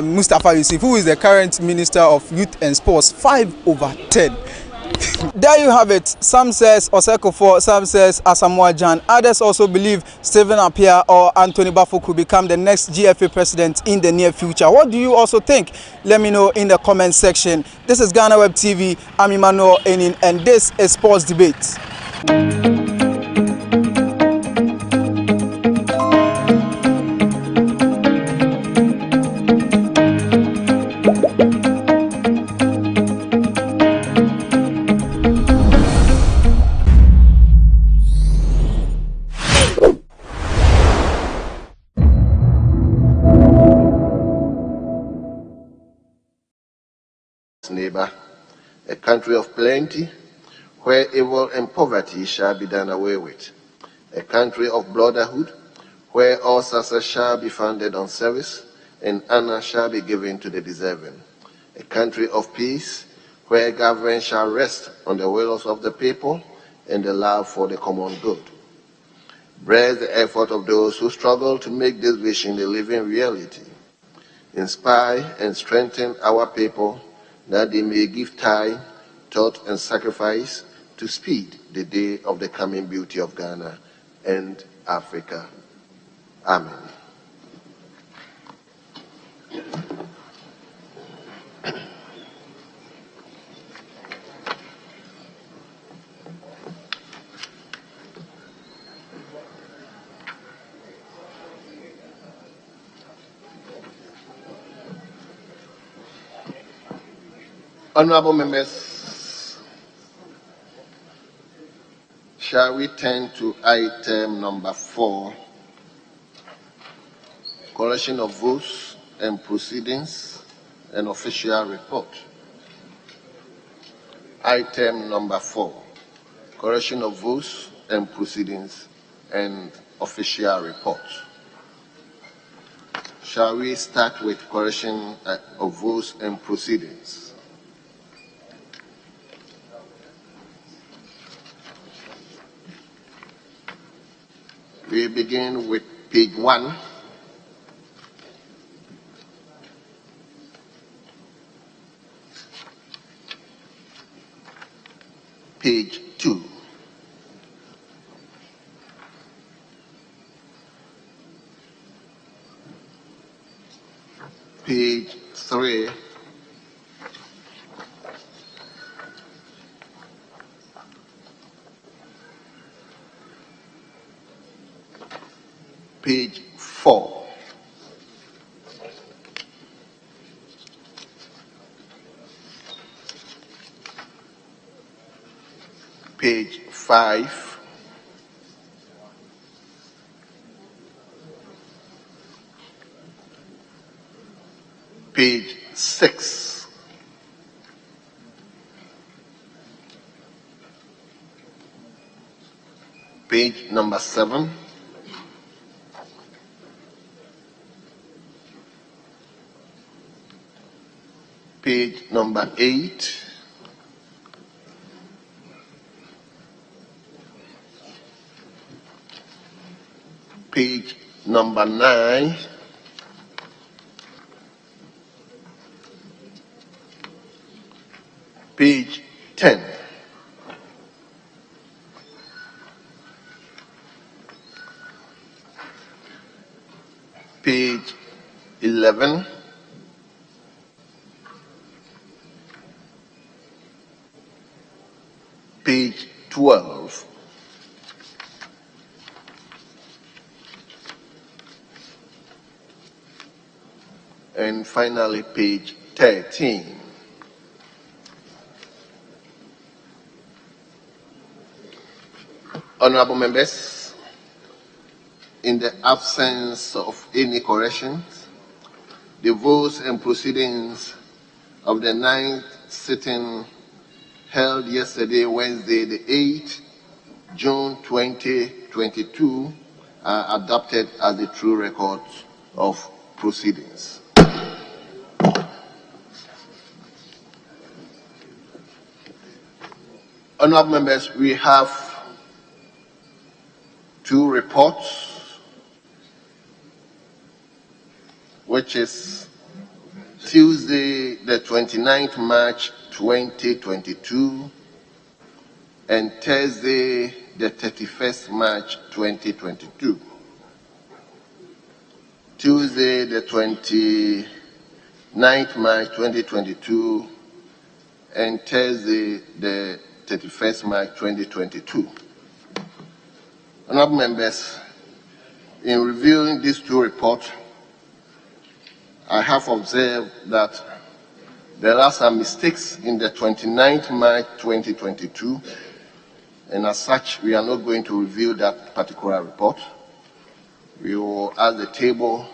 Mustafa Yusuf, who is the current Minister of Youth and Sports, 5 over 10. There you have it. Some says Osei-Kuffour, some says Asamoah Gyan. Others also believe Stephen Appiah or Anthony Baffour could become the next GFA president in the near future. What do you also think? Let me know in the comment section. This is GhanaWeb TV. I'm Emmanuel Enin, and this is Sports Debate. Neighbor, a country of plenty, where evil and poverty shall be done away with, a country of brotherhood, where all success shall be founded on service and honor shall be given to the deserving, a country of peace, where government shall rest on the wills of the people and the love for the common good, Bless the effort of those who struggle to make this vision a living reality. Inspire and strengthen our people that they may give time, thought, and sacrifice to speed the day of the coming beauty of Ghana and Africa. Amen. Honorable members, shall we turn to item number 4, collection of votes and proceedings and official report. Item number 4, collection of votes and proceedings and official report. Shall we start with collection of votes and proceedings? We begin with page 1. Page 2. Page 3. Page 4. Page 5. Page 6. Page number 7. Page number 8. Page number 9. Page 10. Page 11. Page 12. And finally, page 13. Honorable members, in the absence of any corrections, the votes and proceedings of the 9th sitting held yesterday, Wednesday, the 8th June 2022, are adopted as the true record of proceedings. Honorable members, we have 2 reports, which is Tuesday, the 29th March 2022, and Thursday, the 31st March 2022. Tuesday, the 29th March 2022, and Thursday, the 31st March 2022. Honorable members, in reviewing these 2 reports, I have observed that there are some mistakes in the 29th March 2022, and as such, we are not going to review that particular report. We will ask the table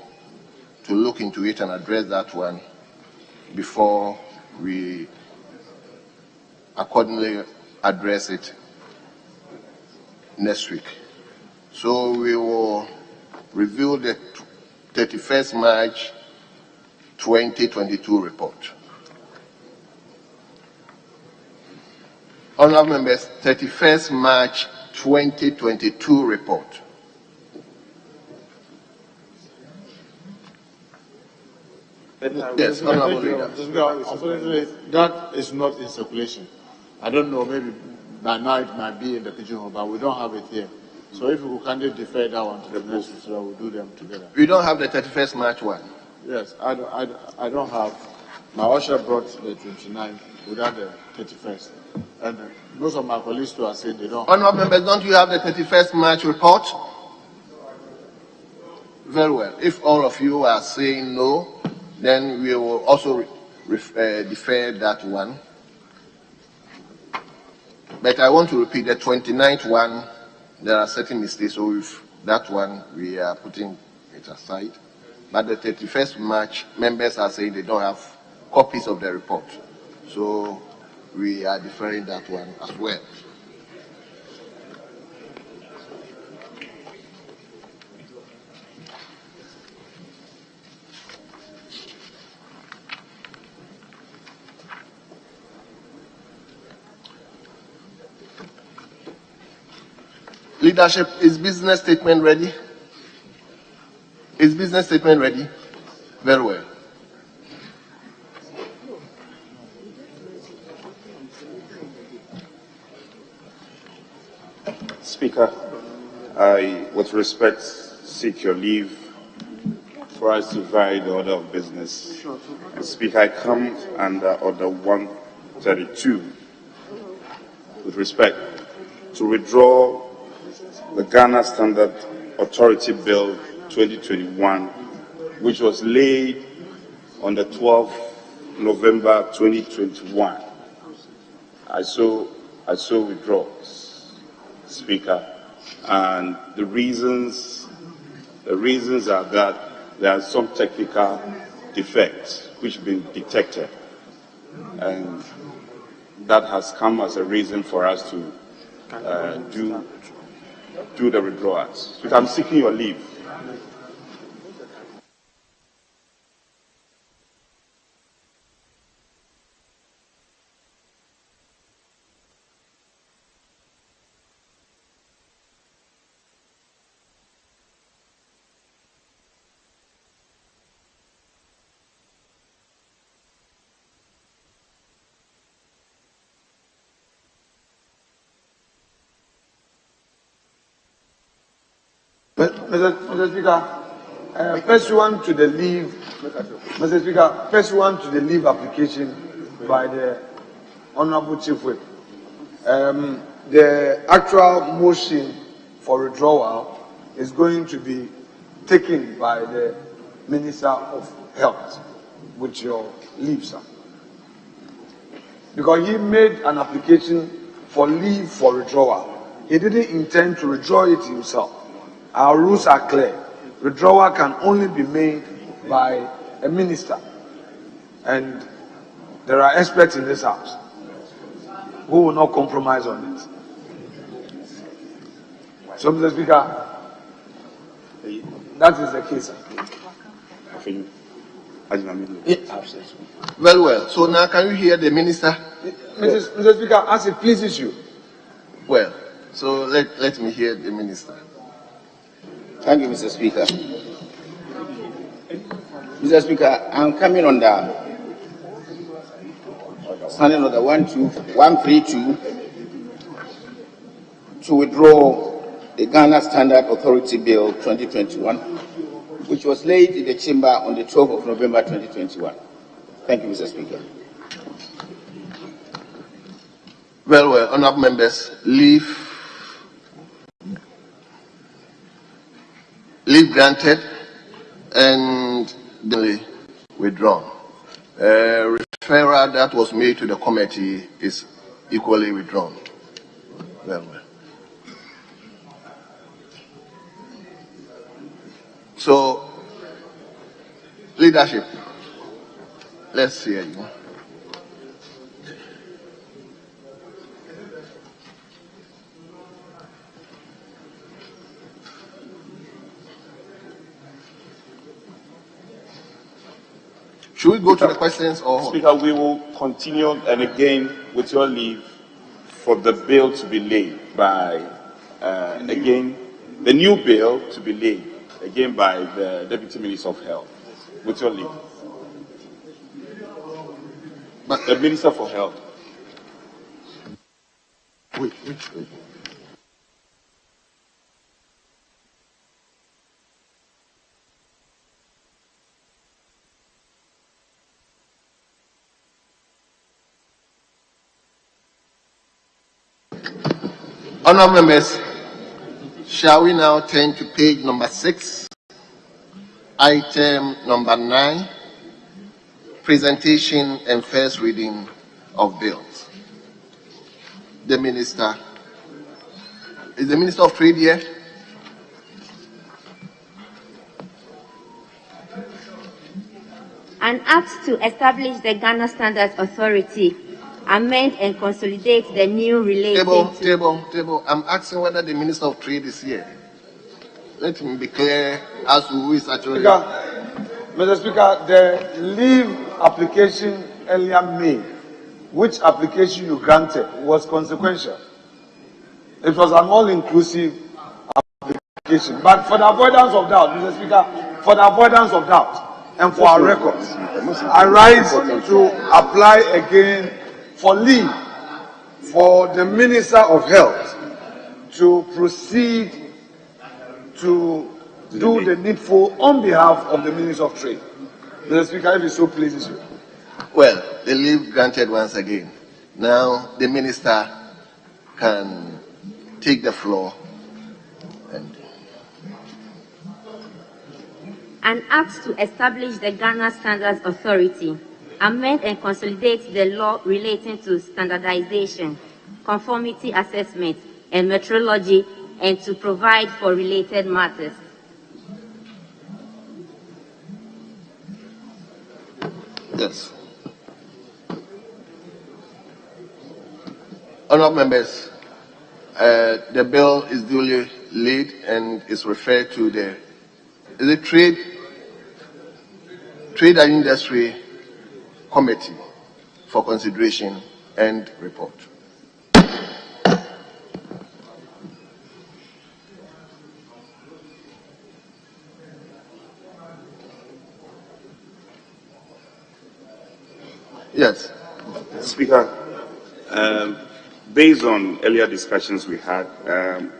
to look into it and address that one before we accordingly address it next week. So we will review the 31st March 2022 report. Honorable members, 31st March 2022 report. Yes, Honorable Leader. Unfortunately, that is not in circulation. I don't know, maybe by now it might be in the pigeonhole, but we don't have it here. So if we can defer that one to the next, so we'll do them together. We don't have the 31st March one. Yes, I don't have. My usher brought the 29th without the 31st. And most of my colleagues too are saying they don't. Honorable members, don't you have the 31st March report? Very well. If all of you are saying no, then we will also defer that one. But I want to repeat the 29th one. There are certain mistakes, so if that one we are putting it aside. But the 31st March, members are saying they don't have copies of the report. So we are deferring that one as well. Leadership, is business statement ready? Is business statement ready? Very well. Speaker, I, with respect, seek your leave for us to vary the order of business. Speaker, I come under Order 132 with respect to withdraw the Ghana Standard Authority Bill 2021, which was laid on the 12th November 2021. I so withdraw, Speaker, and the reasons are that there are some technical defects which have been detected, and that has come as a reason for us to do the withdrawals. So I'm seeking your leave. Mr. Speaker, pursuant to the leave, Mr. Speaker, pursuant to the leave application by the Honourable Chief Whip, the actual motion for withdrawal is going to be taken by the Minister of Health with your leave, sir. Because he made an application for leave for withdrawal. He didn't intend to withdraw it himself. Our rules are clear. Withdrawal can only be made by a minister. And there are experts in this house who will not compromise on it. So, Mr. Speaker, that is the case. Very well. So now can you hear the minister? Mr. Speaker, as it pleases you. Well, so let me hear the minister. Thank you, Mr. Speaker. Mr. Speaker, I'm coming on the standing order 132 to withdraw the Ghana Standard Authority Bill 2021, which was laid in the chamber on the 12th of November 2021. Thank you, Mr. Speaker. Very well, honourable members, leave granted and withdrawn. Referral that was made to the committee is equally withdrawn. Very well. So, leadership, let's hear you. Should we go to the questions or? Speaker, we will continue and again, with your leave, for the bill to be laid by, again, the new bill to be laid again by the Deputy Minister of Health. With your leave. But the Minister for Health. Wait. Honourable members, shall we now turn to page number 6, item number 9, presentation and first reading of bills. The Minister. Is the Minister of Trade here? An act to establish the Ghana Standards Authority, amend and consolidate the new related Table. I'm asking whether the Minister of Trade is here. Let me be clear as to who is actually. Mr. Speaker, the leave application earlier made, which application you granted, was consequential. It was an all-inclusive application. But for the avoidance of doubt, Mr. Speaker, for the avoidance of doubt and for our records, I rise to apply again for leave for the Minister of Health to proceed to do the needful on behalf of the Minister of Trade. Mr. Speaker, if it so pleases you. Well, the leave granted once again. Now the Minister can take the floor. An act to establish the Ghana Standards Authority, amend and consolidate the law relating to standardization, conformity assessment, and metrology, and to provide for related matters. Yes. Honourable members, the bill is duly laid and is referred to the Trade and Industry Committee for consideration and report. Yes. Speaker, based on earlier discussions we had,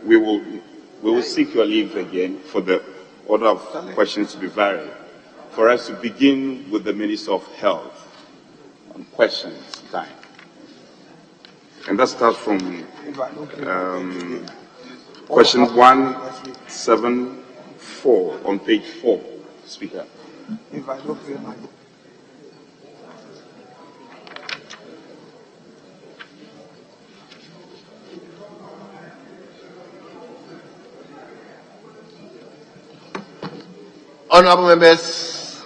we will seek your leave again for the order of questions to be varied. For us to begin with the Minister of Health on questions time. And that starts from question 174 on page 4, Speaker. If I don't pay my Honourable members,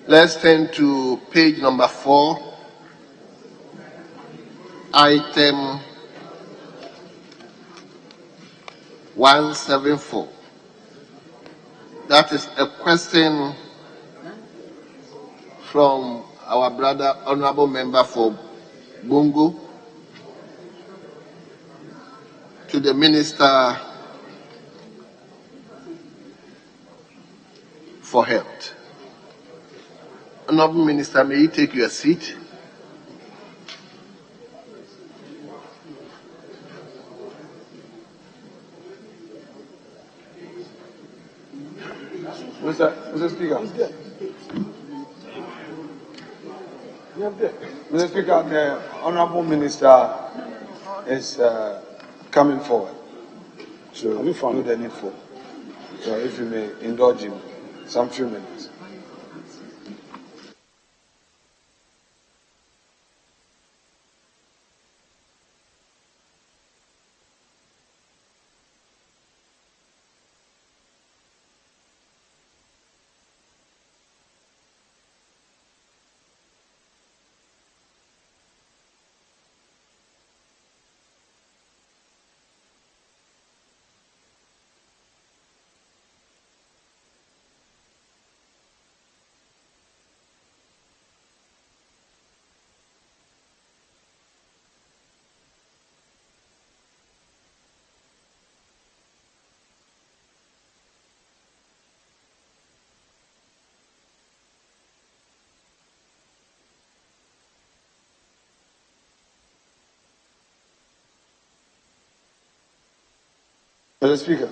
let's turn to page number 4, item 174. That is a question from our brother, Honourable Member for Bungu, to the Minister for Health. Honourable Minister, may you take your seat? Mr. Speaker. Mr. Speaker, the Honourable Minister is coming forward to do the needful. So if you may indulge him some few minutes. Mr. Speaker.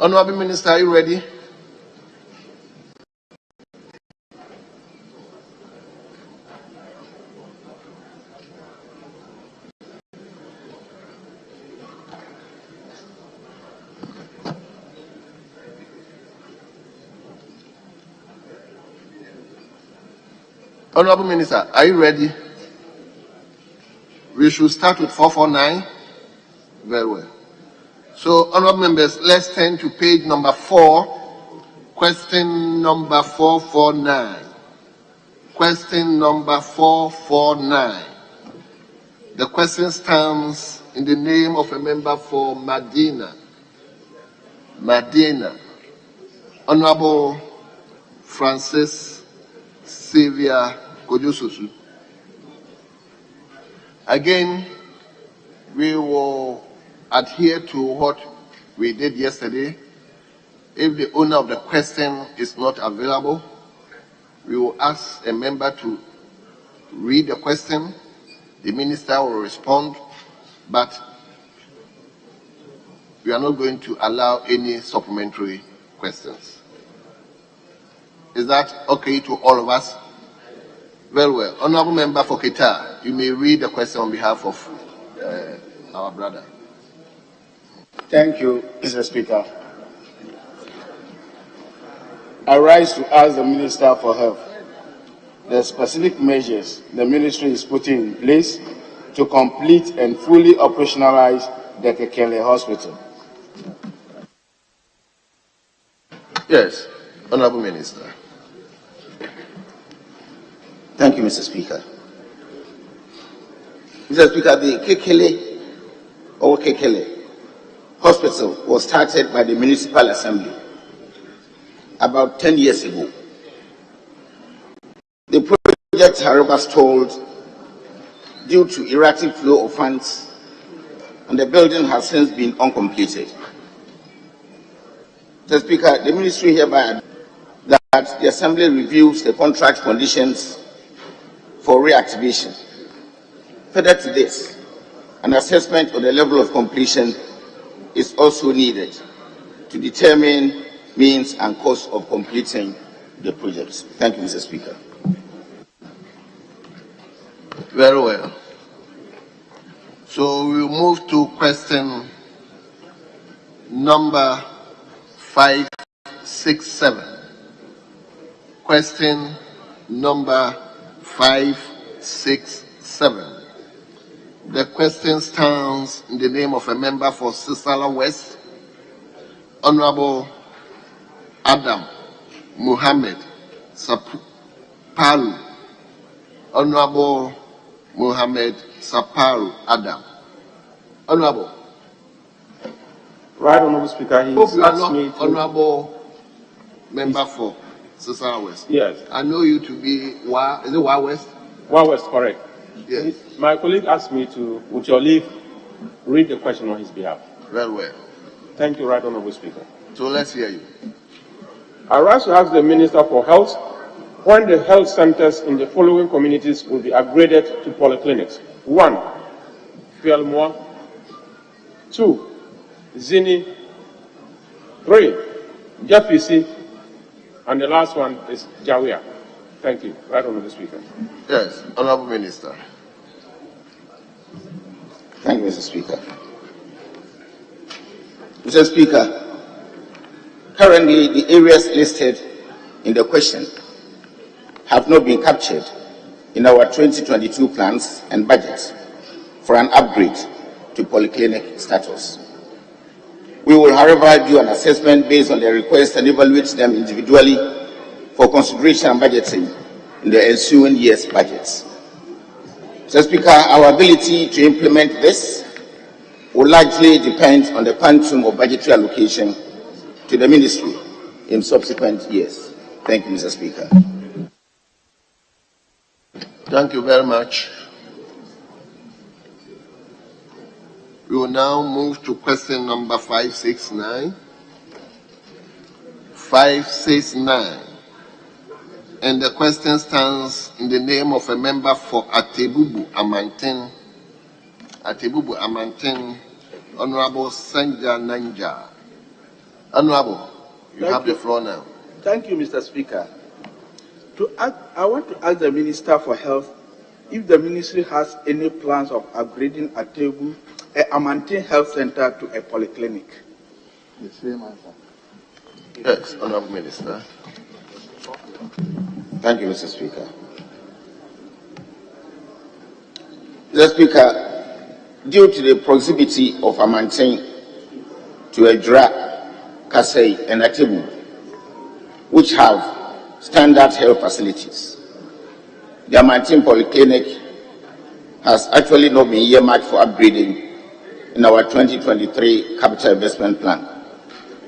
Honorable Minister, are you ready? Honorable Minister, are you ready? We should start with 449. Very well. So, honorable members, let's turn to page number 4, question number 449. Question number 449. The question stands in the name of a member for Medina. Honorable Francis Xavier Kojososu. Again, we will adhere to what we did yesterday. If the owner of the question is not available, we will ask a member to read the question. The minister will respond, but we are not going to allow any supplementary questions. Is that okay to all of us? Very well. Honorable Member for Keita, you may read the question on behalf of our brother. Thank you, Mr. Speaker. I rise to ask the Minister for help. The specific measures the Ministry is putting in place to complete and fully operationalize the Kekele Hospital. Yes, Honorable Minister. Thank you, Mr. Speaker. Mr. Speaker, the Kekele Hospital was started by the Municipal Assembly about 10 years ago. The project, however, stalled due to erratic flow of funds, and the building has since been uncompleted. Mr. Speaker, the Ministry hereby that the Assembly reviews the contract conditions for reactivation. Further to this, an assessment of the level of completion is also needed to determine means and cost of completing the project. Thank you, Mr. Speaker. Very well. So we'll move to question number 567. Question number 567. The question stands in the name of a member for Sisala West. Honorable Adam Muhammad Saparu. Honorable Muhammad Saparu Adam. Honorable. Right, Honorable Speaker, he asked me to... Honorable Member for Sisara West. Yes. I know you to be is it Wa West? Wa West, correct. Yes. My colleague asked me to, with your leave, read the question on his behalf. Very well. Thank you, Right Honorable Speaker. So let's hear you. I rise to ask the Minister for Health when the health centers in the following communities will be upgraded to polyclinics. 1. Fielmoa. 2. Zini. 3. Jafisi. And the last one is Jawia. Thank you. Right Honorable Speaker. Yes, Honorable Minister. Thank you, Mr. Speaker. Mr. Speaker, currently the areas listed in the question have not been captured in our 2022 plans and budgets for an upgrade to polyclinic status. We will, however, do an assessment based on their request and evaluate them individually for consideration and budgeting in the ensuing year's budgets. Mr. Speaker, our ability to implement this will largely depend on the quantum of budgetary allocation to the Ministry in subsequent years. Thank you, Mr. Speaker. Thank you very much. We will now move to question number 569. 569. And the question stands in the name of a member for Atebubu Amantin. Atebubu Amantin, Honorable Sanja Nanja. Honorable, you have the floor now. Thank you, Mr. Speaker. I want to ask the Minister for Health if the Ministry has any plans of upgrading Amantin Health Center to a polyclinic. The same answer. Yes, Honorable Minister. Thank you, Mr. Speaker. Mr. Speaker, due to the proximity of Amantin to Edra, Kasai, and Atebu, which have standard health facilities, the Amantin Polyclinic has actually not been earmarked for upgrading in our 2023 capital investment plan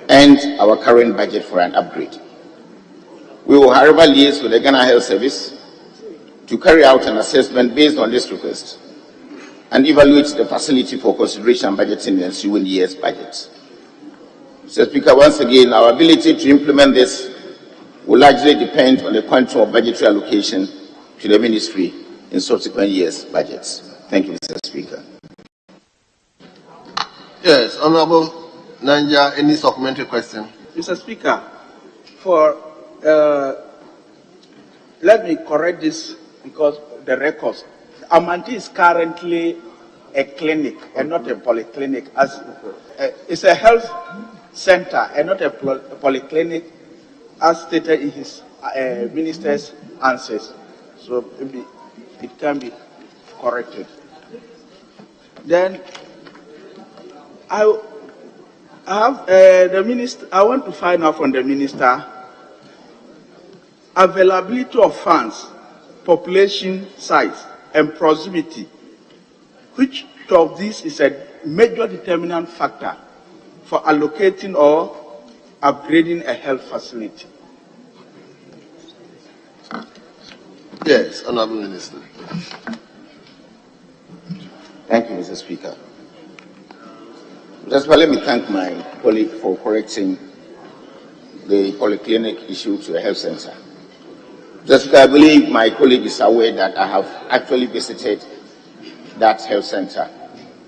and our current budget for an upgrade. We will, however, liaise with the Ghana Health Service to carry out an assessment based on this request and evaluate the facility for consideration and budgeting in the ensuing year's budgets. Mr. Speaker, once again, our ability to implement this will largely depend on the quantum of budgetary allocation to the Ministry in subsequent years' budgets. Thank you, Mr. Speaker. Yes, Honorable Nanja, any supplementary question? Mr. Speaker, let me correct this because the records. Amantin is currently a clinic and not a polyclinic. It's a health center and not a polyclinic, as stated in his minister's answers. So maybe it can be corrected. Then I want to find out from the minister availability of funds, population size, and proximity. Which of these is a major determinant factor for allocating or upgrading a health facility? Yes, Honorable Minister. Thank you, Mr. Speaker. Just let me thank my colleague for correcting the polyclinic issue to the health center. Just I believe my colleague is aware that I have actually visited that health center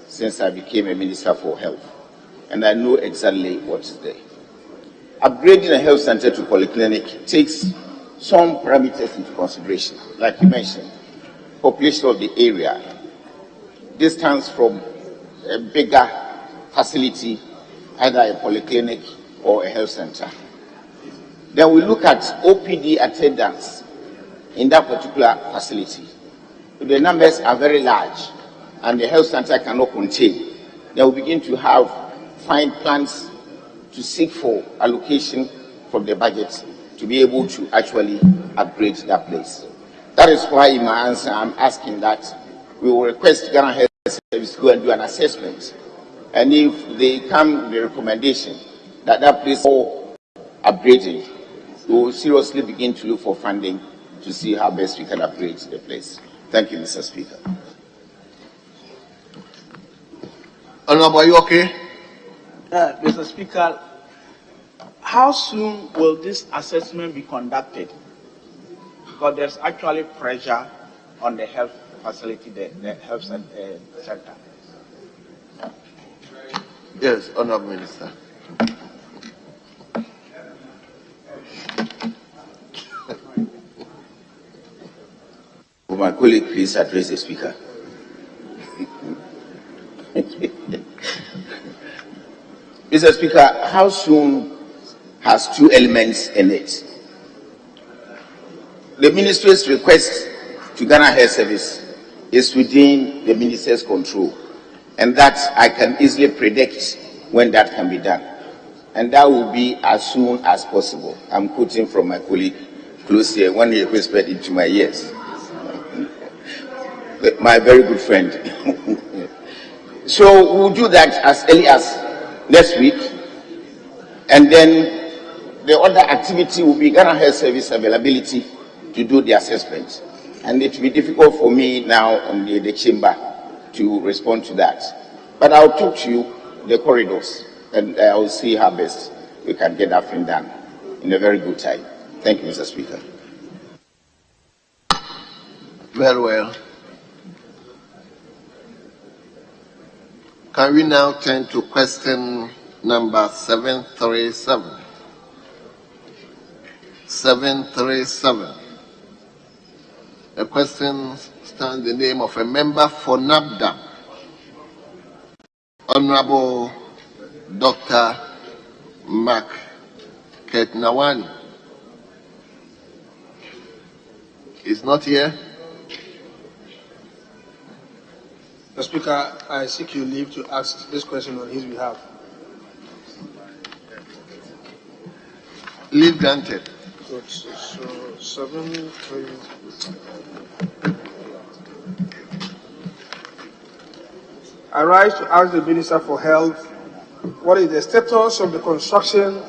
since I became a Minister for Health, and I know exactly what is there. Upgrading a health center to polyclinic takes some parameters into consideration, like you mentioned, population of the area, distance from a bigger facility, either a polyclinic or a health center. Then we look at OPD attendance in that particular facility. If the numbers are very large and the health center cannot contain, then we begin to find plans to seek for allocation from the budget to be able to actually upgrade that place. That is why in my answer I'm asking that we will request Ghana Health Service to go and do an assessment. And if they come with the recommendation that that place is upgraded, we will seriously begin to look for funding to see how best we can upgrade the place. Thank you, Mr. Speaker. Honorable, are you okay? Mr. Speaker, how soon will this assessment be conducted? Because there's actually pressure on the health facility, the health center. Yes, Honorable Minister. Will my colleague please address the Speaker? Mr. Speaker, how soon has two elements in it? The Ministry's request to Ghana Health Service is within the Minister's control, and that I can easily predict when that can be done. And that will be as soon as possible. I'm quoting from my colleague close here when he whispered into my ears. My very good friend. So we'll do that as early as next week, and then the other activity will be Ghana Health Service availability to do the assessment. And it will be difficult for me now on the chamber to respond to that. But I'll talk to you the corridors, and I will see how best we can get that thing done in a very good time. Thank you, Mr. Speaker. Very well. Can we now turn to question number 737? 737. The question stands the name of a member for NABDA, Honorable Dr. Mark Ketnawani. Is not here. Mr. Speaker, I seek your leave to ask this question on his behalf. Leave granted. Good. So 7-3. I rise to ask the Minister for Health, what is the status of the construction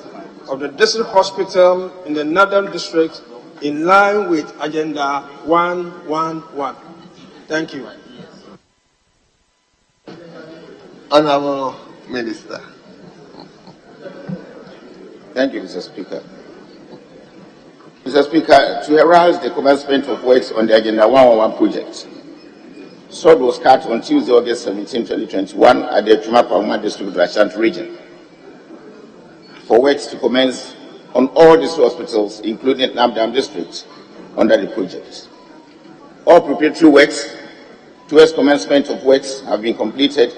of the district hospital in the Northern District in line with Agenda 111? Thank you. Honorable Minister. Thank you, Mr. Speaker. Mr. Speaker, to arouse the commencement of works on the Agenda 111 project, sword was cut on Tuesday, August 17, 2021 at the Chumapalma District of the Ashanti region for works to commence on all district hospitals, including Namdam District, under the project. All preparatory works towards commencement of works have been completed,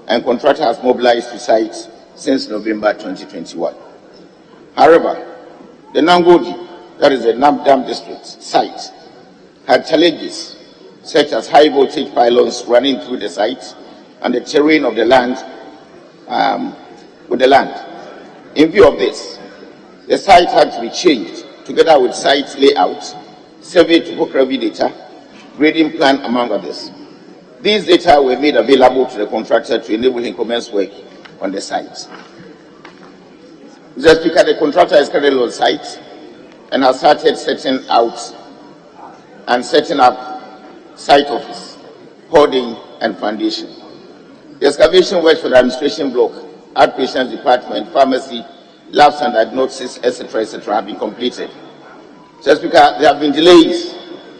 and contractor has mobilized to site since November 2021. However, the Nangodi, that is the Namdam District site, had challenges such as high voltage pylons running through the site and the terrain of the land with the land. In view of this, the site had to be changed together with site layout, survey topography data, grading plan, among others. These data were made available to the contractor to enable him commence work on the site. Mr. Speaker, the contractor is currently on site and has started setting out and setting up site office, hoarding, and foundation. The excavation works for the administration block, outpatient department, pharmacy, labs and diagnosis, etc., have been completed. Mr. Speaker, there have been delays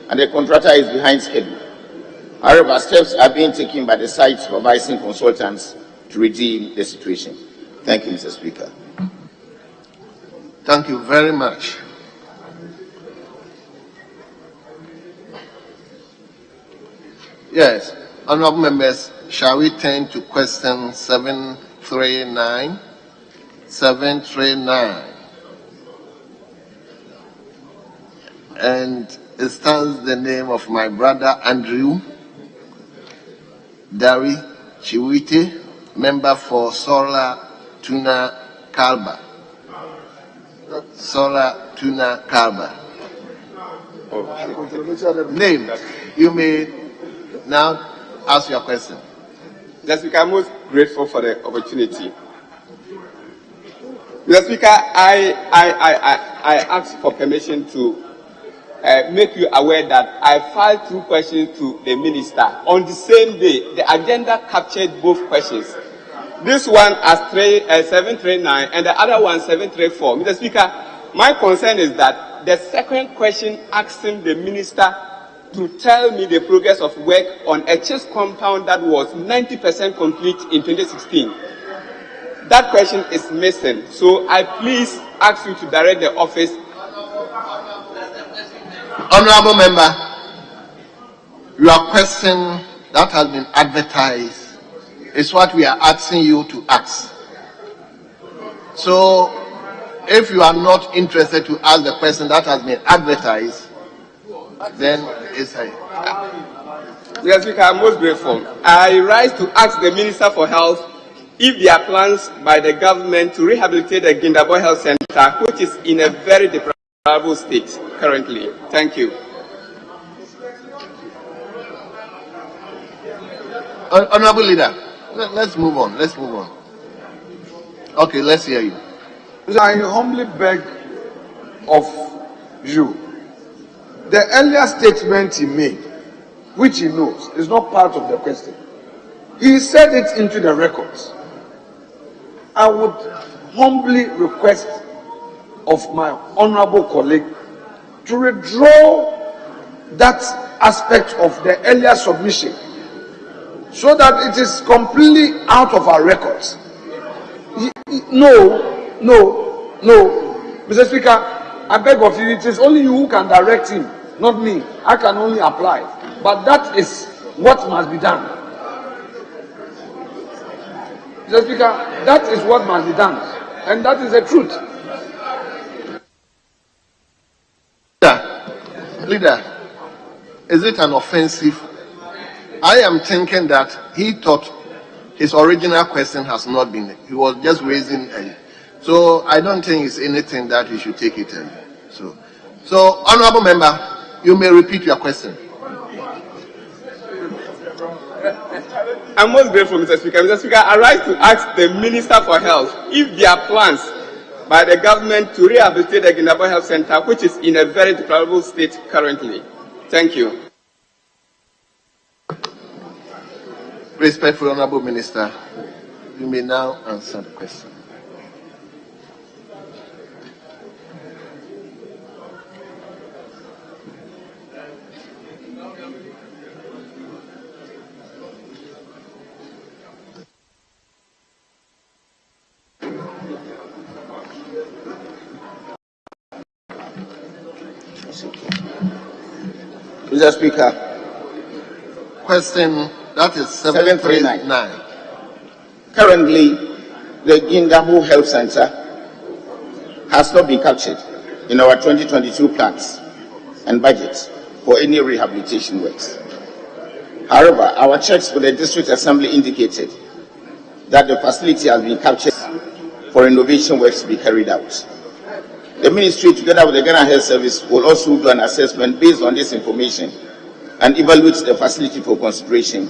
and the contractor is behind schedule. However, steps are being taken by the site supervising consultants to redeem the situation. Thank you, Mr. Speaker. Thank you very much. Yes, honorable members, shall we turn to question 739? 739. And it stands the name of my brother Andrew Dari Chiwite, member for Sola Tuna Kalba. Solar Tuna Kalba. Name. You may now ask your question. Mr. Speaker, I'm most grateful for the opportunity. Mr. Speaker, I asked for permission to make you aware that I filed 2 questions to the minister on the same day. The agenda captured both questions. This one as 739 and the other one 734. Mr. Speaker, my concern is that the second question asking the minister to tell me the progress of work on a chess compound that was 90% complete in 2016. That question is missing. So I please ask you to direct the office. Honorable Member, your question that has been advertised is what we are asking you to ask. So, if you are not interested to ask the question that has been advertised, then it's a... Mr. Speaker, I'm most grateful. I rise to ask the Minister for Health if there are plans by the government to rehabilitate the Gindabo Health Center, which is in a very deplorable state currently. Thank you. Honorable Leader, let's move on. Let's move on. Okay, let's hear you. I humbly beg of you, the earlier statement he made, which he knows, is not part of the question. He said it into the records. I would humbly request of my honorable colleague to withdraw that aspect of the earlier submission so that it is completely out of our records. No. Mr. Speaker, I beg of you, it is only you who can direct him, not me. I can only apply. But that is what must be done. Mr. Speaker, that is what must be done. And that is the truth. Leader, is it an offensive? I am thinking that he thought his original question has not been, he was just raising a, so I don't think it's anything that he should take it. So honorable member, you may repeat your question. I'm most grateful, Mr. Speaker. Mr. Speaker, I rise to ask the Minister for Health if there are plans by the government to rehabilitate the Gindabo Health Center, which is in a very deplorable state currently. Thank you. Respectful Honorable Minister, you may now answer the question. Mr. Speaker. Question, that is 739. Currently, the Gindabo Health Center has not been captured in our 2022 plans and budgets for any rehabilitation works. However, our checks with the District Assembly indicated that the facility has been captured for renovation works to be carried out. The Ministry, together with the Ghana Health Service, will also do an assessment based on this information and evaluate the facility for consideration,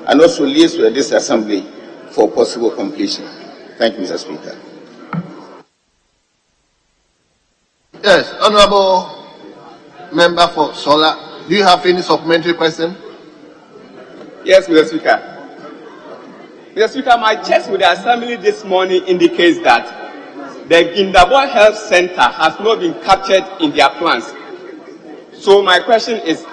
and also liaise with this assembly for possible completion. Thank you, Mr. Speaker. Yes, honorable member for Sola, do you have any supplementary question? Yes, Mr. Speaker. Mr. Speaker, my checks with the assembly this morning indicates that the Gindabo Health Center has not been captured in their plans. So my question is,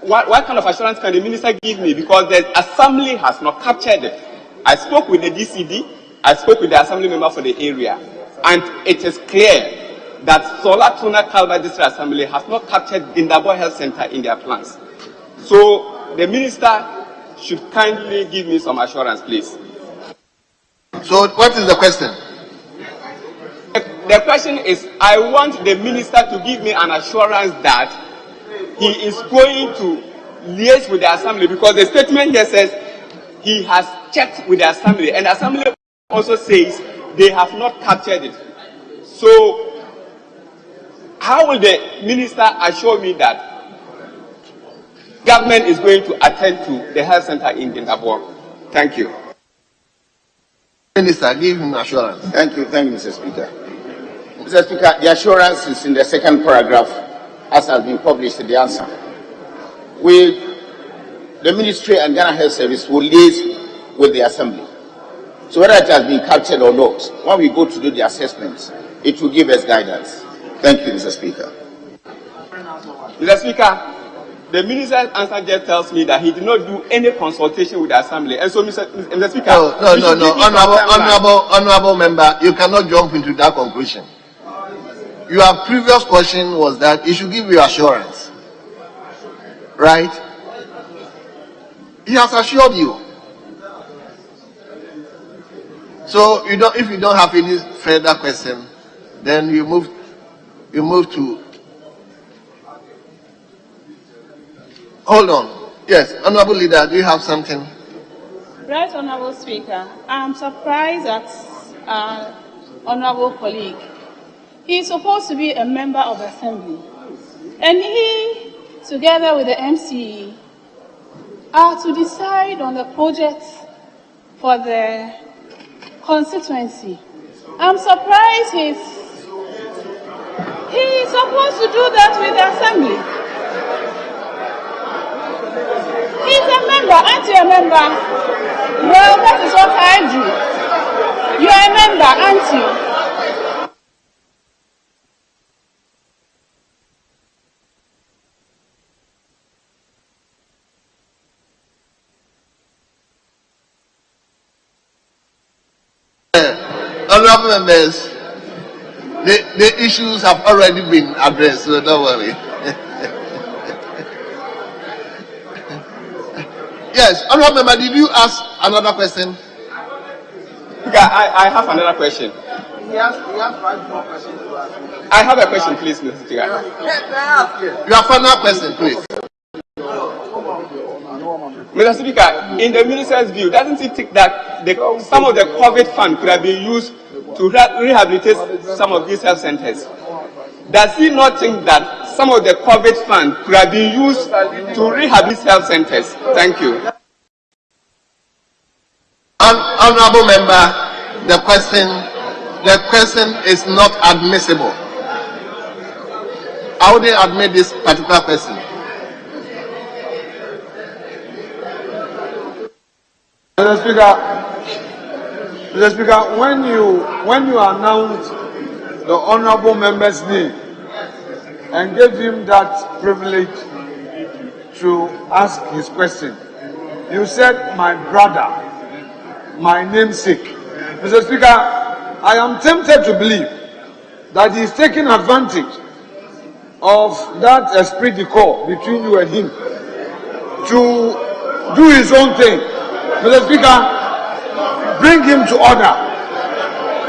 what kind of assurance can the minister give me? Because the assembly has not captured it. I spoke with the DCD, I spoke with the assembly member for the area, and it is clear that Solar Tuna Kalba District Assembly has not captured Gindabo Health Center in their plans. So the minister should kindly give me some assurance, please. So what is the question? The question is, I want the minister to give me an assurance that he is going to liaise with the assembly, because the statement here says he has checked with the assembly, and the assembly also says they have not captured it. So, how will the minister assure me that government is going to attend to the health center in Gindabor? Thank you. Minister, give him assurance. Thank you, Mr. Speaker. Mr. Speaker, the assurance is in the second paragraph, as has been published in the answer. The Ministry and Ghana Health Service will liaise with the Assembly. So whether it has been captured or not, when we go to do the assessments, it will give us guidance. Thank you, Mr. Speaker. Mr. Speaker, the minister's answer just tells me that he did not do any consultation with the Assembly. And so, Mr. Speaker... Honorable member, you cannot jump into that conclusion. Your previous question was that he should give you assurance. Right? He has assured you. So if you don't have any further question, then you move to... Hold on. Yes, Honorable Leader, do you have something? Right, Honorable Speaker. I'm surprised that Honorable colleague, he is supposed to be a member of the Assembly, and he, together with the MCE, are to decide on the projects for the constituency. I'm surprised he's supposed to do that with the Assembly. He's a member, aren't you a member? Well, that is what I do. You're a member, aren't you? Honorable members, the issues have already been addressed, so don't worry. Yes, Honorable member, did you ask another question? I have another question. He has 5 more questions to ask. I have a question, please, Mr. Speaker. Your final question, please. Mr. Speaker, in the minister's view, doesn't it think that some of the COVID fund could have been used to rehabilitate some of these health centers? Does he not think that some of the COVID fund could have been used to rehabilitate health centers? Thank you. Honorable member, the question is not admissible. I wouldn't admit this particular question. Mr. Speaker, when you announced the honorable member's name and gave him that privilege to ask his question, you said, "My brother, my namesake." Mr. Speaker, I am tempted to believe that he is taking advantage of that esprit de corps between you and him to do his own thing. Mr. Speaker, bring him to order.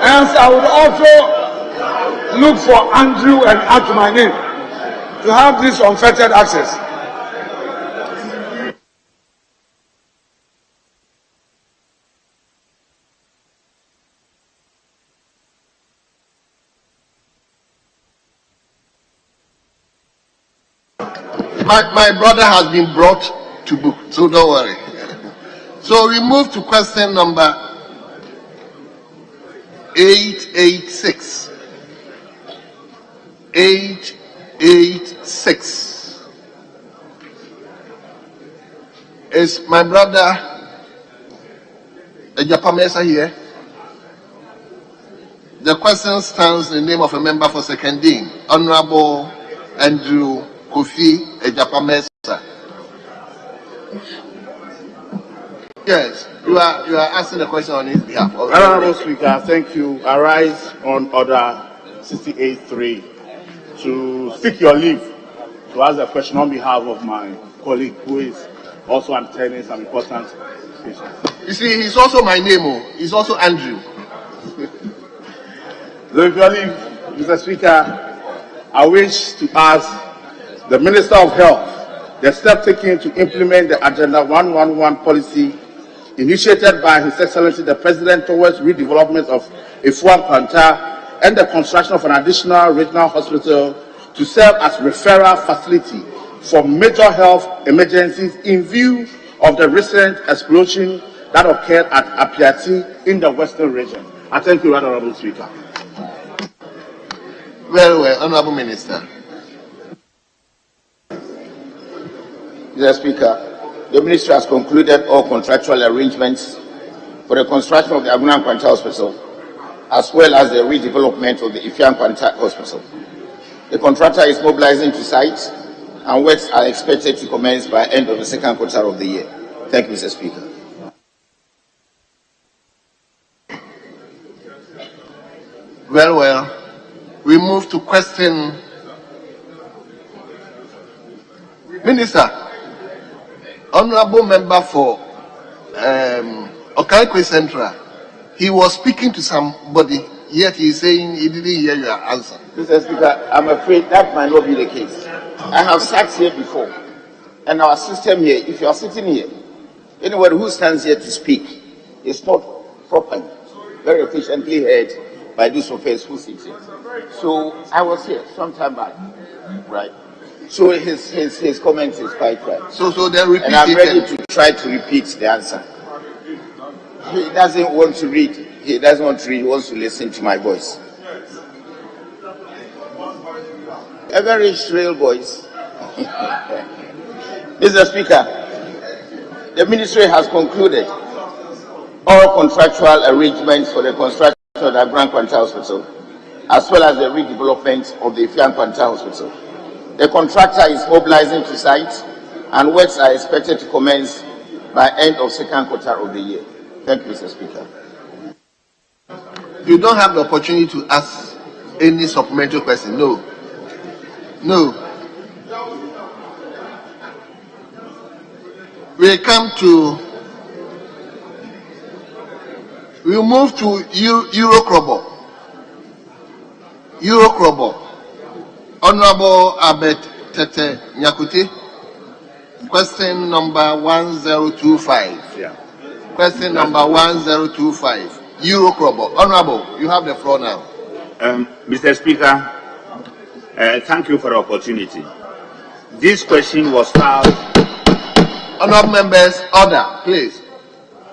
Hence, I would also look for Andrew and add to my name to have this unfettered access. My brother has been brought to book, so don't worry. So we move to question number 886. 886. Is my brother Ejapamesa here? The question stands in the name of a member for Secondine, Honorable Andrew Kofi Ejapamesa. Yes, you are asking the question on his behalf. Honorable Speaker, thank you. I rise on order 68.3 to seek your leave to ask a question on behalf of my colleague who is also attending some important speeches. You see, he's also my name. He's also Andrew. So if you leave, Mr. Speaker, I wish to ask the Minister of Health the step taken to implement the Agenda 111 policy initiated by His Excellency the President towards redevelopment of Ifuan Kwanta and the construction of an additional regional hospital to serve as referral facility for major health emergencies in view of the recent explosion that occurred at Apiati in the Western region. I thank you, Honorable Speaker. Very well, Honorable Minister. Mr. Speaker, the Ministry has concluded all contractual arrangements for the construction of the Agunan Kwanta Hospital, as well as the redevelopment of the Ifian Kwanta Hospital. The contractor is mobilizing to site, and works are expected to commence by end of the second quarter of the year. Thank you, Mr. Speaker. Very well. We move to question. Minister, Honorable Member for Okaikwe Central, he was speaking to somebody, yet he is saying he didn't hear your answer. Mr. Speaker, I'm afraid that might not be the case. I have sat here before, and our system here, if you are sitting here, anyone who stands here to speak is not properly, very efficiently heard by those of us who sit here. So I was here some time back, right? So his comment is quite right. So then repeat it. And I'm ready to try to repeat the answer. He doesn't want to read. He doesn't want to read. He wants to listen to my voice. A very shrill voice. Mr. Speaker, the Ministry has concluded all contractual arrangements for the construction of the Agunan Kwanta Hospital, as well as the redevelopment of the Ifian Kwanta Hospital. The contractor is mobilizing to site, and works are expected to commence by end of second quarter of the year. Thank you, Mr. Speaker. You don't have the opportunity to ask any supplementary question. No. No. We move to Eurocrobo. Honorable Abet Tete Nyakuti. Question number 1025. Yeah. Question number 1025. Eurocrobo. Honorable, you have the floor now. Mr. Speaker, thank you for the opportunity. This question was filed. Honorable members, order, please.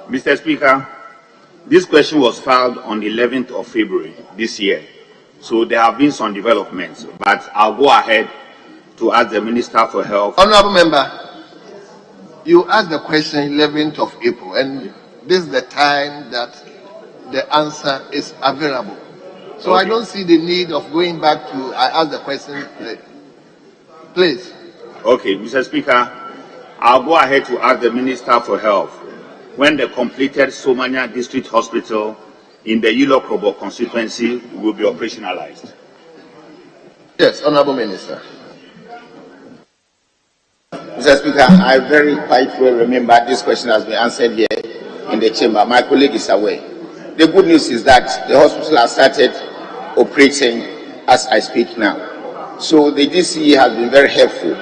Mr. Speaker, this question was filed on the 11th of February this year. So there have been some developments, but I'll go ahead to ask the Minister for Health. Honorable member, you asked the question 11th of April, and this is the time that the answer is available. So okay. I don't see the need of going back to, I ask the question, please. Okay, Mr. Speaker, I'll go ahead to ask the Minister for Health when the completed Somania District Hospital in the Eurocrobo constituency will be operationalized. Yes, Honorable Minister. Mr. Speaker, I very quite well remember this question has been answered here in the chamber. My colleague is aware. The good news is that the hospital has started operating as I speak now. So the DCE has been very helpful,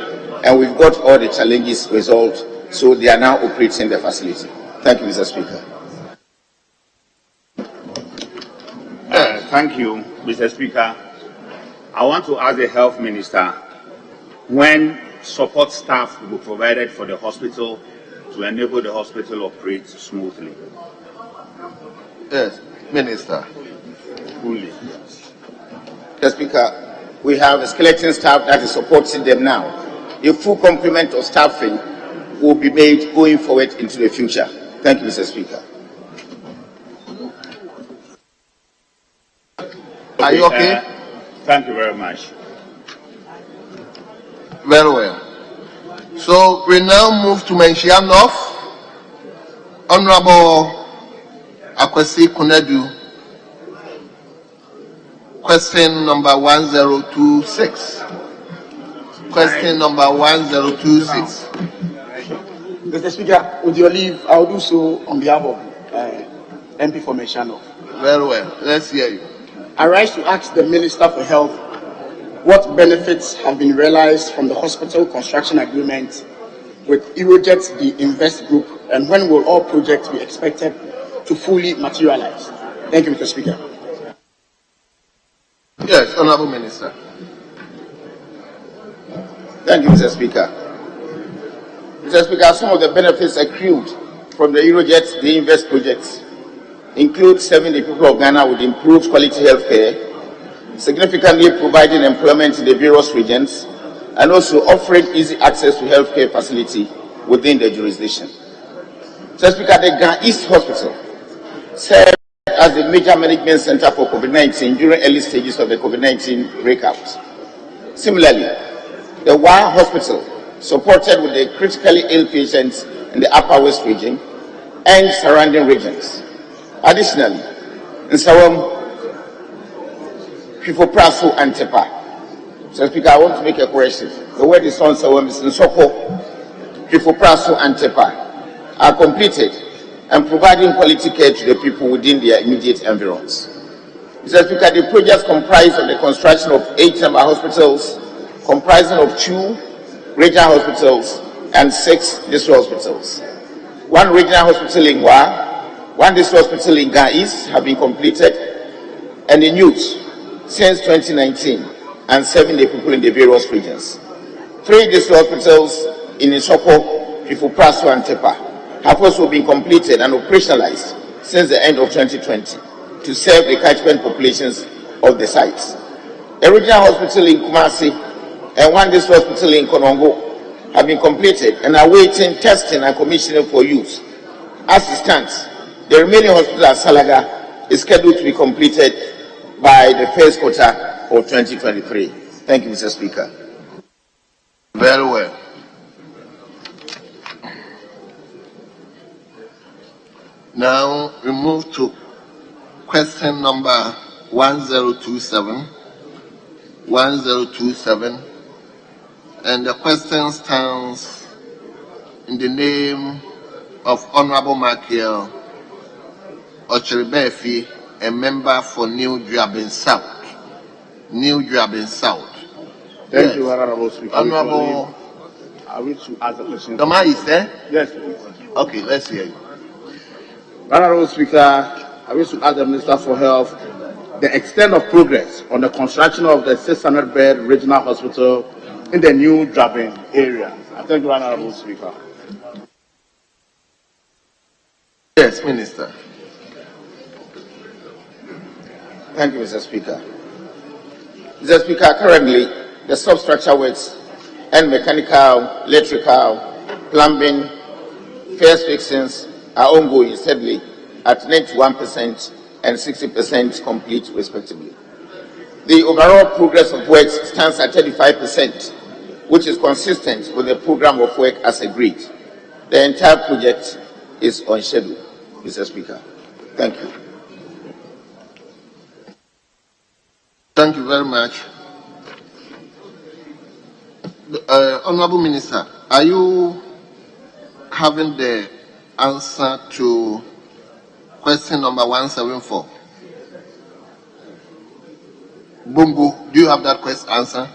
and we've got all the challenges resolved, so they are now operating the facility. Thank you, Mr. Speaker. Thank you, Mr. Speaker. I want to ask the Health Minister when support staff will be provided for the hospital to enable the hospital to operate smoothly. Yes, Minister. Fully. Mr. Speaker, we have a skeleton staff that is supporting them now. A full complement of staffing will be made going forward into the future. Thank you, Mr. Speaker. Are you okay? Thank you very much. Very well. So we now move to Menshianov. Honorable Akwesi Kunedu. Question number 1026. Question number 1026. Mr. Speaker, with your leave, I will do so on behalf of MP for Menshianov. Very well. Let's hear you. I rise to ask the Minister for Health what benefits have been realized from the hospital construction agreement with Eurojet, the Invest Group, And when will all projects be expected to fully materialize? Thank you, Mr. Speaker. Yes, Honorable Minister. Thank you, Mr. Speaker. Mr. Speaker, some of the benefits accrued from the Eurojet the Invest projects include serving the people of Ghana with improved quality health care, significantly providing employment in the various regions, and also offering easy access to healthcare facility within the jurisdiction. Mr. Speaker, the Ghana East Hospital served as the major management center for COVID-19 during early stages of the COVID-19 breakout. Similarly, the Wa Hospital supported with the critically ill patients in the Upper West region and surrounding regions. Additionally, in Sawam, Fifopraso and Tepa. Mr. Speaker, I want to make a correction. The word is on Sawam is in Soko, Fifopraso and Tepa are completed and providing quality care to the people within their immediate environs. Mr. Speaker, the projects comprise of the construction of 8 number hospitals, comprising of 2 regional hospitals and 6 district hospitals. 1 regional hospital in Wa, 1 district hospital in Ghana East have been completed, and the news since 2019, and serving the people in the various regions. 3 district hospitals in Isoko, Fifopraso and Tepa have also been completed and operationalized since the end of 2020 to serve the catchment populations of the sites. A regional hospital in Kumasi and 1 district hospital in Konongo have been completed and are awaiting testing and commissioning for use. As it stands, the remaining hospital at Salaga is scheduled to be completed by the first quarter of 2023. Thank you, Mr. Speaker. Very well. Now we move to question number 1027. 1027. And the question stands in the name of Honorable Michael Ocheribefi, a member for New Durban South. New Durban South. Thank you, Honorable Speaker. Honorable, I wish to ask a question. the man is there? Yes, please. Okay, let's hear you. Honorable Speaker, I wish to ask the Minister for Health the extent of progress on the construction of the 600-bed regional hospital in the New Durban area. I thank you, Honorable Speaker. Yes, Minister. Thank you, Mr. Speaker. Mr. Speaker, currently the substructure works and mechanical, electrical, plumbing, first fixings are ongoing steadily at 91% and 60% complete respectively. The overall progress of works stands at 35%, which is consistent with the program of work as agreed. The entire project is on schedule, Mr. Speaker. Thank you. Thank you very much. Honorable Minister, are you having the answer to question number 174? Bongo, do you have that question answer?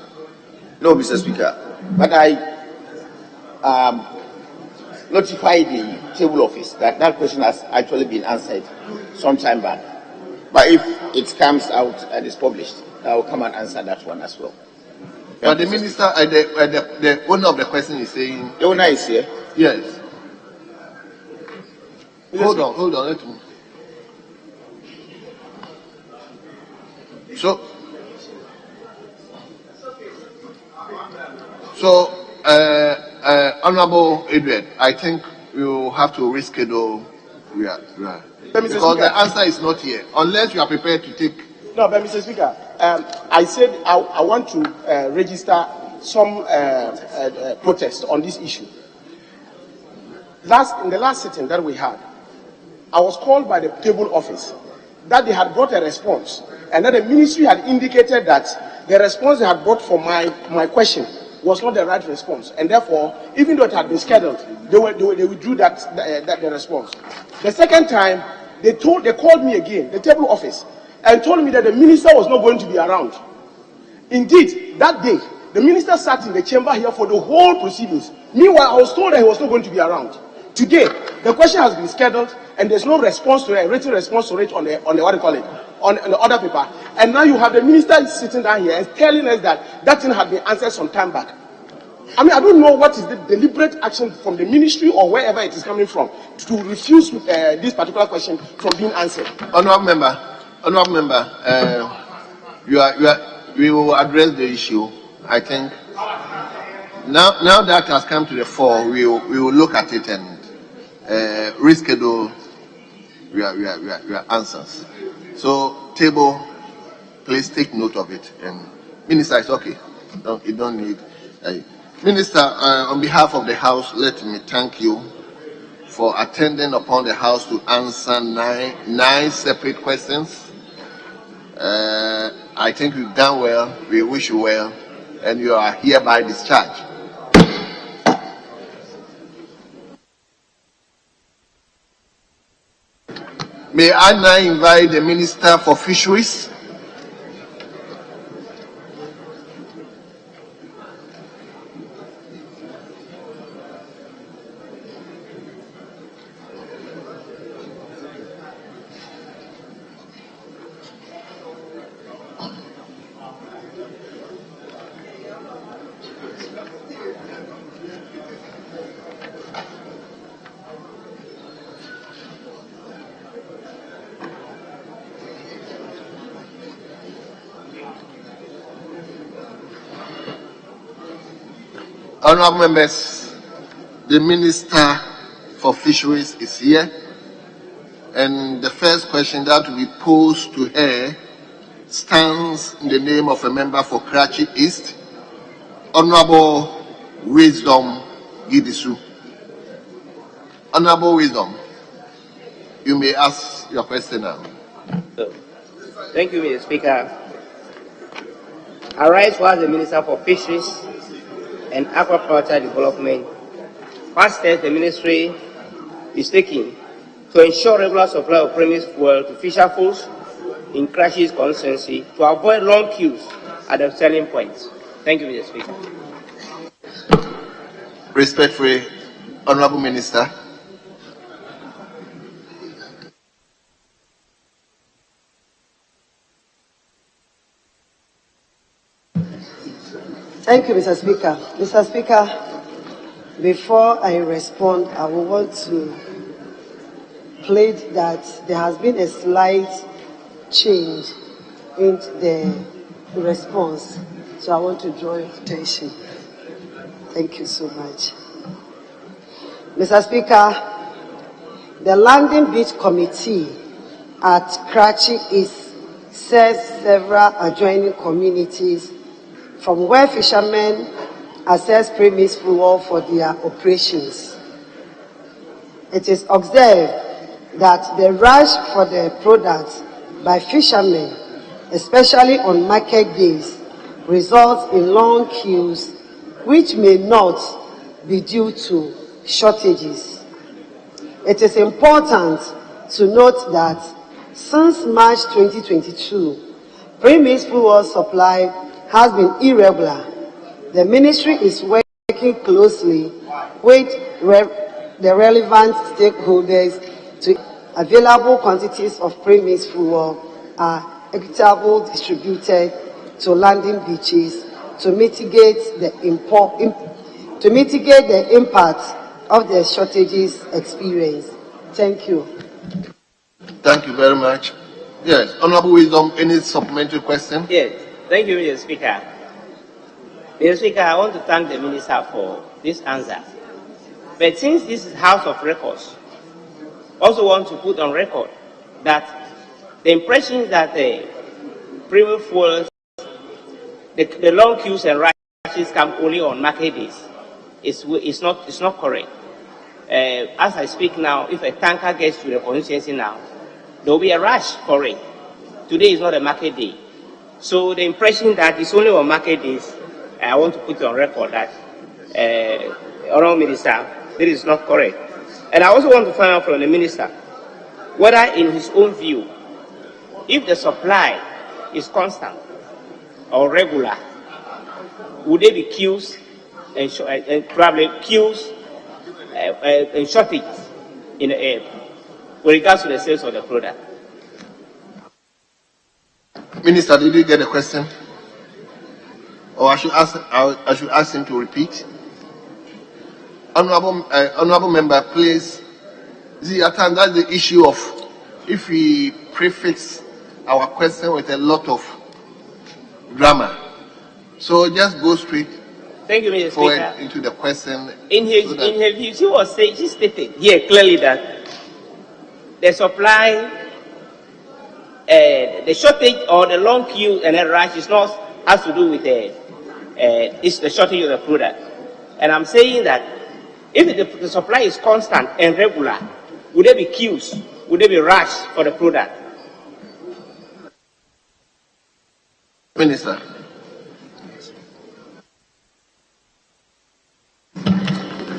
No, Mr. Speaker, but I notified the table office that that question has actually been answered some time back. But if it comes out and is published, I will come and answer that one as well. But the minister, the owner of the question is saying... The owner is here? Yes. Hold on, let me... So, Honorable Edward, I think you have to reschedule. Because the answer is not here, unless you are prepared to take... No, but Mr. Speaker, I said I want to register some protest on this issue. In the last sitting that we had, I was called by the table office that they had brought a response, and that the ministry had indicated that the response they had brought for my question was not the right response, and therefore, even though it had been scheduled, they withdrew the response. The second time, they called me again, the table office, and told me that the minister was not going to be around. Indeed, that day, the minister sat in the chamber here for the whole proceedings. Meanwhile, I was told that he was not going to be around. Today, The question has been scheduled, and there's no response to it, a written response to it on the what do you call it, on the other paper. And now you have the minister sitting down here and telling us that that thing had been answered some time back. I mean, I don't know what is the deliberate action from the ministry or wherever it is coming from to refuse this particular question from being answered. Honourable member, we will address the issue. I think now that has come to the fore, we will look at it and reschedule your answers. So, table, please take note of it. And Minister, it's okay. You don't need. Minister, on behalf of the House, let me thank you for attending upon the House to answer nine separate questions. I think you've done well. We wish you well, and you are hereby discharged. May I now invite the Minister for Fisheries. Honourable members, the Minister for Fisheries is here, and the first question that will be posed to her stands in the name of a member for Karachi East, Honourable Wisdom Gidisu. Honourable Wisdom, you may ask your question now. Thank you, Mr. Speaker. I rise as the Minister for Fisheries and Aquaculture Development. First step the Ministry is taking to ensure regular supply of premise fuel to fisherfolks in Karachi's constituency to avoid long queues at the selling points. Thank you, Mr. Speaker. Respectfully, Honourable Minister. Thank you, Mr. Speaker. Mr. Speaker, before I respond, I will want to plead that there has been a slight change in the response. So I want to draw your attention. Thank you so much. Mr. Speaker, the Landing Beach Committee at Karachi East serves several adjoining communities from where fishermen access premise fuel for their operations. It is observed that the rush for the products by fishermen, especially on market days, results in long queues, which may not be due to shortages. It is important to note that since March 2022, premise fuel supply has been irregular. The Ministry is working closely with the relevant stakeholders to available quantities of premise fuel are equitably distributed to landing beaches to mitigate the impact of the shortages experienced. Thank you. Thank you very much. Yes, Honourable Wisdom, any supplementary question? Yes. Thank you, Mr. Speaker. Mr. Speaker, I want to thank the Minister for this answer. But since this is House of Records, also want to put on record that the impression that the premium fuels, the long queues and rushes come only on market days is not correct. As I speak now, if a tanker gets to the constituency now, there will be a rush for it. Today is not a market day. So the impression that it's only on market days, I want to put on record that, Honourable Minister, this is not correct. And I also want to find out from the Minister, whether in his own view, if the supply is constant or regular, would there be queues and probably queues and shortages with regards to the sales of the product. Minister, did you get the question? Or I should ask him to repeat. Honorable member, please. See, at times that's the issue of if we prefix our question with a lot of grammar. So just go straight. Thank you, Mr. forward Speaker. into the question. In her view, she stated here clearly that the supply, the shortage or the long queue and the rush is not has to do with it's the shortage of the product. And I'm saying that if the supply is constant and regular, would there be queues? Would there be rush for the product? Minister.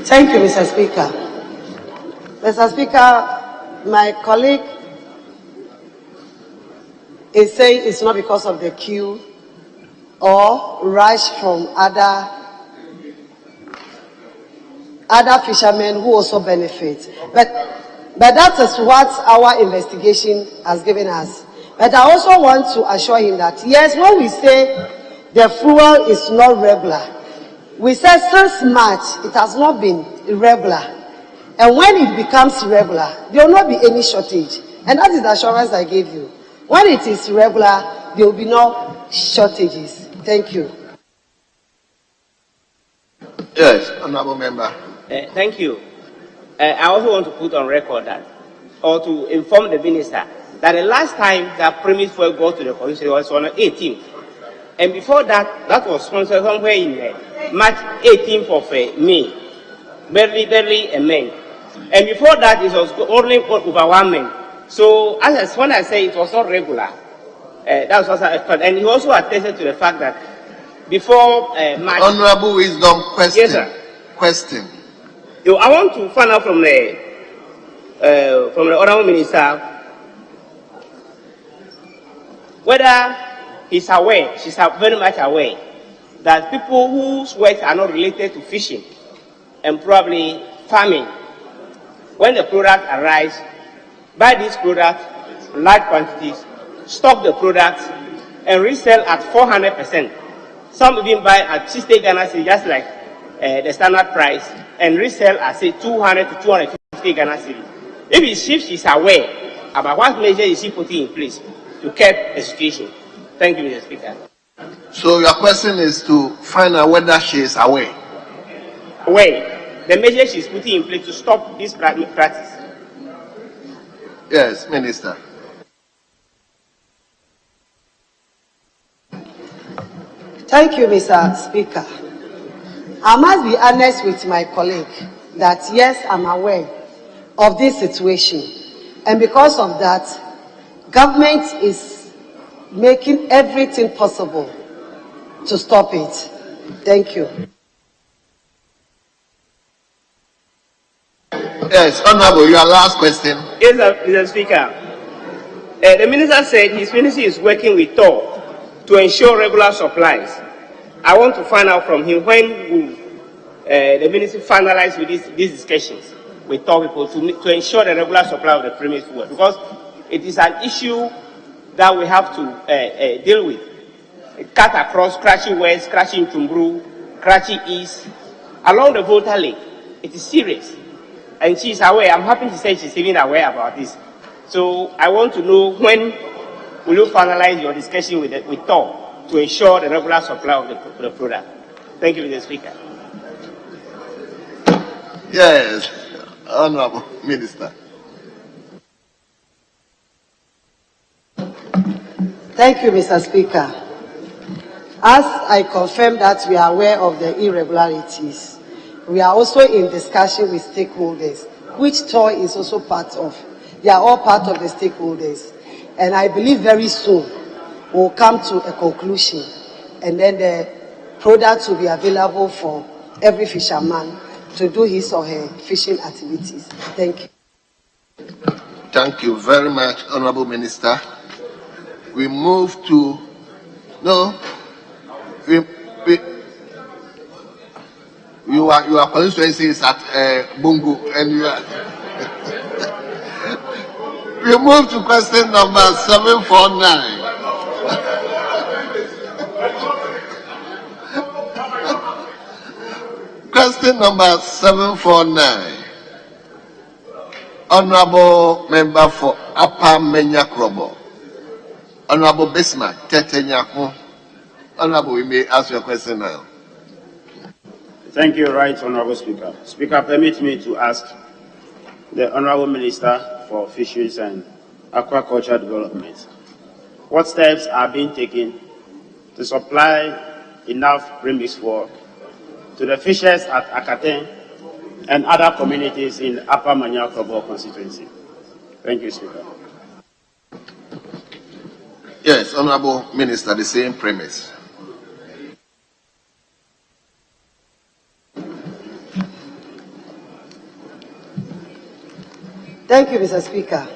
Thank you, Mr. Speaker. Mr. Speaker, my colleague is saying it's not because of the queue or rush from other fishermen who also benefit. But that is what our investigation has given us. But I also want to assure him that, yes, when we say the fuel is not regular, we said since March it has not been irregular. And when it becomes regular, there will not be any shortage. And that is the assurance I gave you. When it is regular, there will be no shortages. Thank you. Yes, honorable member. Thank you. I also want to put on record that, or to inform the minister, that the last time that premise fuel got to the constituency was on the 18th. And before that, that was sponsored somewhere in March 18th of May. Barely a month. And before that, it was only over 1 month. So, when I say it was not regular, that was also a fact. And he also attested to the fact that before March. Honorable Wisdom, question. Yes, sir. Question. I want to find out from the honorable minister whether he's aware, she's very much aware, that people whose works are not related to fishing and probably farming, when the product arrives, buy this product, large quantities, stock the product, and resell at 400%. Some even buy at 60 Ghana cedis, just like the standard price, and resell at say 200 to 250 Ghana cedis. If she's aware about what measure is she putting in place to curb the situation. Thank you, Mr. Speaker. So your question is to find out whether she is aware. Aware. The measure she's putting in place to stop this practice. Yes, Minister. Thank you, Mr. Speaker. I must be honest with my colleague that yes, I'm aware of this situation. And because of that, government is making everything possible to stop it. Thank you. Yes, Honorable, your last question. Yes, Mr. Speaker. The minister said his ministry is working with TOR to ensure regular supplies. I want to find out from him when will the ministry finalize with these discussions with TOR people to ensure the regular supply of the premise fuel, because it is an issue that we have to deal with. Cut across Karachi West, Karachi Tumbru, Karachi East, along the Volta Lake. It is serious. And she is aware. I'm happy to say she's even aware about this. So I want to know when will you finalize your discussion with TOR to ensure the regular supply of the product. Thank you, Mr. Speaker. Yes, Honorable Minister. Thank you, Mr. Speaker. As I confirm that we are aware of the irregularities, we are also in discussion with stakeholders, which TOR is also part of. They are all part of the stakeholders. And I believe very soon we'll come to a conclusion, and then the products will be available for every fisherman to do his or her fishing activities. Thank you. Thank you very much, Honorable Minister. We move to your constituency is at Bungu, and you are We move to question number 749. Question number 749. Honorable Member for Upper Menya Krobo. Honorable Bismarck Tetenyaku. Honorable, we may ask your question now. Thank you, Right Honorable Speaker. Speaker, permit me to ask the Honorable Minister for Fisheries and Aquaculture Development, what steps are being taken to supply enough premix for to the fishers at Akaten and other communities in Upper Manya Krobo constituency? Thank you, Speaker. Yes, Honorable Minister, the same premise. Thank you, Mr. Speaker.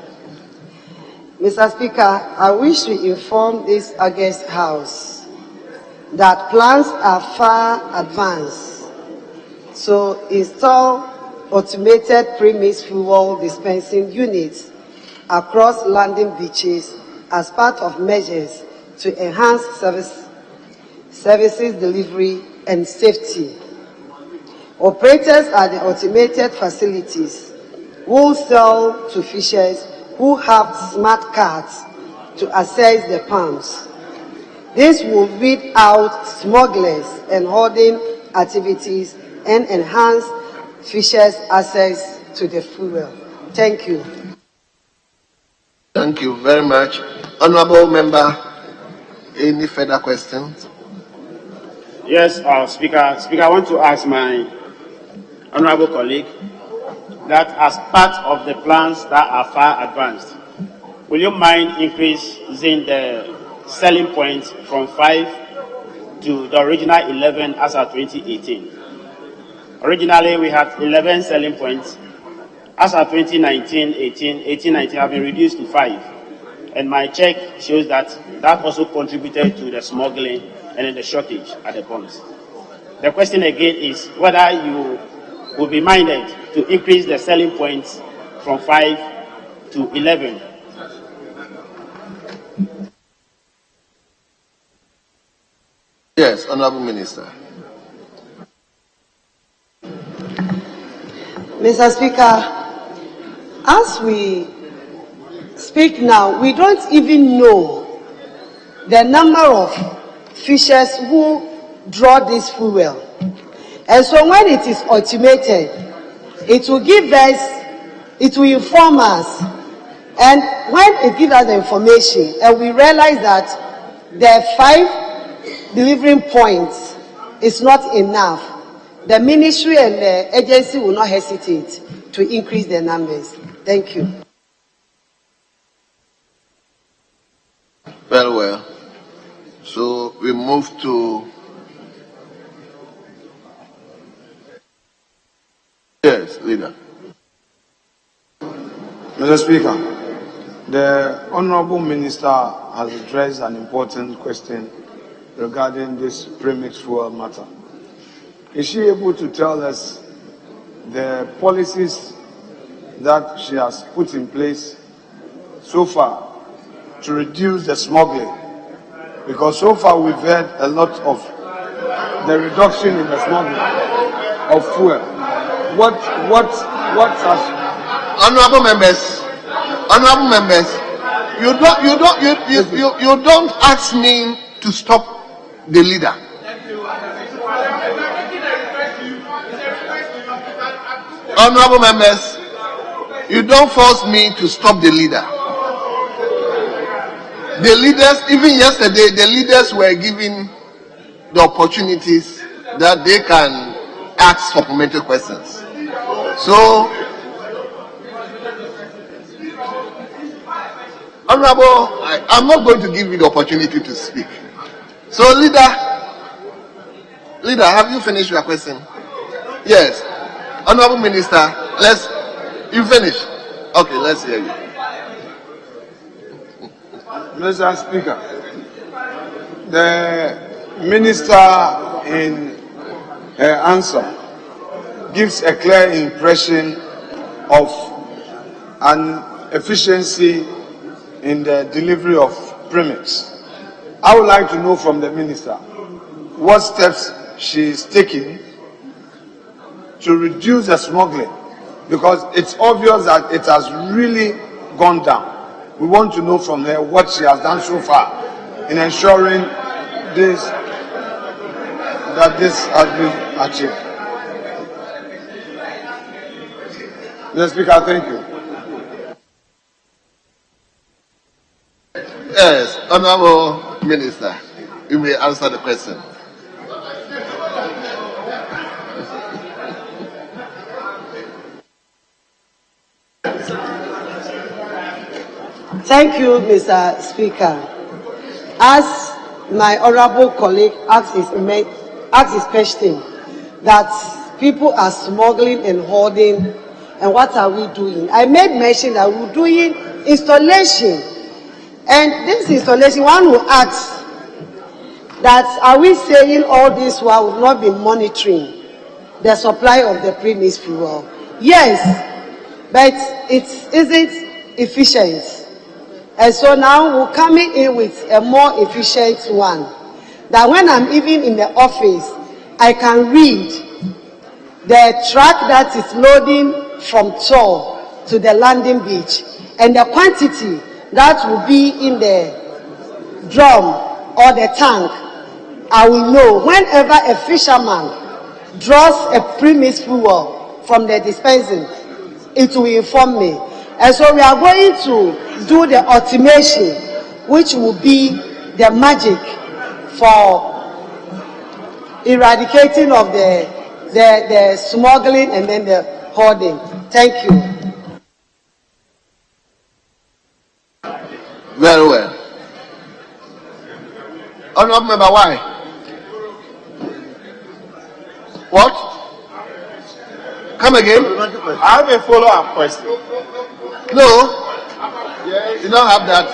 Mr. Speaker, I wish to inform this august House that plans are far advanced to install automated premix fuel dispensing units across landing beaches as part of measures to enhance services delivery and safety. Operators at the automated facilities will sell to fishers who have smart cards to access the pumps. This will weed out smugglers and hoarding activities and enhance fishers' access to the fuel. Thank you. Thank you very much. Honorable Member, any further questions? Yes, Speaker. Speaker, I want to ask my honorable colleague that as part of the plans that are far advanced, will you mind increasing the selling point from 5 to the original 11 as of 2018? Originally, we had 11 selling points. As of 2019 have been reduced to 5. And my check shows that that also contributed to the smuggling and the shortage at the ponds. The question again is whether you will be minded to increase the selling points from 5 to 11. Yes, Honorable Minister. Mr. Speaker, as we speak now, we don't even know the number of fishers who draw this fuel. And so when it is automated, it will give us, it will inform us. And when it gives us the information and we realize that the 5 delivering points is not enough, the ministry and the agency will not hesitate to increase their numbers. Thank you. Very well. So we move to... Yes, Leader. Mr. Speaker, the Honorable Minister has addressed an important question regarding this premix fuel matter. Is she able to tell us the policies that she has put in place so far to reduce the smuggling? Because so far we've heard a lot of the reduction in the smuggling of fuel. What has... Honorable members, you don't ask me to stop the leader. Honorable members, you don't force me to stop the leader. The leaders, even yesterday, the leaders were given the opportunities that they can ask supplementary questions. So, Honorable, I'm not going to give you the opportunity to speak. So, leader, have you finished your question? Yes. Honorable Minister, you finish. Okay, let's hear you. Mr. Speaker, the Minister in her answer gives a clear impression of efficiency in the delivery of premix. I would like to know from the minister what steps she is taking to reduce the smuggling, because it's obvious that it has really gone down. We want to know from her what she has done so far in ensuring that this has been achieved. Mr. Speaker, thank you. Yes, Honorable Minister, you may answer the question. Thank you, Mr. Speaker. As my honorable colleague asked his question, that people are smuggling and hoarding, and what are we doing? I made mention that we're doing installation. And this installation, one will ask that are we saying all this while we've not been monitoring the supply of the premix fuel? Yes, but it isn't efficient. And so now we're coming in with a more efficient one. That when I'm even in the office, I can read the truck that is loading from shore to the landing beach and the quantity that will be in the drum or the tank. I will know whenever a fisherman draws a premix fuel from the dispensing, it will inform me. And so we are going to do the automation, which will be the magic for eradicating of the smuggling and then the hoarding. Thank you. Very well. Honorable Member, why? What? Come again? I have a follow-up question. No, you don't have that.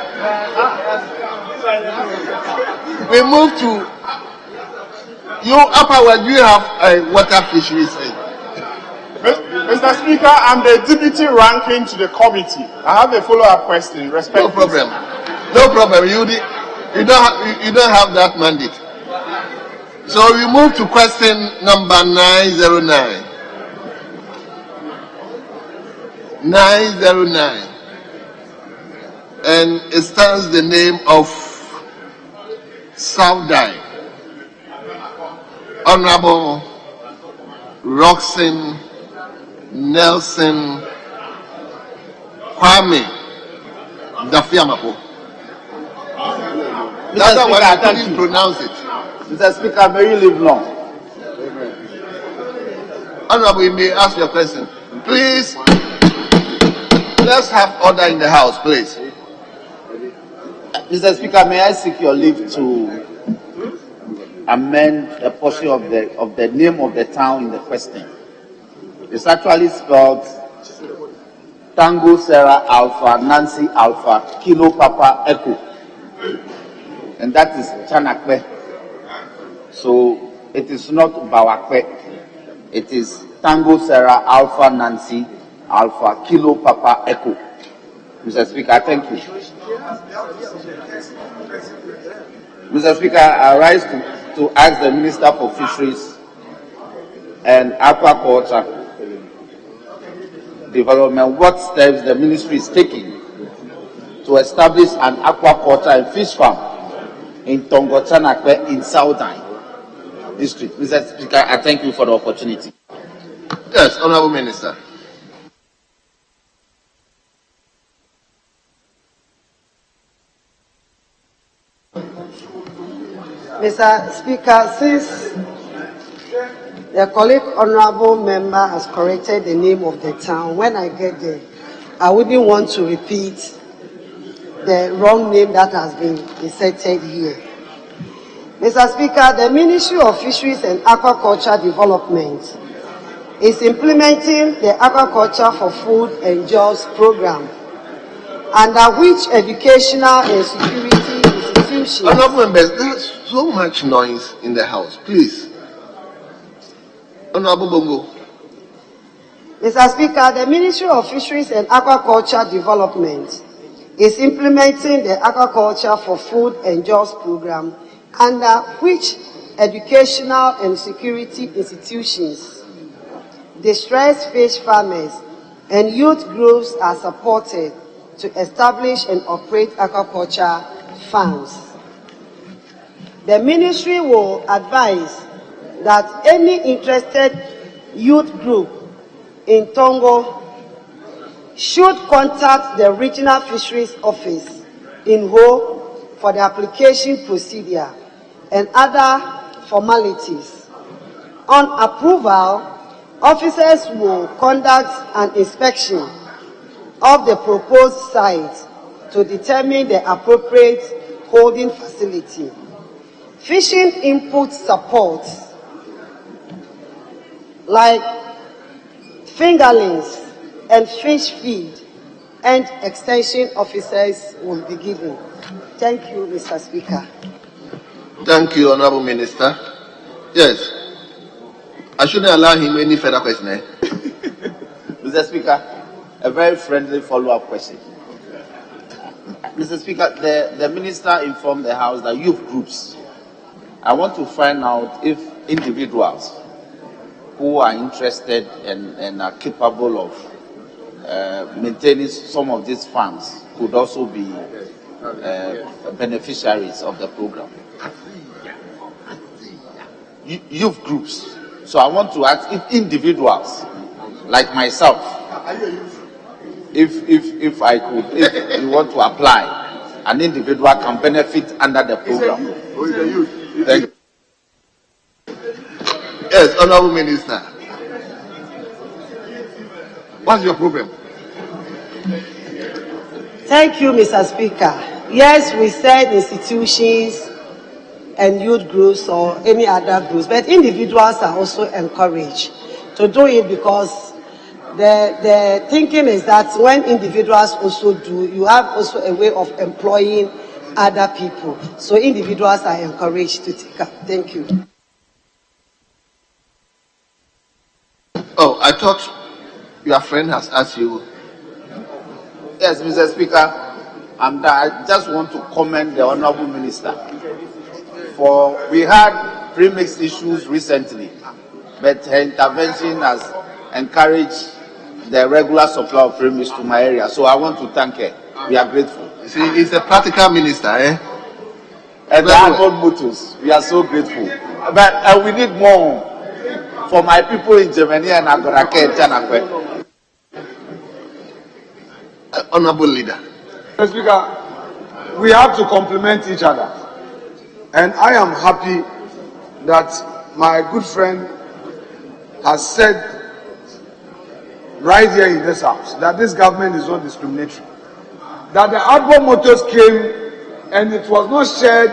We move to you upper where you have a water fisheries. Mr. Speaker, I'm the deputy ranking to the committee. I have a follow-up question. Respect. No problem. No problem. You don't have that mandate. So we move to question number 909. 909. And it stands the name of Saudai. Honorable Roxanne Nelson Kwame Dafiamapo. That's how I couldn't pronounce it. Mr. Speaker, may you live long. Honorable, you may ask your question. Please, let's have order in the house, please. Mr. Speaker, may I seek your leave to amend a portion of the name of the town in the question? It's actually spelled Tango Sarah Alpha Nancy Alpha Kilo Papa Echo, and that is Chanakwe. So it is not Bawakwe. It is Tango Sarah Alpha Nancy Alpha Kilo Papa Echo. Mr. Speaker, I thank you. Mr. Speaker, I rise to ask the Minister for Fisheries and Aquaculture Development what steps the ministry is taking to establish an aquaculture and fish farm in Tongochanakwe in Southern District. Mr. Speaker, I thank you for the opportunity. Yes, Honorable Minister. Mr. Speaker, since the colleague honorable member has corrected the name of the town, when I get there, I wouldn't want to repeat the wrong name that has been inserted here. Mr. Speaker, the Ministry of Fisheries and Aquaculture Development is implementing the Aquaculture for Food and Jobs program, under which educational and security institutions... Honorable members, there's so much noise in the house. Please. Honorable Bongo. Mr. Speaker, the Ministry of Fisheries and Aquaculture Development is implementing the Aquaculture for Food and Jobs program, under which educational and security institutions, distressed fish farmers, and youth groups are supported to establish and operate aquaculture farms. The ministry will advise that any interested youth group in Tongo should contact the Regional Fisheries Office in Ho for the application procedure and other formalities. On approval, officers will conduct an inspection of the proposed site to determine the appropriate holding facility. Fishing input support, like fingerlings and fish feed and extension officers, will be given. Thank you, Mr. Speaker. Thank you, Honorable Minister. Yes. I shouldn't allow him any further question. Mr. Speaker, a very friendly follow-up question. Mr. Speaker, the Minister informed the House that youth groups, I want to find out if individuals who are interested and are capable of maintaining some of these farms could also be beneficiaries of the program. Youth groups. So I want to ask if individuals like myself, if I could, if you want to apply, an individual can benefit under the program. Thank you. Yes, Honorable Minister. What's your problem? Thank you, Mr. Speaker. Yes, we said institutions and youth groups or any other groups, but individuals are also encouraged to do it, because the thinking is that when individuals also do, you have also a way of employing other people. So individuals are encouraged to take up. Thank you. Oh, I thought your friend has asked you. Yes, Mr. Speaker, I just want to commend the Honorable Minister. For we had premixed issues recently, but her intervention has encouraged the regular supply of premix to my area. So I want to thank her. We are grateful. See, he's a practical minister, eh? And the annual motors, we are so grateful. But we need more for my people in Germany and Agorake and Chanakwe. Honorable Leader. Mr. Speaker, we have to complement each other. And I am happy that my good friend has said right here in this house that this government is not discriminatory. That the Agbo motors came and it was not shared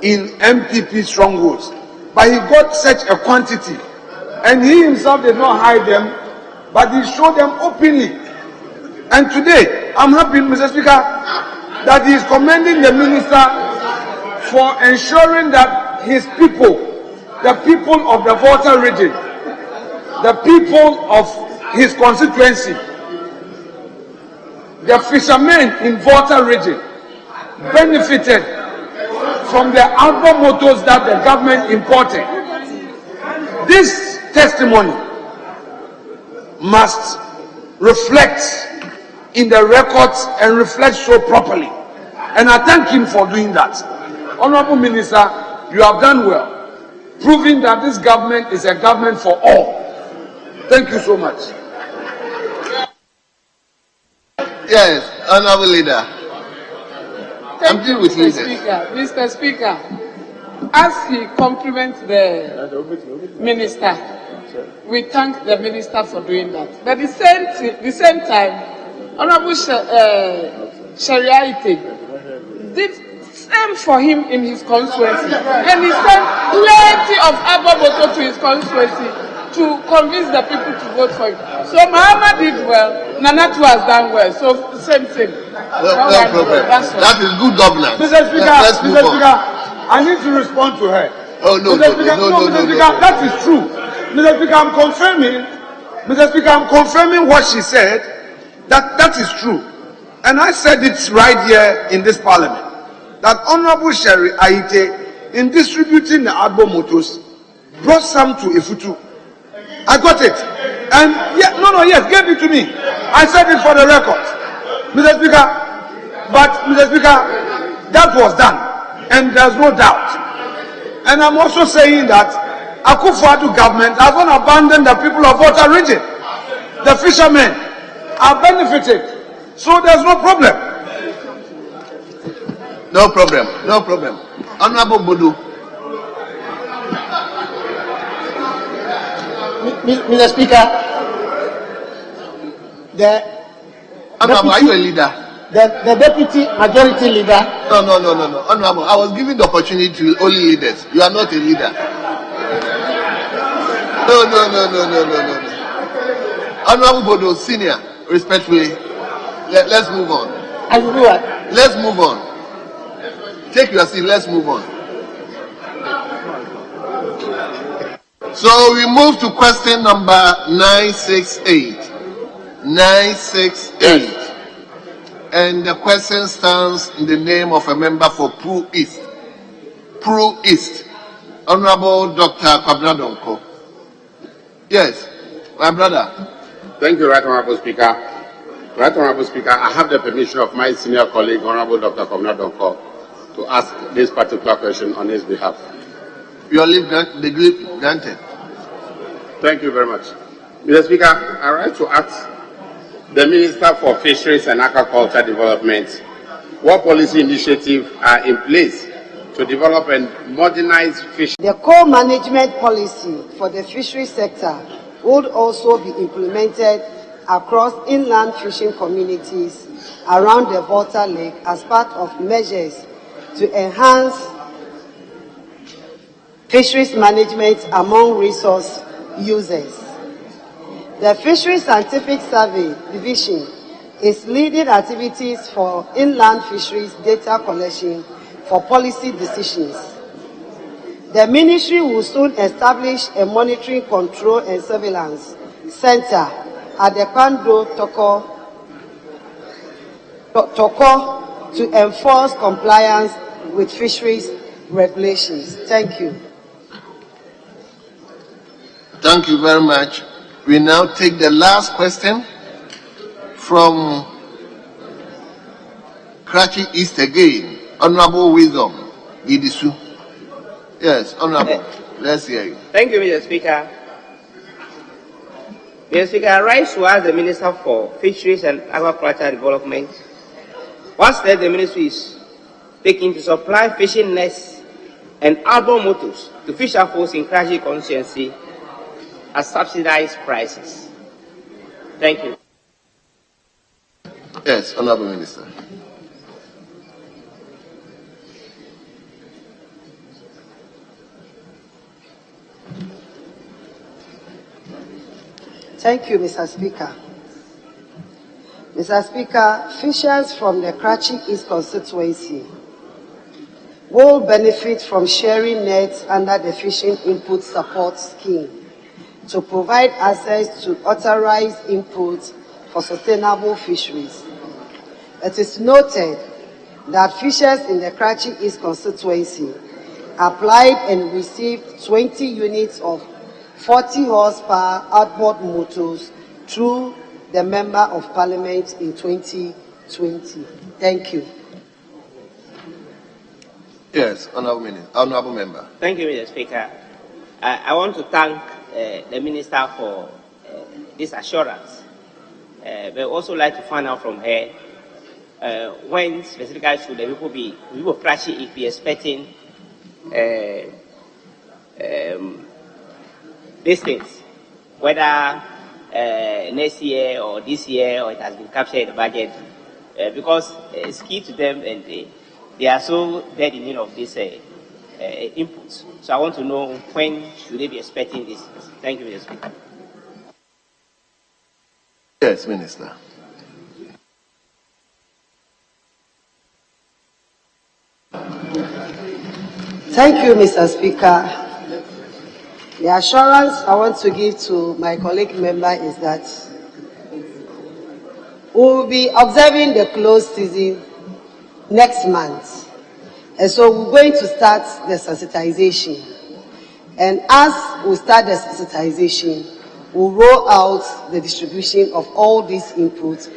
in MPP strongholds, but he got such a quantity and he himself did not hide them, but he showed them openly. And today, I'm happy, Mr. Speaker, that he is commending the minister for ensuring that his people, the people of the Volta region, the people of his constituency, the fishermen in Volta region benefited from the Agbo motors that the government imported. This testimony must reflect in the records and reflect so properly. And I thank him for doing that. Honorable Minister, you have done well, proving that this government is a government for all. Thank you so much. Yes, Honorable Leader. I'm dealing with you. Mr. Speaker, as he compliments the minister, we thank the minister for doing that. But at the same time, Honorable Shariaite did same for him in his constituency, and he sent plenty of Agbo to his constituency to convince the people to vote for him. So Mahama did well, Nanatu has done well. So same thing. No problem. That is good governance. Mr. Speaker, Mr. Speaker, I need to respond to her. Oh no, Mr. Speaker, Mr. Speaker, that is true. Mr. Speaker, I'm confirming Mr. Speaker, I'm confirming what she said, that is true. And I said it right here in this parliament, that Honorable Sherry Aite, in distributing the Agbo motors, brought some to Ifutu. I got it. And yes, gave it to me. I said it for the record. Mr. Speaker, that was done. And there's no doubt. And I'm also saying that Akufo-Addo government has not abandoned the people of Volta region. The fishermen are benefited. So there's no problem. No problem. Honorable Bodu. Mr. Speaker, Honorable, are you a leader? The deputy majority leader. No. Honorable, I was giving the opportunity to only leaders. You are not a leader. No. Honorable Bodo, senior, respectfully, let's move on. I will do what? Let's move on. Take your seat, let's move on. So we move to question number 968. 968. And the question stands in the name of a member for Pru East. Pru East. Honorable Dr. Kwabena. Yes, my brother. Thank you, Right Honorable Speaker. Right Honorable Speaker, I have the permission of my senior colleague, Honorable Dr. Kwabena, to ask this particular question on his behalf. Your leave granted. Thank you very much. Mr. Speaker, I rise to ask the Minister for Fisheries and Aquaculture Development what policy initiatives are in place to develop and modernize fish. The co-management policy for the fishery sector would also be implemented across inland fishing communities around the Volta Lake as part of measures to enhance fisheries management among resource users. The Fisheries Scientific Survey Division is leading activities for inland fisheries data collection for policy decisions. The Ministry will soon establish a monitoring, control and surveillance center at the Kwando Toko to enforce compliance with fisheries regulations. Thank you. Thank you very much. We now take the last question from Karachi East again. Honorable Wisdom, Idisu. Yes, Honorable, let's hear you. Thank you, Mr. Speaker. Mr. Speaker, I rise to ask the Minister for Fisheries and Aquaculture Development what step the Ministry is taking to supply fishing nets and outbound motors to fisher folks in Karachi constituency at subsidized prices. Thank you. Yes, Honorable Minister. Thank you, Mr. Speaker. Mr. Speaker, fishers from the Karachi East constituency will benefit from sharing nets under the Fishing Input Support Scheme to provide access to authorized inputs for sustainable fisheries. It is noted that fishers in the Karachi East constituency applied and received 20 units of 40 horsepower outboard motors through the Member of Parliament in 2020. Thank you. Yes, Honorable Member. Thank you, Mr. Speaker. I want to thank the Minister for this assurance. But also like to find out from her when specifically should the people of Karachi if we are expecting these things, whether next year or this year, or it has been captured in the budget, because it's key to them and they are so dead in need of these inputs. So I want to know when should they be expecting this. Thank you, Mr. Speaker. Yes, Minister. Thank you, Mr. Speaker. The assurance I want to give to my colleague member is that we will be observing the closed season next month. And so we're going to start the sensitization. And as we start the sensitization, we'll roll out the distribution of all these inputs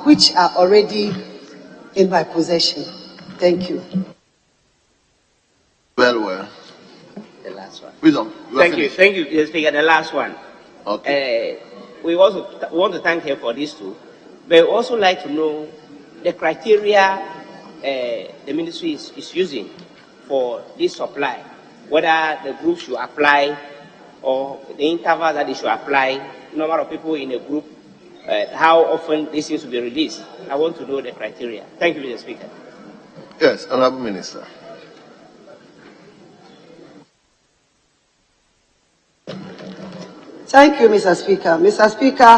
which are already in my possession. Thank you. Well. The last one. Wisdom. Thank you, Mr. Speaker. The last one. Okay. We also want to thank her for this too, but we also like to know the criteria the ministry is using for this supply, whether the group should apply or the interval that they should apply, number of people in a group, how often this is to be released. I want to know the criteria. Thank you, Mr. Speaker. Yes, Honorable Minister. Thank you, Mr. Speaker. Mr. Speaker,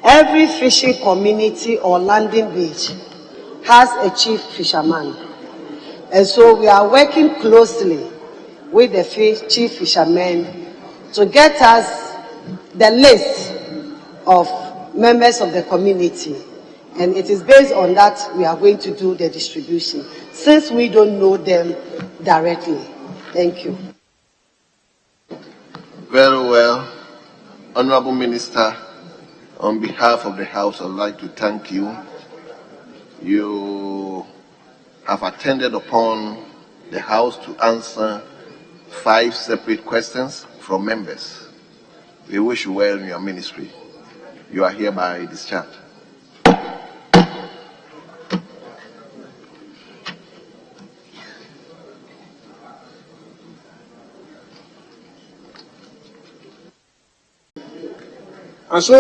every fishing community or landing beach has a chief fisherman. And so we are working closely with the chief fishermen to get us the list of members of the community. And it is based on that we are going to do the distribution, since we don't know them directly. Thank you. Very well. Honorable Minister, on behalf of the House, I'd like to thank you. You have attended upon the House to answer 5 separate questions from members. We wish you well in your ministry. You are hereby discharged. And so